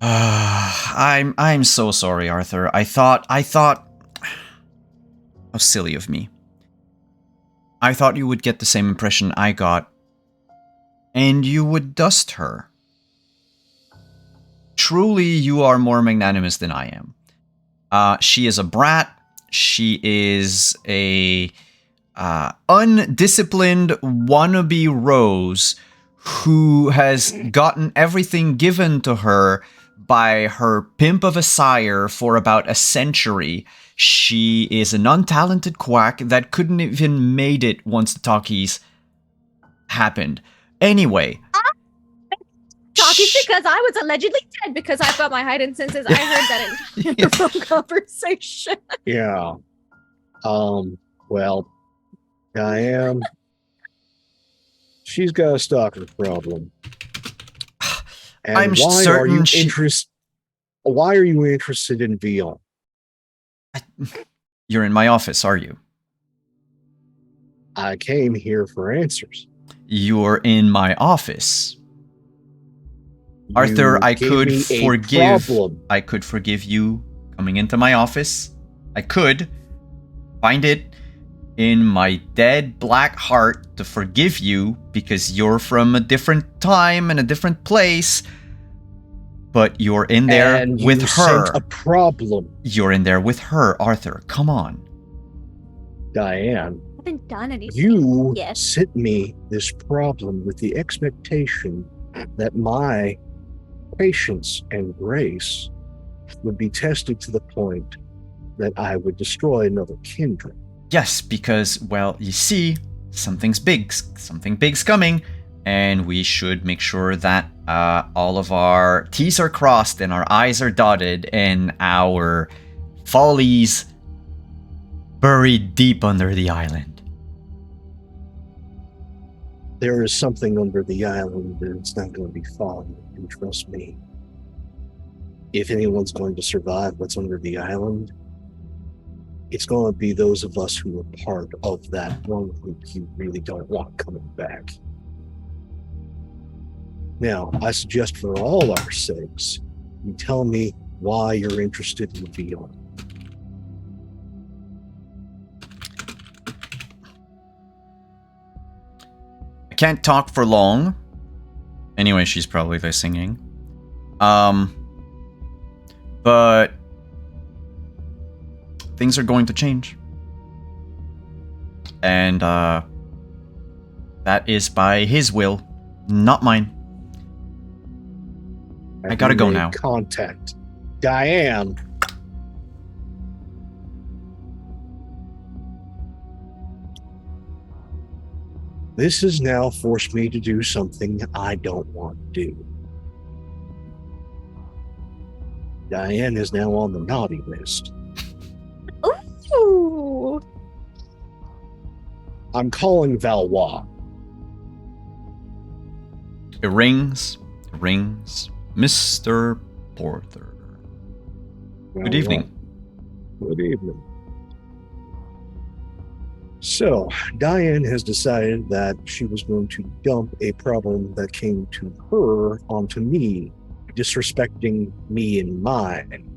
I'm so sorry, Arthur. I thought how silly of me. I thought you would get the same impression I got, and you would dust her. Truly, you are more magnanimous than I am. She is a brat. She is a undisciplined wannabe Rose who has gotten everything given to her by her pimp of a sire for about a century. She is an untalented quack that couldn't even made it once the talkies happened. Anyway. Talkies because I was allegedly dead because I've got my heightened senses. I heard that in phone conversation. Yeah. Well, Diane, she's got a stalker problem. And I'm certain why are you interested in Villon? You're in my office, are you? I came here for answers. You're in my office. Arthur, I could forgive you coming into my office. I could find it in my dead black heart to forgive you because you're from a different time and a different place. But you're in there with her. A problem. You're in there with her, Arthur. Come on. Diane, I haven't done anything. you Yes. sent me this problem with the expectation that my patience and grace would be tested to the point that I would destroy another kindred. Yes, because, well, you see, something big's coming, and we should make sure that all of our T's are crossed and our I's are dotted and our follies buried deep under the island. There is something under the island that it's not going to be found, and trust me. If anyone's going to survive what's under the island, it's going to be those of us who are part of that one group you really don't want coming back. Now, I suggest for all our sakes, you tell me why you're interested in Beyond. I can't talk for long. Anyway, she's probably there singing. But things are going to change. And that is by his will, not mine. I gotta go now. Contact. Diane. This has now forced me to do something I don't want to do. Diane is now on the naughty list. Ooh. I'm calling Valois. It rings. Mr. Porter. Good evening. Good evening. So, Diane has decided that she was going to dump a problem that came to her onto me, disrespecting me and mine.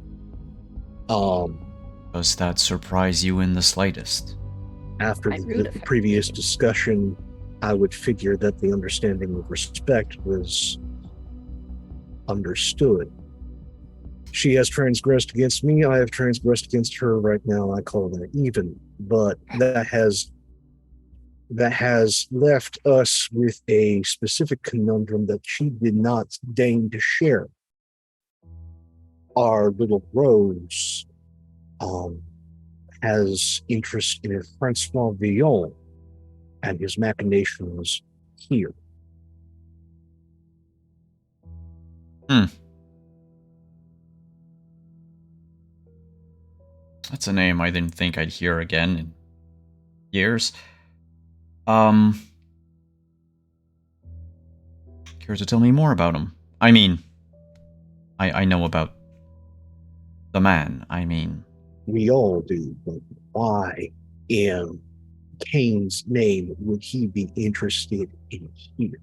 Does that surprise you in the slightest? After I the root for previous discussion, I would figure that the understanding of respect was understood. She has transgressed against me, I have transgressed against her. Right now, I call that even. But that has left us with a specific conundrum that she did not deign to share. Our little Rose has interest in a Francois Villon and his machinations here. That's a name I didn't think I'd hear again in years. Care to tell me more about him? I mean, I know about the man, I mean. We all do, but why in Cain's name would he be interested in here?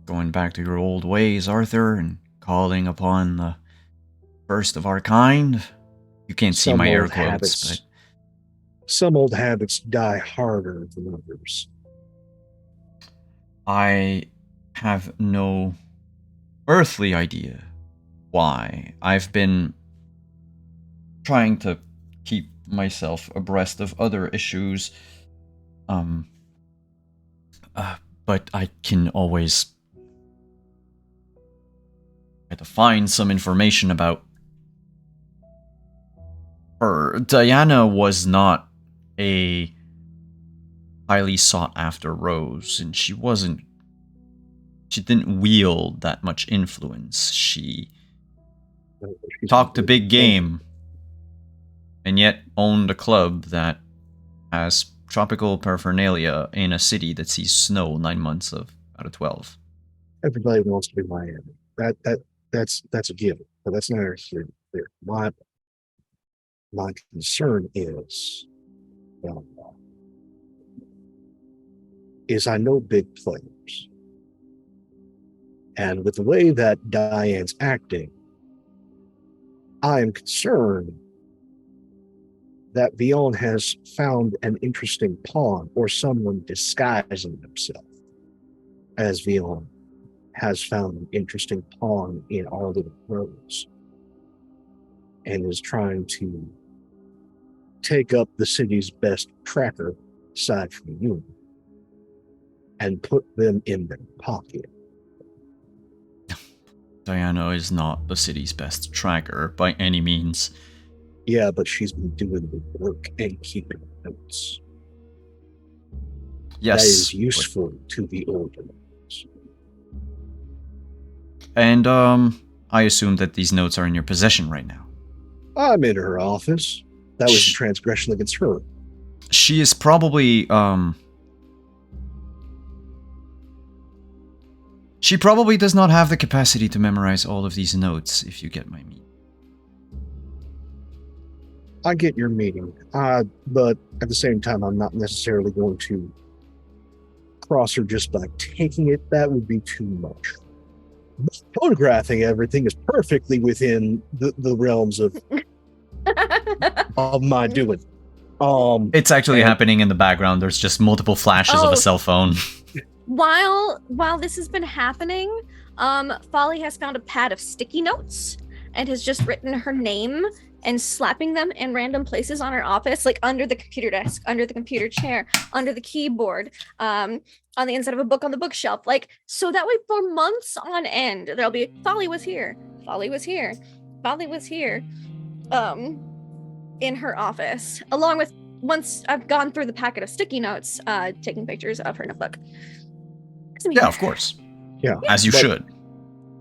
Going back to your old ways, Arthur, and calling upon the first of our kind. You can't see my air quotes, but some old habits die harder than others. I have no earthly idea why. I've been trying to keep myself abreast of other issues, but I can always try to find some information about her. Diana was not a highly sought after Rose, and she didn't wield that much influence. She talked a big game, and yet owned a club that has tropical paraphernalia in a city that sees snow 9 months out of 12. Everybody wants to be Miami. That's a given, but that's not here. My concern is I know big players, and with the way that Diane's acting, I am concerned that Vion has found an interesting pawn, or someone disguising himself as Vion has found an interesting pawn in our little Rose, and is trying to take up the city's best tracker, aside from you, and put them in their pocket. Diana is not the city's best tracker by any means. Yeah, but she's been doing the work and keeping notes. Yes. That is useful to the older ones. And I assume that these notes are in your possession right now. I'm in her office. That was a transgression against her. She is probably she probably does not have the capacity to memorize all of these notes, if you get my meaning. I get your meaning, but at the same time, I'm not necessarily going to cross her just by taking it. That would be too much. Photographing everything is perfectly within the realms of my doing. It's actually happening in the background. There's just multiple flashes of a cell phone. While this has been happening, Folly has found a pad of sticky notes and has just written her name and slapping them in random places on her office, like under the computer desk, under the computer chair, under the keyboard, on the inside of a book on the bookshelf. Like, so that way for months on end, there'll be Folly was here, Folly was here, Folly was here, in her office, along with, once I've gone through the packet of sticky notes, taking pictures of her notebook. Yeah, of course. Yeah. As you should.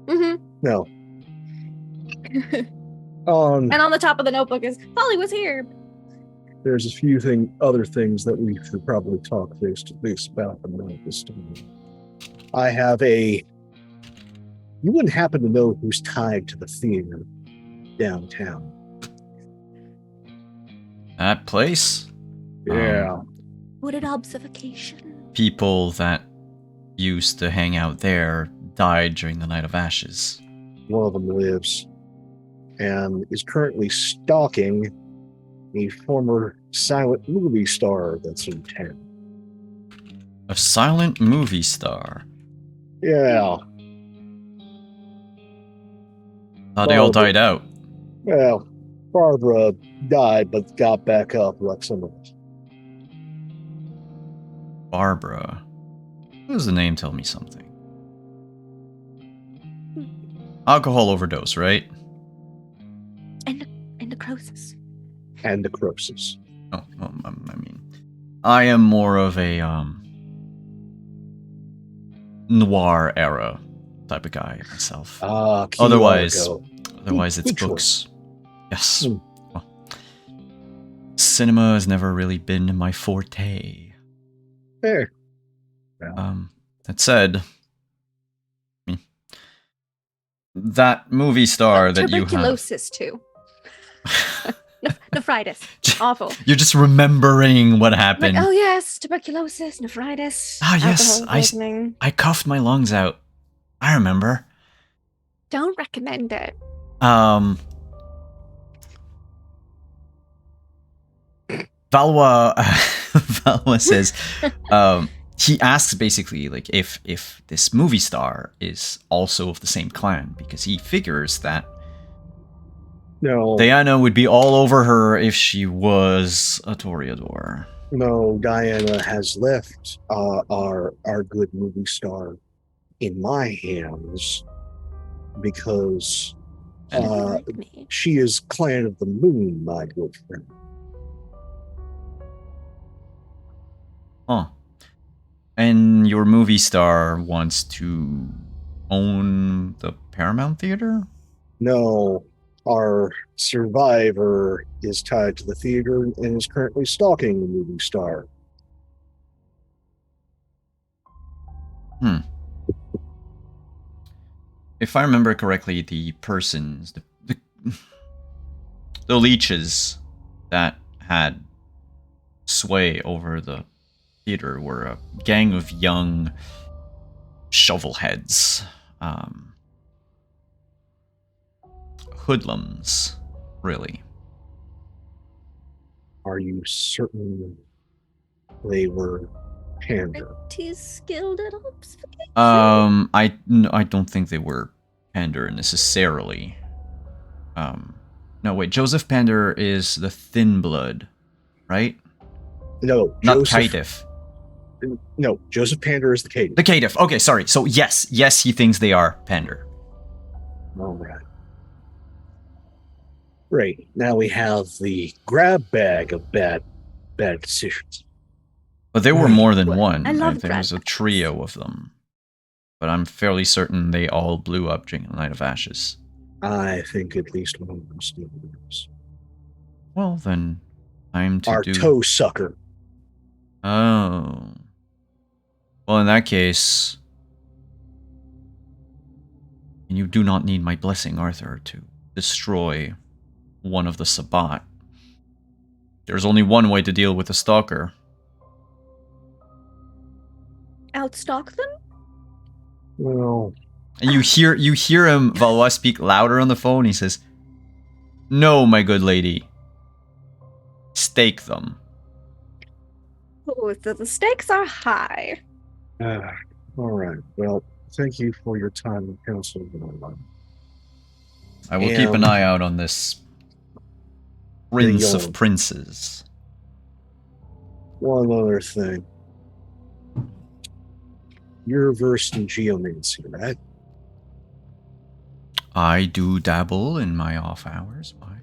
Mm-hmm. No. And on the top of the notebook is Folly was here. There's a few other things that we should probably talk face to face about, but not this time. I have you wouldn't happen to know who's tied to the theater downtown. That place? Yeah. Wooded observation. People that used to hang out there died during the Night of Ashes. One of them lives and is currently stalking a former silent movie star that's in town. A silent movie star? Yeah. Thought they all died out. Well, Barbara died but got back up like some of us. Barbara. What does the name tell me something? Alcohol overdose, right? And necrosis. And necrosis. Oh, well, I mean, I am more of a noir era type of guy myself. Otherwise it's Good books. choice. Yes. Mm. Well, cinema has never really been my forte. Fair. That said, that movie star that you have. Tuberculosis too. Nephritis. Awful. You're just remembering what happened. Like, oh yes, tuberculosis, nephritis. Ah, yes, alcohol poisoning. I coughed my lungs out. I remember. Don't recommend it. Valwa says, he asks basically like if this movie star is also of the same clan, because he figures that No. Diana would be all over her if she was a Toreador. No, Diana has left our good movie star in my hands because Like me. she is Clan of the Moon, my good friend. Huh. And your movie star wants to own the Paramount Theater? No, our survivor is tied to the theater and is currently stalking the movie star. If I remember correctly, the persons, the leeches that had sway over the theater were a gang of young shovelheads, hoodlums, really. Are you certain they were pander? Pretty skilled at obfuscation. I don't think they were Pander necessarily. No, wait, Joseph Pander is the Thin Blood right? No, Not Joseph. Kaidif. No, Joseph Pander is the Caden. The Kaidif. Okay, sorry. So yes, he thinks they are Pander. All right. Great. Now we have the grab bag of bad decisions. But there were more than Well, one. I love There was a grab bags. trio of them. But I'm fairly certain they all blew up during the Night of Ashes. I think at least one of them still lives. Well, then, time to Our do... toe sucker. Oh. Well, in that case... You do not need my blessing, Arthur, to destroy one of the Sabbat. There's only one way to deal with a stalker. Outstock them? Well, And you hear him, Valois, speak louder on the phone. He says, "No, my good lady. Stake them." Oh, the stakes are high. all right. Well, thank you for your time and counsel. I will keep an eye out on this Prince of young- Princes. One other thing. You're versed in geomancy, right? I do dabble in my off hours. Why?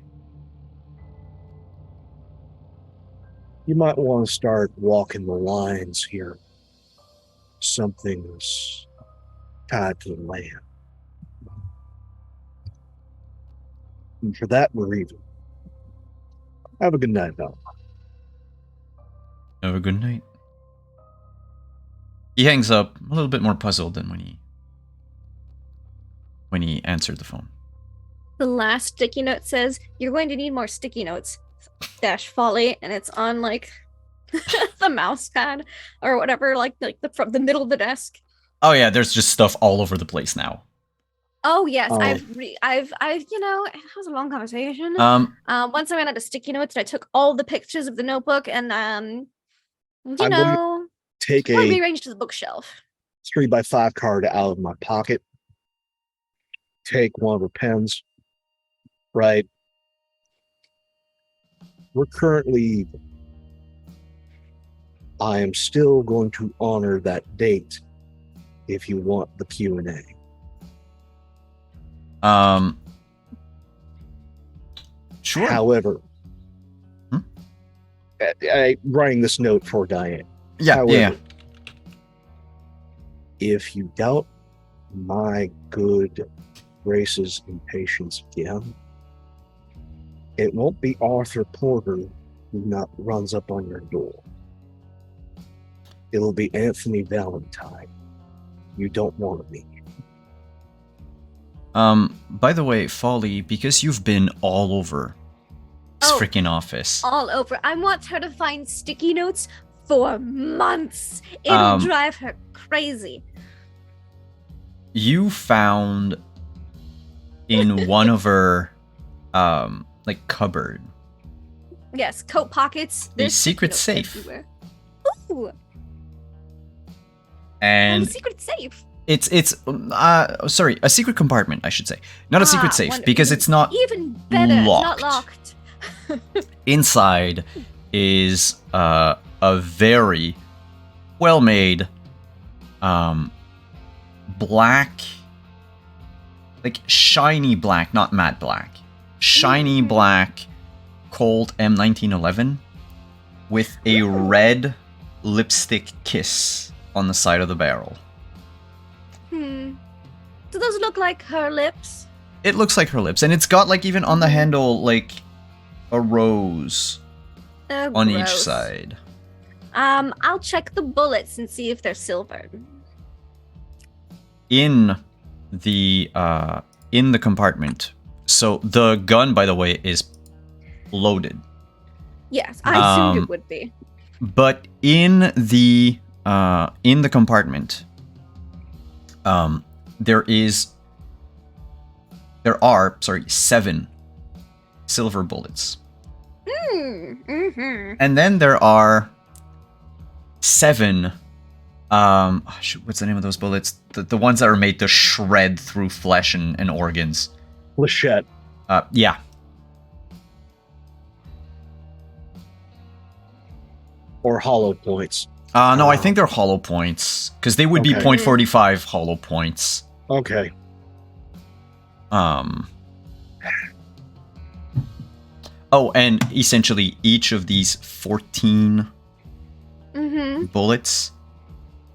You might want to start walking the lines here. Something's tied to the land. And for that, we're even. Have a good night, Val. Have a good night. He hangs up, a little bit more puzzled than when he answered the phone. The last sticky note says, "You're going to need more sticky notes." Dash folly, and it's on like the mouse pad or whatever, like from the middle of the desk. Oh yeah, there's just stuff all over the place now. Oh yes, Oh. I've you know, it was a long conversation. Once I ran out of sticky notes, and I took all the pictures of the notebook, and I'm going to take probably a rearranged to the bookshelf. 3x5 card out of my pocket. Take one of her pens. Right. We're currently. I am still going to honor that date if you want the Q&A. Sure. However, Hmm? I'm writing this note for Diane. Yeah, However, yeah. if you doubt my good graces and patience again, it won't be Arthur Porter who not runs up on your door. It'll be Anthony Valentine. You don't want to meet. By the way, Folly, because you've been all over this Oh. freaking office. All over. I want her to find sticky notes for months. It'll drive her crazy. You found in one of her like cupboard Yes, coat pockets. a there's secret sticky notes safe. everywhere. Ooh, And a secret safe. it's sorry, a secret compartment, I should say. Not a secret safe, wonderful. because it's not Even better. It's not locked. locked. inside is a very well-made black, like shiny black, not matte black, shiny black Colt M1911 with a red lipstick kiss on the side of the barrel. Do those look like her lips? It looks like her lips, and it's got like even on the handle like a rose on each Gross. side. I'll check the bullets and see if they're silvered. In the compartment. So the gun, by the way, is loaded. Yes, I assumed Um, it would be. But in the compartment, there are 7 silver bullets. Mm-hmm. And then there are 7 what's the name of those bullets? The ones that are made to shred through flesh and organs. Flechette. Yeah. or hollow points? No, I think they're hollow points because they would be Okay. 0.45 hollow points. Okay. Oh, and essentially each of these 14 Mm-hmm. bullets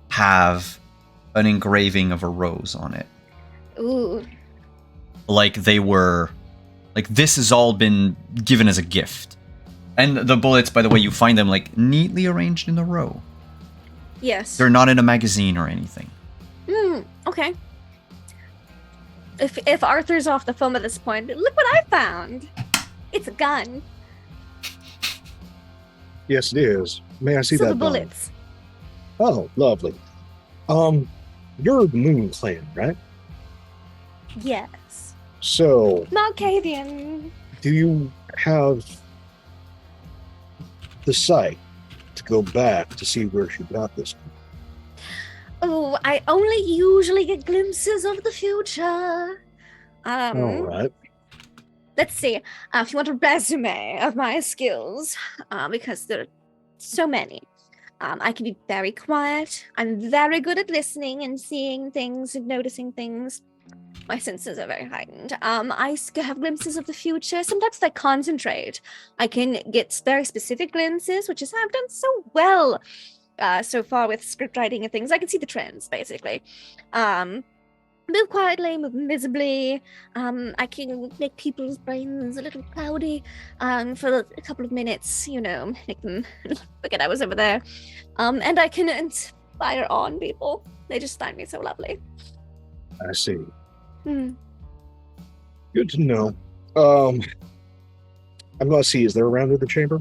have an engraving of a rose on it. Ooh. Like they were, like this has all been given as a gift. And the bullets, by the way, you find them like neatly arranged in a row. Yes. They're not in a magazine or anything. Okay. If Arthur's off the phone at this point, look what I found. It's a gun. Yes, it is. May I see So that the gun? bullets. Oh, lovely. You're the Moon Clan, right? Yes. So, Malkavian. do you have the sight to go back to see where she got this? Oh, I only usually get glimpses of the future. All right. Let's see. If you want a resume of my skills, because there are so many. I can be very quiet. I'm very good at listening and seeing things and noticing things. My senses are very heightened. I have glimpses of the future. Sometimes if I concentrate, I can get very specific glimpses, which is how I've done so well so far with script writing and things. I can see the trends, basically. Move quietly, move invisibly. I can make people's brains a little cloudy for a couple of minutes, make them forget I was over there. And I can inspire on people. They just find me so lovely. I see. Hmm. Good to know. I'm going to see, is there a round in the chamber?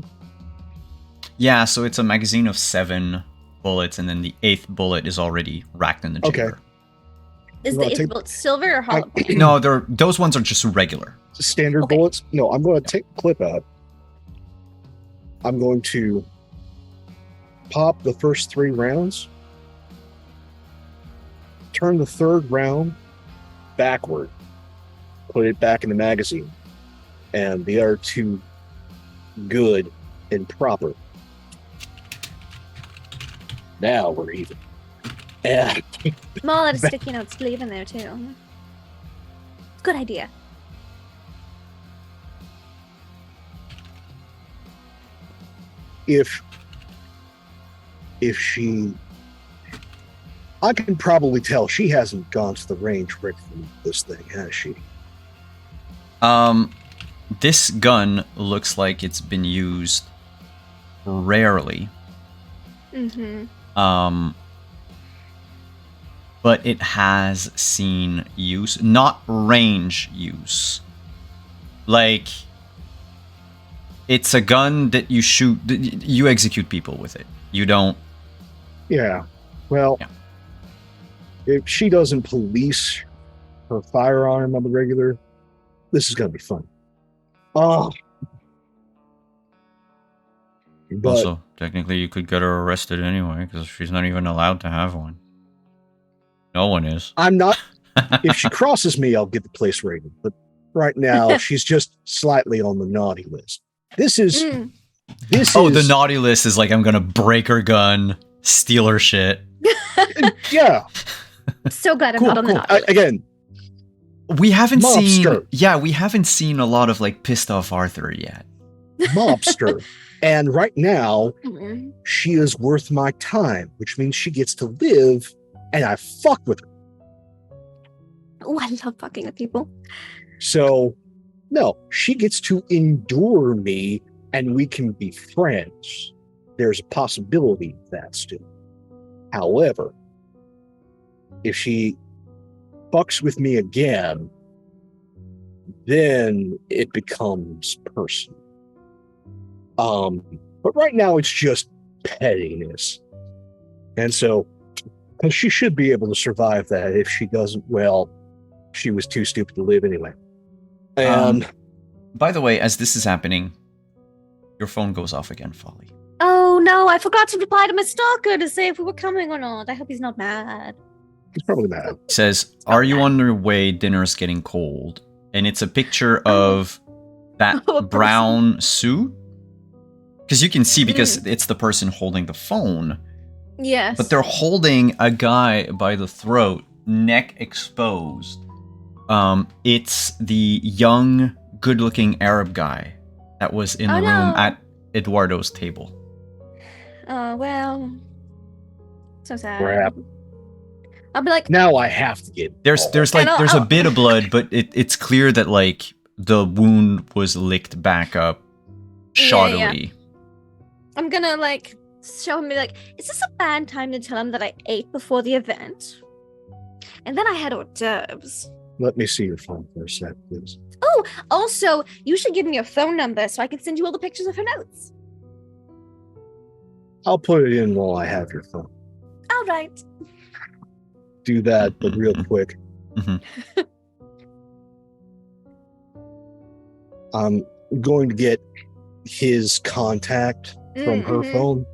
Yeah, so it's a magazine of 7 bullets, and then the 8th bullet is already racked in the Okay. chamber. Is You the wanna take- bullet silver or hollow? No, those ones are just regular. Standard Okay. bullets? No, I'm going to take the clip out. I'm going to pop the first 3 rounds, turn the 3rd round backward, put it back in the magazine, and the other 2 good and proper. Now we're even. And Small at a sticky note sleeve in there too. Good idea. if she, I can probably tell she hasn't gone to the range for this thing, has she? This gun looks like it's been used rarely. Mm-hmm. But it has seen use, not range use. Like, it's a gun that you shoot, you execute people with it. You don't. Yeah. Well, Yeah. if she doesn't police her firearm on the regular, this is going to be fun. Oh. But Also, technically, you could get her arrested anyway, because she's not even allowed to have one. No one is. I'm not. If she crosses me, I'll get the place rated. But right now, she's just slightly on the naughty list. This is. Mm. This Oh, is. the naughty list is like, I'm gonna break her gun, steal her shit. Yeah. So glad I'm Cool, not on the cool. naughty list. Again, We haven't seen. Mobster. Yeah, we haven't seen a lot of like pissed off Arthur yet. mobster. And right now, Mhm. she is worth my time, which means she gets to live, and I fuck with her. Oh, I love fucking with people. So, no, she gets to endure me, and we can be friends. There's a possibility of that still. However, if she fucks with me again, then it becomes personal. But right now it's just pettiness. And so, because she should be able to survive that. If she doesn't, well, she was too stupid to live anyway. And By the way, as this is happening, your phone goes off again, Folly. Oh no, I forgot to reply to my stalker to say if we were coming or not. I hope he's not mad. he's probably mad. It says, "Are you on your way? Dinner's getting cold." And it's a picture of that Oh, a person. brown suit Because you can see, because it's the person holding the phone. Yes. But they're holding a guy by the throat, neck exposed. It's the young, good-looking Arab guy that was in the room at Eduardo's table. Oh, well. So sad. Crap. I'll be like, Now I have to get. There's a bit of blood, but it's clear that like the wound was licked back up shoddily. Yeah. I'm gonna like show him like, is this a bad time to tell him that I ate before the event? And then I had hors d'oeuvres. Let me see your phone for a sec, please. Oh, also, you should give me your phone number so I can send you all the pictures of her notes. I'll put it in while I have your phone. All right. Do that, but real quick. I'm going to get his contact from her phone.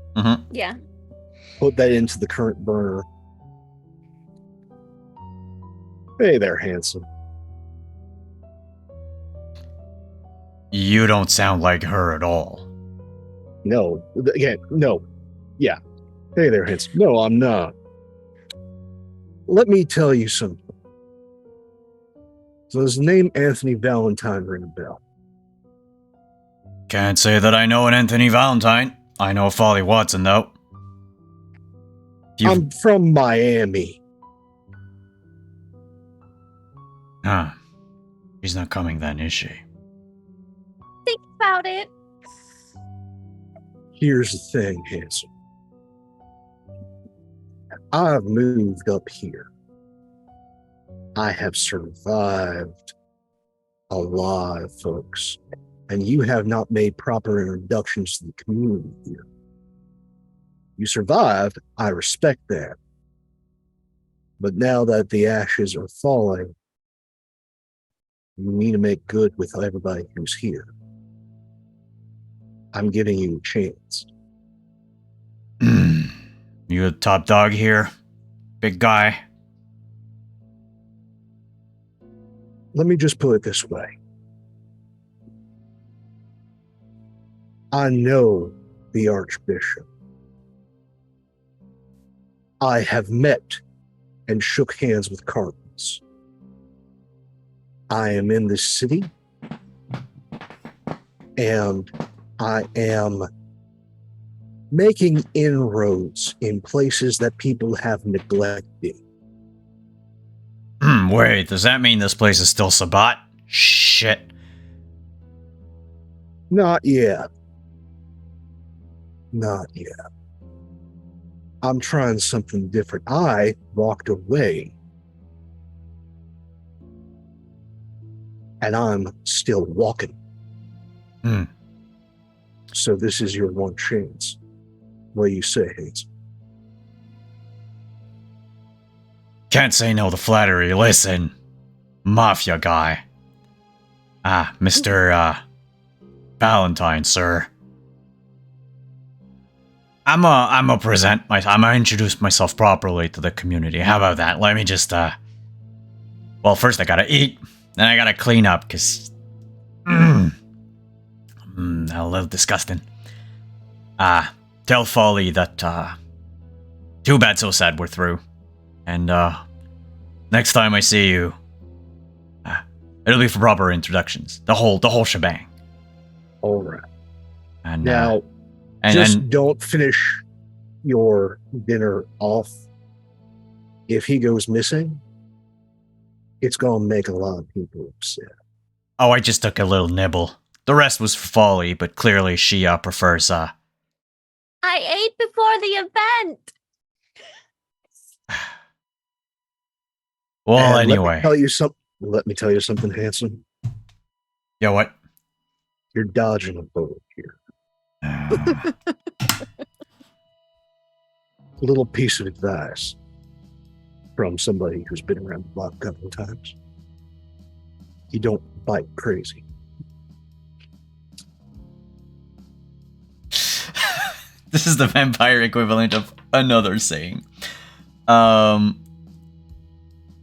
Yeah. Put that into the current burner. Hey there, handsome. You don't sound like her at all. No. Again, no. Yeah. Hey there, handsome. No, I'm not. Let me tell you something. So does the name Anthony Valentine ring a bell? Can't say that I know an Anthony Valentine. I know Folly Watson, though. I'm from Miami. Huh. She's not coming then, is she? Think about it. Here's the thing, handsome. I've moved up here. I have survived a lot of folks, and you have not made proper introductions to the community here. You survived, I respect that. But now that the ashes are falling, you need to make good with everybody who's here. I'm giving you a chance. You a top dog here? Big guy? Let me just put it this way. I know the Archbishop. I have met and shook hands with cardinals. I am in this city, and I am making inroads in places that people have neglected. Wait, does that mean this place is still Sabbat? Shit. Not yet. Not yet. I'm trying something different. I walked away. And I'm still walking. So this is your one chance. What do you say, Hayes? Can't say no to flattery. Listen, Mafia guy. Mr. Valentine, sir. I'm gonna introduce myself properly to the community. How about that? Let me just, well, first I gotta eat, then I gotta clean up, cause, a little disgusting. Tell Folly that, too bad so sad we're through. And, next time I see you, it'll be for proper introductions. The whole shebang. All right. And, now, just don't finish your dinner off. If he goes missing, it's going to make a lot of people upset. Oh, I just took a little nibble. The rest was for Folly, but clearly she prefers, I ate before the event. Well, and anyway. Let me tell you something, handsome. Yo, what? You're dodging a bullet here. Little piece of advice from somebody who's been around the block a couple of times. You don't bite crazy. This is the vampire equivalent of another saying.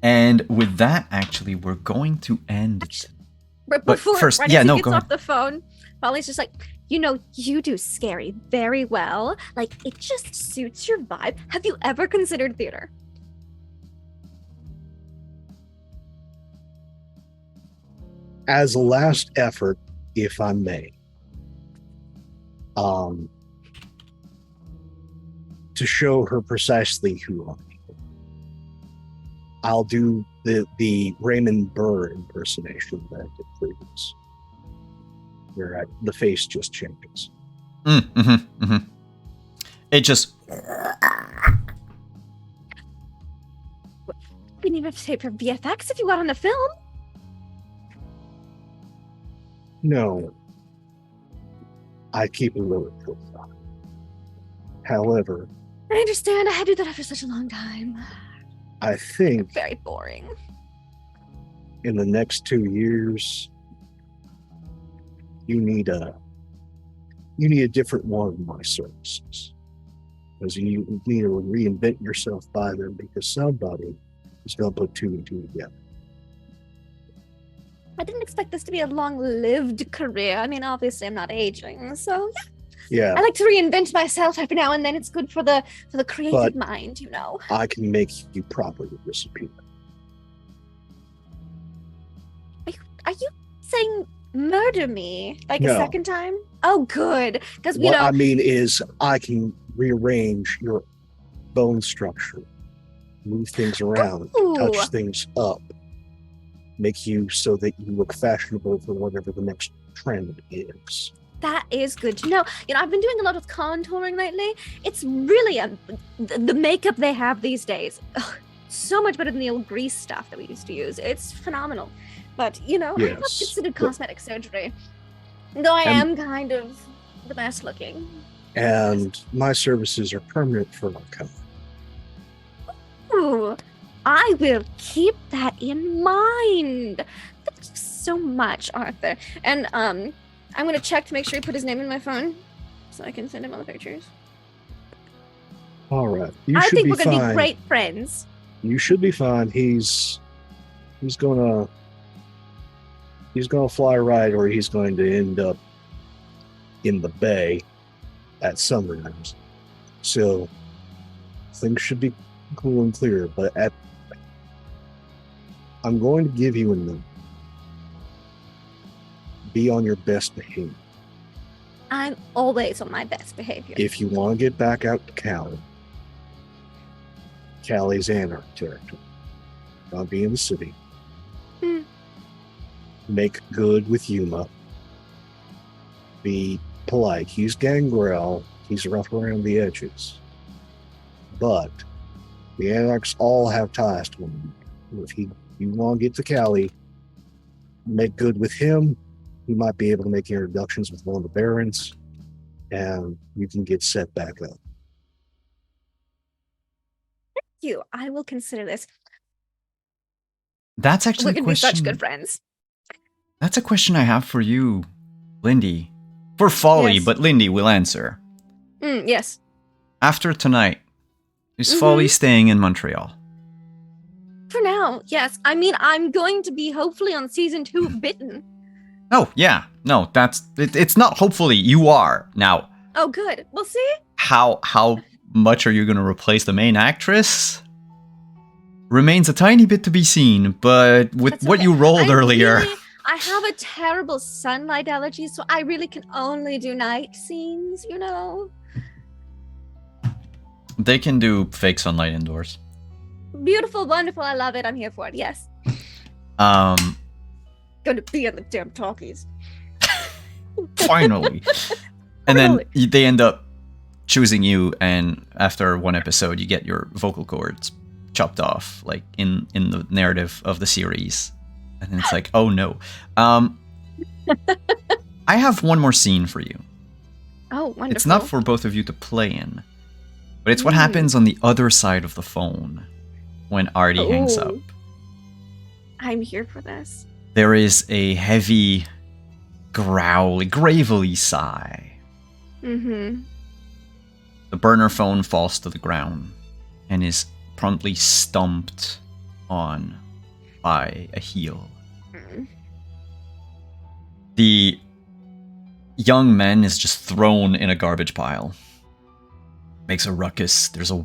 And with that, actually, we're going to end. But before first, right yeah, as he no, gets go off ahead. the phone, Polly's just like, You know, you do scary very well. Like, it just suits your vibe. Have you ever considered theater? As a last effort, if I may, to show her precisely who I am, I'll do the Raymond Burr impersonation that I did previous, where the face just changes. It just... You didn't even have to pay for VFX if you got on the film. No, I keep a low profile. However, I understand. I had to do that after such a long time. I think Very boring. in the next 2 years, you need a different one of my services, because you need to reinvent yourself by them, because somebody is going to put 2 and 2 together. I didn't expect this to be a long-lived career. I mean, obviously, I'm not aging, so Yeah, I like to reinvent myself every now and then. It's good for the creative But- mind, you know. I can make you properly disappear. Are you saying murder me like a No. second time? Oh, good, because you What know. I mean is, I can rearrange your bone structure, move things around, Ooh. touch things up, make you so that you look fashionable for whatever the next trend is. That is good to know. You know, I've been doing a lot of contouring lately. It's really the makeup they have these days. Ugh, so much better than the old grease stuff that we used to use. It's phenomenal. But, you know, I have Yes, considered but- cosmetic surgery. Though I And- am kind of the best looking. And my services are permanent for my kind. Ooh, I will keep that in mind. Thank you so much, Arthur. And I'm gonna check to make sure he put his name in my phone, so I can send him all the pictures. All right, you I should think be we're gonna fine. be great friends. You should be fine. He's gonna fly right, or he's going to end up in the bay at sunrise. So things should be cool and clear. But I'm going to give you a number. Be on your best behavior. I'm always on my best behavior. If you want to get back out to Callie's Anarch territory. I'll be in the city. Hmm. Make good with Yuma. Be polite. He's Gangrel. He's rough around the edges. But the Anarchs all have ties to him. If you want to get to Callie, make good with him. He might be able to make introductions with one of the Barons, and you can get set back up. Thank you. I will consider this. That's actually We're a gonna be question. such good friends. That's a question I have for you, Lindy. For Folly, Yes. but Lindy will answer. Yes. After tonight, is Mhm. Folly staying in Montreal? For now, yes. I mean, I'm going to be hopefully on season 2 of Bitten. Oh, yeah. No, it's not hopefully. You are. Now, Oh, good. We'll see. how much are you going to replace the main actress? Remains a tiny bit to be seen, but with That's what okay. you rolled earlier... I have a terrible sunlight allergy, so I really can only do night scenes, you know? They can do fake sunlight indoors. Beautiful, wonderful, I love it. I'm here for it, yes. Gonna be in the damn talkies. Finally. And then they end up choosing you, and after one episode, you get your vocal cords chopped off, like in the narrative of the series. And then it's like, oh no. I have one more scene for you. Oh, wonderful. It's not for both of you to play in, but it's what happens on the other side of the phone when Artie hangs up. Ooh. I'm here for this. There is a heavy, growly, gravely sigh. Mm-hmm. The burner phone falls to the ground and is promptly stomped on by a heel. Mm. The young men is just thrown in a garbage pile. Makes a ruckus. There's a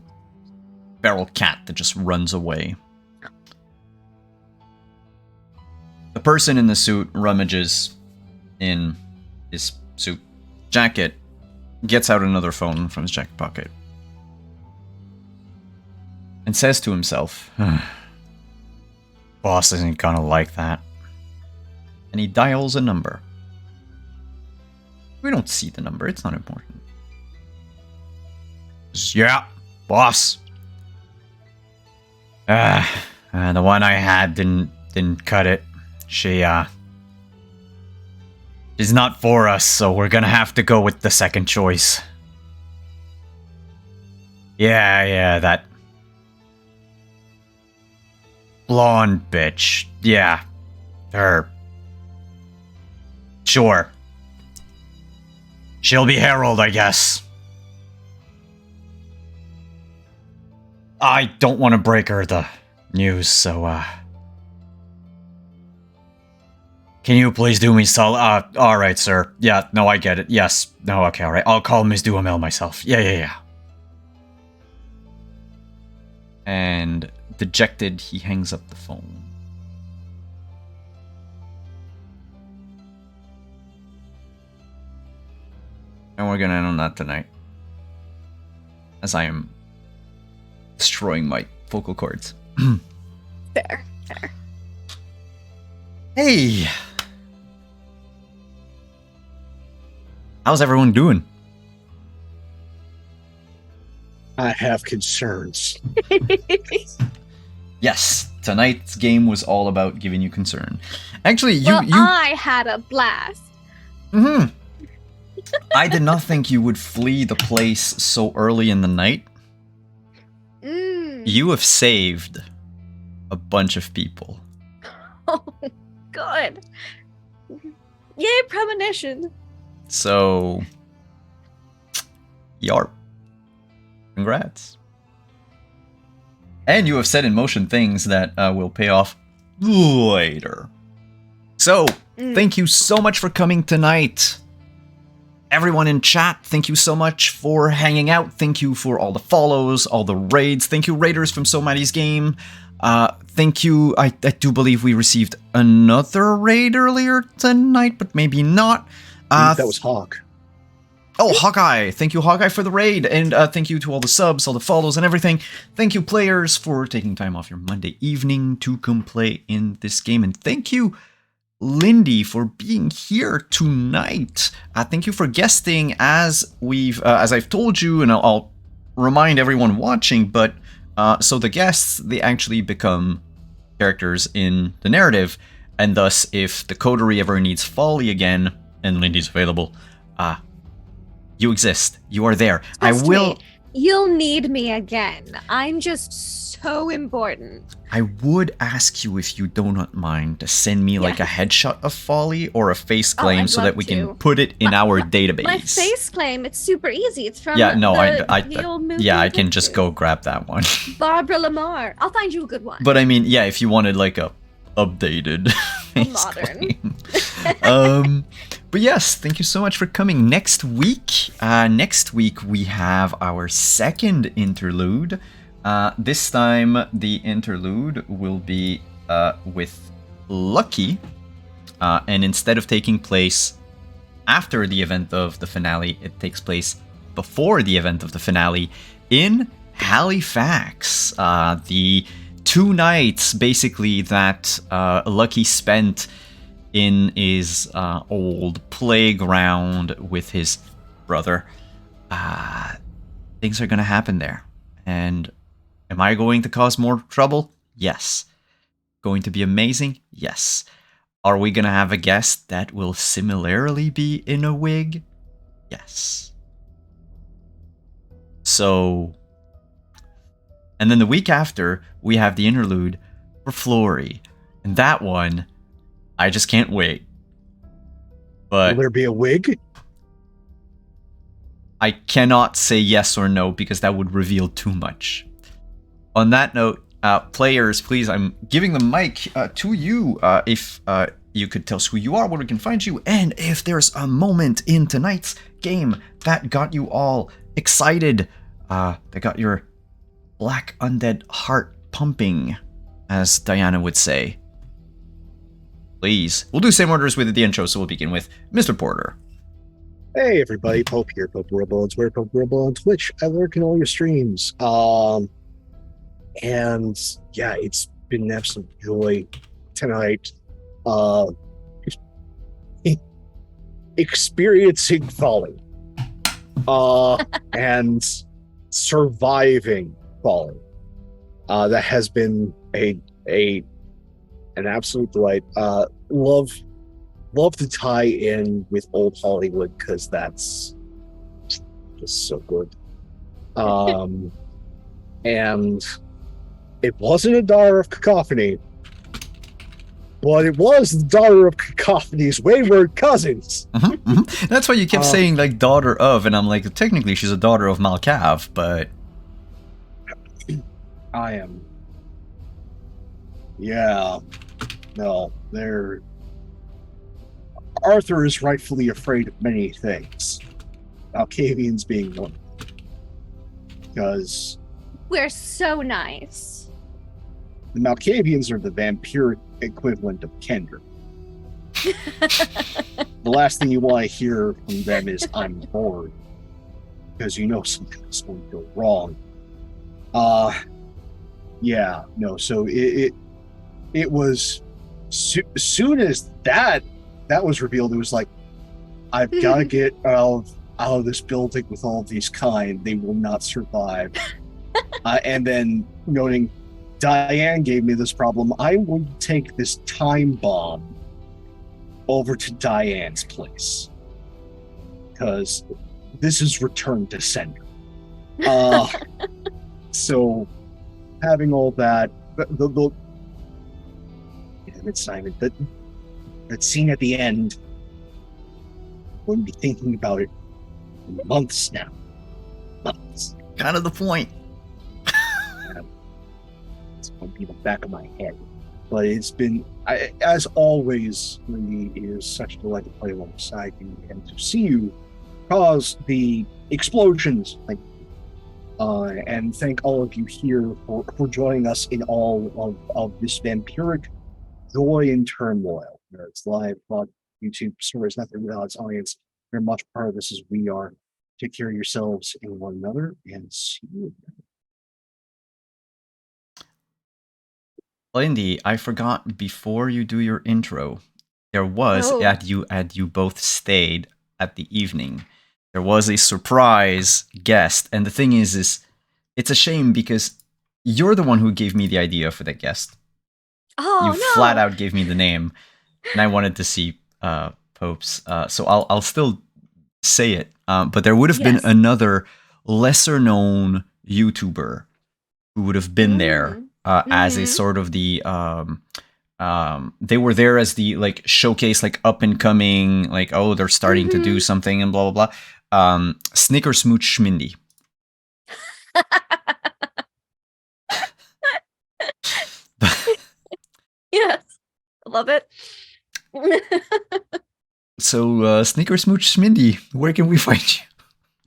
feral cat that just runs away. The person in the suit rummages in his suit jacket, gets out another phone from his jacket pocket, and says to himself, "Boss isn't gonna like that." And he dials a number. We don't see the number, it's not important. "Yeah, boss. The one I had didn't cut it. She's not for us, so we're gonna have to go with the second choice." Yeah, that blonde bitch. Yeah, her. Sure. She'll be Herald, I guess. I don't want to break her the news, so, can you please do me alright, sir. Yeah, no, I get it. Yes. No, okay, alright. I'll call Ms. Duhamel myself. Yeah. And dejected, he hangs up the phone. And we're gonna end on that tonight. As I am destroying my vocal cords. Fair. Hey! How's everyone doing? I have concerns. Yes, tonight's game was all about giving you concern. Actually, you... I had a blast. Mm-hmm. I did not think you would flee the place so early in the night. You have saved a bunch of people. Oh, good. Yay, premonition. So, yarp. Congrats. And you have set in motion things that will pay off later. So, thank you so much for coming tonight. Everyone in chat, thank you so much for hanging out. Thank you for all the follows, all the raids. Thank you, raiders from Somebody's Game. Thank you. I do believe we received another raid earlier tonight, but maybe not. That was Hawk. Oh, Hawkeye. Thank you, Hawkeye, for the raid. And thank you to all the subs, all the follows, and everything. Thank you, players, for taking time off your Monday evening to come play in this game. And thank you, Lindy, for being here tonight. Thank you for guesting, as I've told you, and I'll remind everyone watching, but so the guests, they actually become characters in the narrative, and thus if the coterie ever needs Folly again, and Lindy's available, you exist. You are there. Trust me, you'll need me again. I'm just so important. I would ask you, if you do not mind, to send me like a headshot of Folly or a face claim so that we can put it in our database. My face claim, it's super easy. It's from the old movie. I can just go grab that one. Barbara Lamar. I'll find you a good one. But I mean, yeah, if you wanted like a updated face modern. But yes, thank you so much for coming. Next week we have our second interlude. This time the interlude will be with Lucky, and instead of taking place after the event of the finale, it takes place before the event of the finale in Halifax. The 2 nights basically that Lucky spent in his old playground with his brother. Things are gonna happen there. And am I going to cause more trouble? Yes. Going to be amazing? Yes. Are we gonna have a guest that will similarly be in a wig? Yes. So, and then the week after, we have the interlude for Flory. And that one, I just can't wait. But will there be a wig? I cannot say yes or no because that would reveal too much. On that note, players, please, I'm giving the mic to you. If you could tell us who you are, where we can find you, and if there's a moment in tonight's game that got you all excited, that got your black undead heart pumping, as Diana would say. Please. We'll do same orders with the intro, so we'll begin with Mr. Porter. Hey everybody, Pope here, Pope Rebel on Twitter, Pope Rebel on Twitch. I lurk in all your streams. And yeah, it's been an absolute joy tonight. Experiencing folly. And surviving folly. That has been an absolute delight. Love to tie in with old Hollywood because that's just so good. And it wasn't a daughter of cacophony, but it was the daughter of cacophony's wayward cousins. That's why you kept saying like daughter of, and I'm like, technically she's a daughter of Malkav, but I am. Yeah. No, they're. Arthur is rightfully afraid of many things. Malkavians being one. Because We're so nice. the Malkavians are the vampiric equivalent of Kendra. The last thing you want to hear from them is "I'm bored," because you know something's going to go wrong. Yeah, no. So it was soon as that was revealed, it was like, I've got to get out of this building with all of these kind. They will not survive. And then noting Diane gave me this problem, I would take this time bomb over to Diane's place because this is Return to Sender. So having all that, it's Simon. That scene at the end, I'm going to be thinking about it in months now. Months. kind of the point. It's going to be in the back of my head. But it's been, as always, Lindy, it is such a delight to play alongside you and to see you cause the explosions. And thank all of you here for joining us in all of this vampiric joy and turmoil. It's live on YouTube. Stories nothing without its audience. You're much part of this as we are. Take care of yourselves and one another, and see you. Lindy, I forgot before you do your intro, there was had you both stayed at the evening, there was a surprise guest, and the thing is it's a shame because you're the one who gave me the idea for that guest. You flat out gave me the name, and I wanted to see Pope's. So I'll still say it. But there would have been another lesser known YouTuber who would have been there as a sort of the they were there as the like showcase, like up and coming, like, oh, they're starting to do something and blah blah blah. Snicker Smooch Schmindy. Yes, I love it. So, Snicker Smooch Schmindy, where can we find you?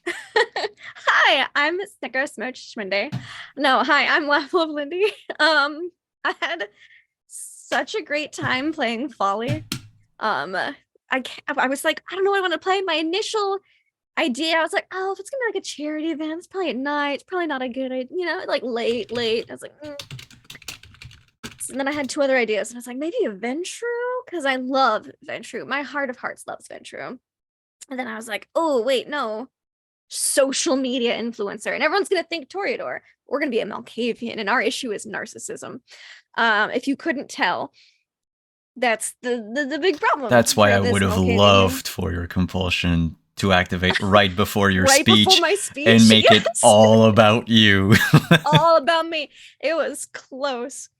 Hi, I'm Snicker Smooch Schmindy. No, hi, I'm Laughable Lindy. I had such a great time playing Folly. I was like, I don't know what I want to play. My initial idea, I was like, oh, if it's gonna be like a charity event, it's probably at night. It's probably not a good idea, like late. I was like, And then I had two other ideas, and I was like, maybe a Ventru, because I love Ventru. My heart of hearts loves Ventru. And then I was like, oh, wait, no. Social media influencer. And everyone's going to think Toreador. We're going to be a Malkavian, and our issue is narcissism. If you couldn't tell, that's the big problem. That's why I would have loved for your compulsion to activate right before your before my speech, and make it all about you. All about me. It was close.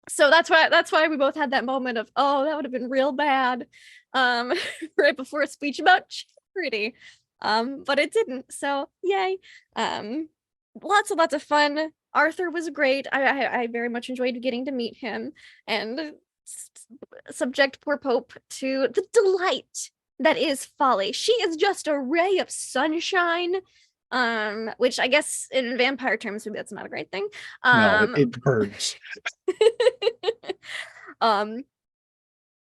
So that's why we both had that moment of, oh, that would have been real bad, right before a speech about charity, but it didn't. So yay! Lots of fun. Arthur was great. I very much enjoyed getting to meet him and subject poor Pope to the delight that is folly. She is just a ray of sunshine. Which I guess in vampire terms, maybe that's not a great thing. No, it burns.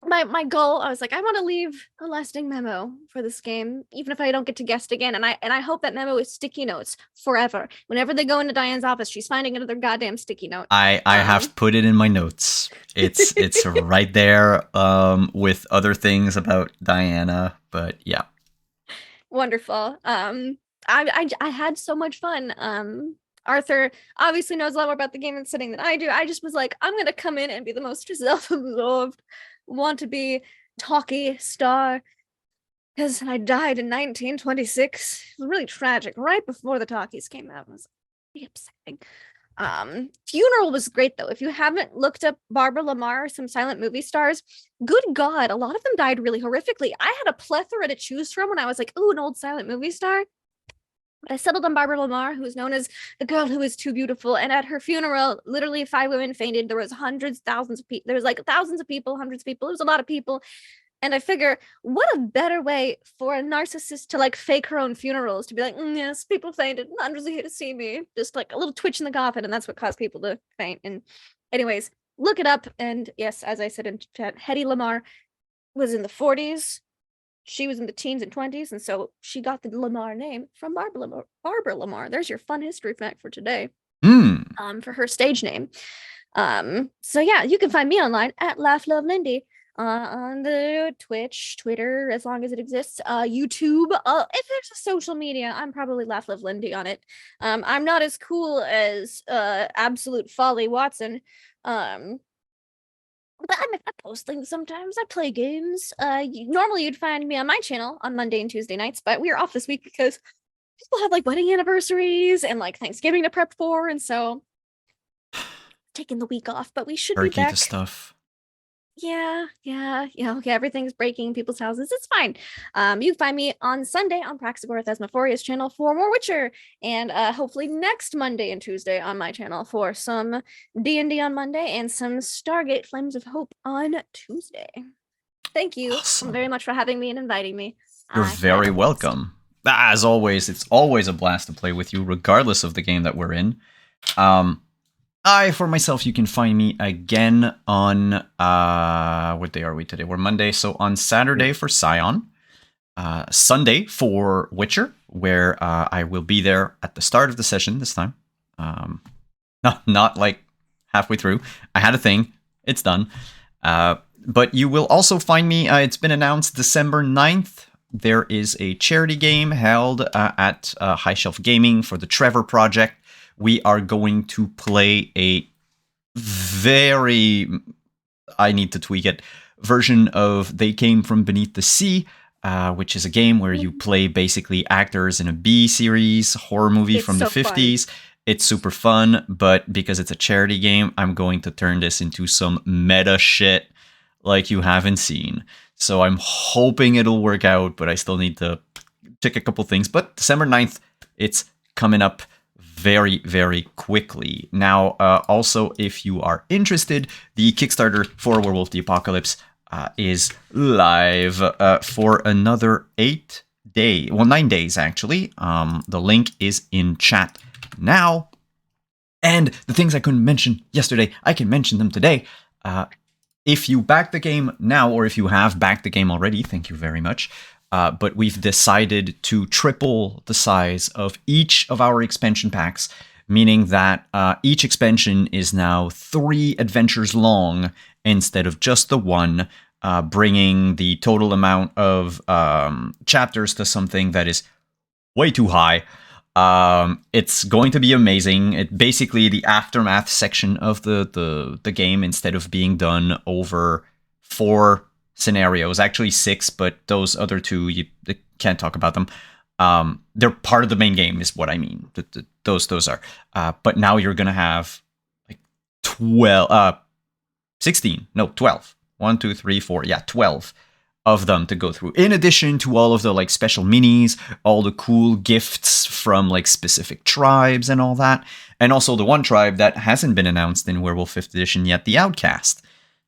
My goal, I was like, I want to leave a lasting memo for this game, even if I don't get to guest again. And I hope that memo is sticky notes forever. Whenever they go into Diane's office, she's finding another goddamn sticky note. I have put it in my notes. It's right there with other things about Diana, but yeah. Wonderful. I had so much fun. Arthur obviously knows a lot more about the game and setting than I do. I just was like, I'm gonna come in and be the most self-absorbed, want to be talky star, because I died in 1926. It was really tragic, right before the talkies came out. It was really upsetting. Funeral was great though. If you haven't looked up Barbara Lamar, some silent movie stars, good God, a lot of them died really horrifically. I had a plethora to choose from when I was like, ooh, an old silent movie star. But I settled on Barbara Lamar, who is known as the girl who is too beautiful. And at her funeral, literally 5 women fainted. There was hundreds, thousands of people. There was like thousands of people, hundreds of people. It was a lot of people. And I figure, what a better way for a narcissist to like fake her own funerals, to be like, yes, people fainted. Hundreds are here to see me. Just like a little twitch in the coffin. And that's what caused people to faint. And anyways, look it up. And yes, as I said in chat, Hedy Lamarr was in the 40s. She was in the teens and 20s, and so she got the Lamar name from Barbara Lamar. There's your fun history fact for today. For her stage name. So yeah, you can find me online at LaughLoveLindy on the Twitch, Twitter, as long as it exists, YouTube. If there's a social media, I'm probably LaughLoveLindy on it. I'm not as cool as Absolute Folly Watson. But I post things sometimes. I play games. Normally you'd find me on my channel on Monday and Tuesday nights, but we're off this week because people have like wedding anniversaries and like Thanksgiving to prep for, and so taking the week off. But we should be back. To stuff. Yeah. Okay, everything's breaking in people's houses. It's fine. You can find me on Sunday on Praxagor Thesmophoria's channel for more Witcher, and hopefully next Monday and Tuesday on my channel for some D&D on Monday and some Stargate Flames of Hope on Tuesday. Thank you very much for having me and inviting me. You're very welcome. As always, it's always a blast to play with you, regardless of the game that we're in. For myself, you can find me again on, what day are we today? We're Monday, so on Saturday for Scion, Sunday for Witcher, where I will be there at the start of the session this time. Not like halfway through. I had a thing. It's done. But you will also find me, it's been announced December 9th. There is a charity game held at High Shelf Gaming for the Trevor Project. We are going to play a very, I need to tweak it, version of They Came From Beneath the Sea, which is a game where you play basically actors in a B-series horror movie from the 50s. Fun. It's super fun, but because it's a charity game, I'm going to turn this into some meta shit like you haven't seen. So I'm hoping it'll work out, but I still need to check a couple things. But December 9th, it's coming up very, very quickly. Now, also, if you are interested, the Kickstarter for Werewolf the Apocalypse is live for another 9 days, actually. The link is in chat now. And the things I couldn't mention yesterday, I can mention them today. If you back the game now, or if you have backed the game already, thank you very much. But we've decided to triple the size of each of our expansion packs, meaning that each expansion is now 3 adventures long instead of just the one, bringing the total amount of chapters to something that is way too high. It's going to be amazing. It basically the aftermath section of the game, instead of being done over 4 scenarios, actually 6, but those other 2 you can't talk about them. They're part of the main game is what I mean. Those are but now you're gonna have like 12 1 2 3 4 12 of them to go through, in addition to all of the like special minis, all the cool gifts from like specific tribes and all that, and also the one tribe that hasn't been announced in Werewolf 5th edition yet, the Outcast.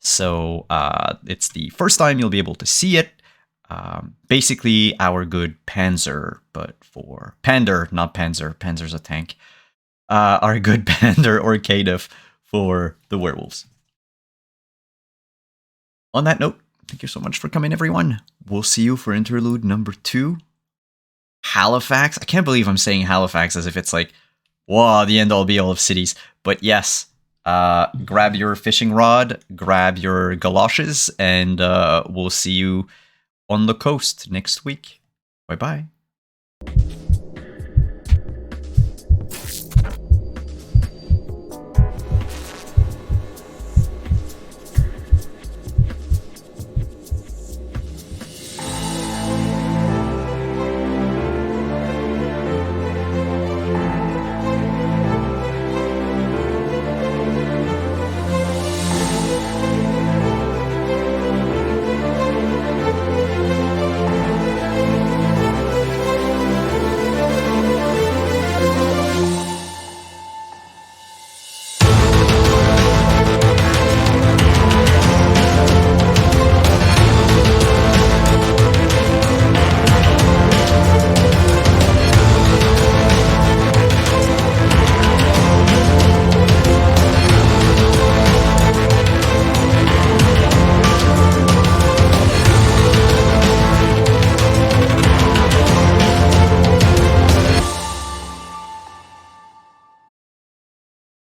So it's the first time you'll be able to see it. Basically, our good Panzer, but for Pander, not Panzer. Panzer's a tank. Our good Pander or Kadif for the werewolves. On that note, thank you so much for coming, everyone. We'll see you for interlude number 2. Halifax. I can't believe I'm saying Halifax as if it's like, wow, the end all be all of cities. But yes, grab your fishing rod, grab your galoshes, and we'll see you on the coast next week. Bye-bye.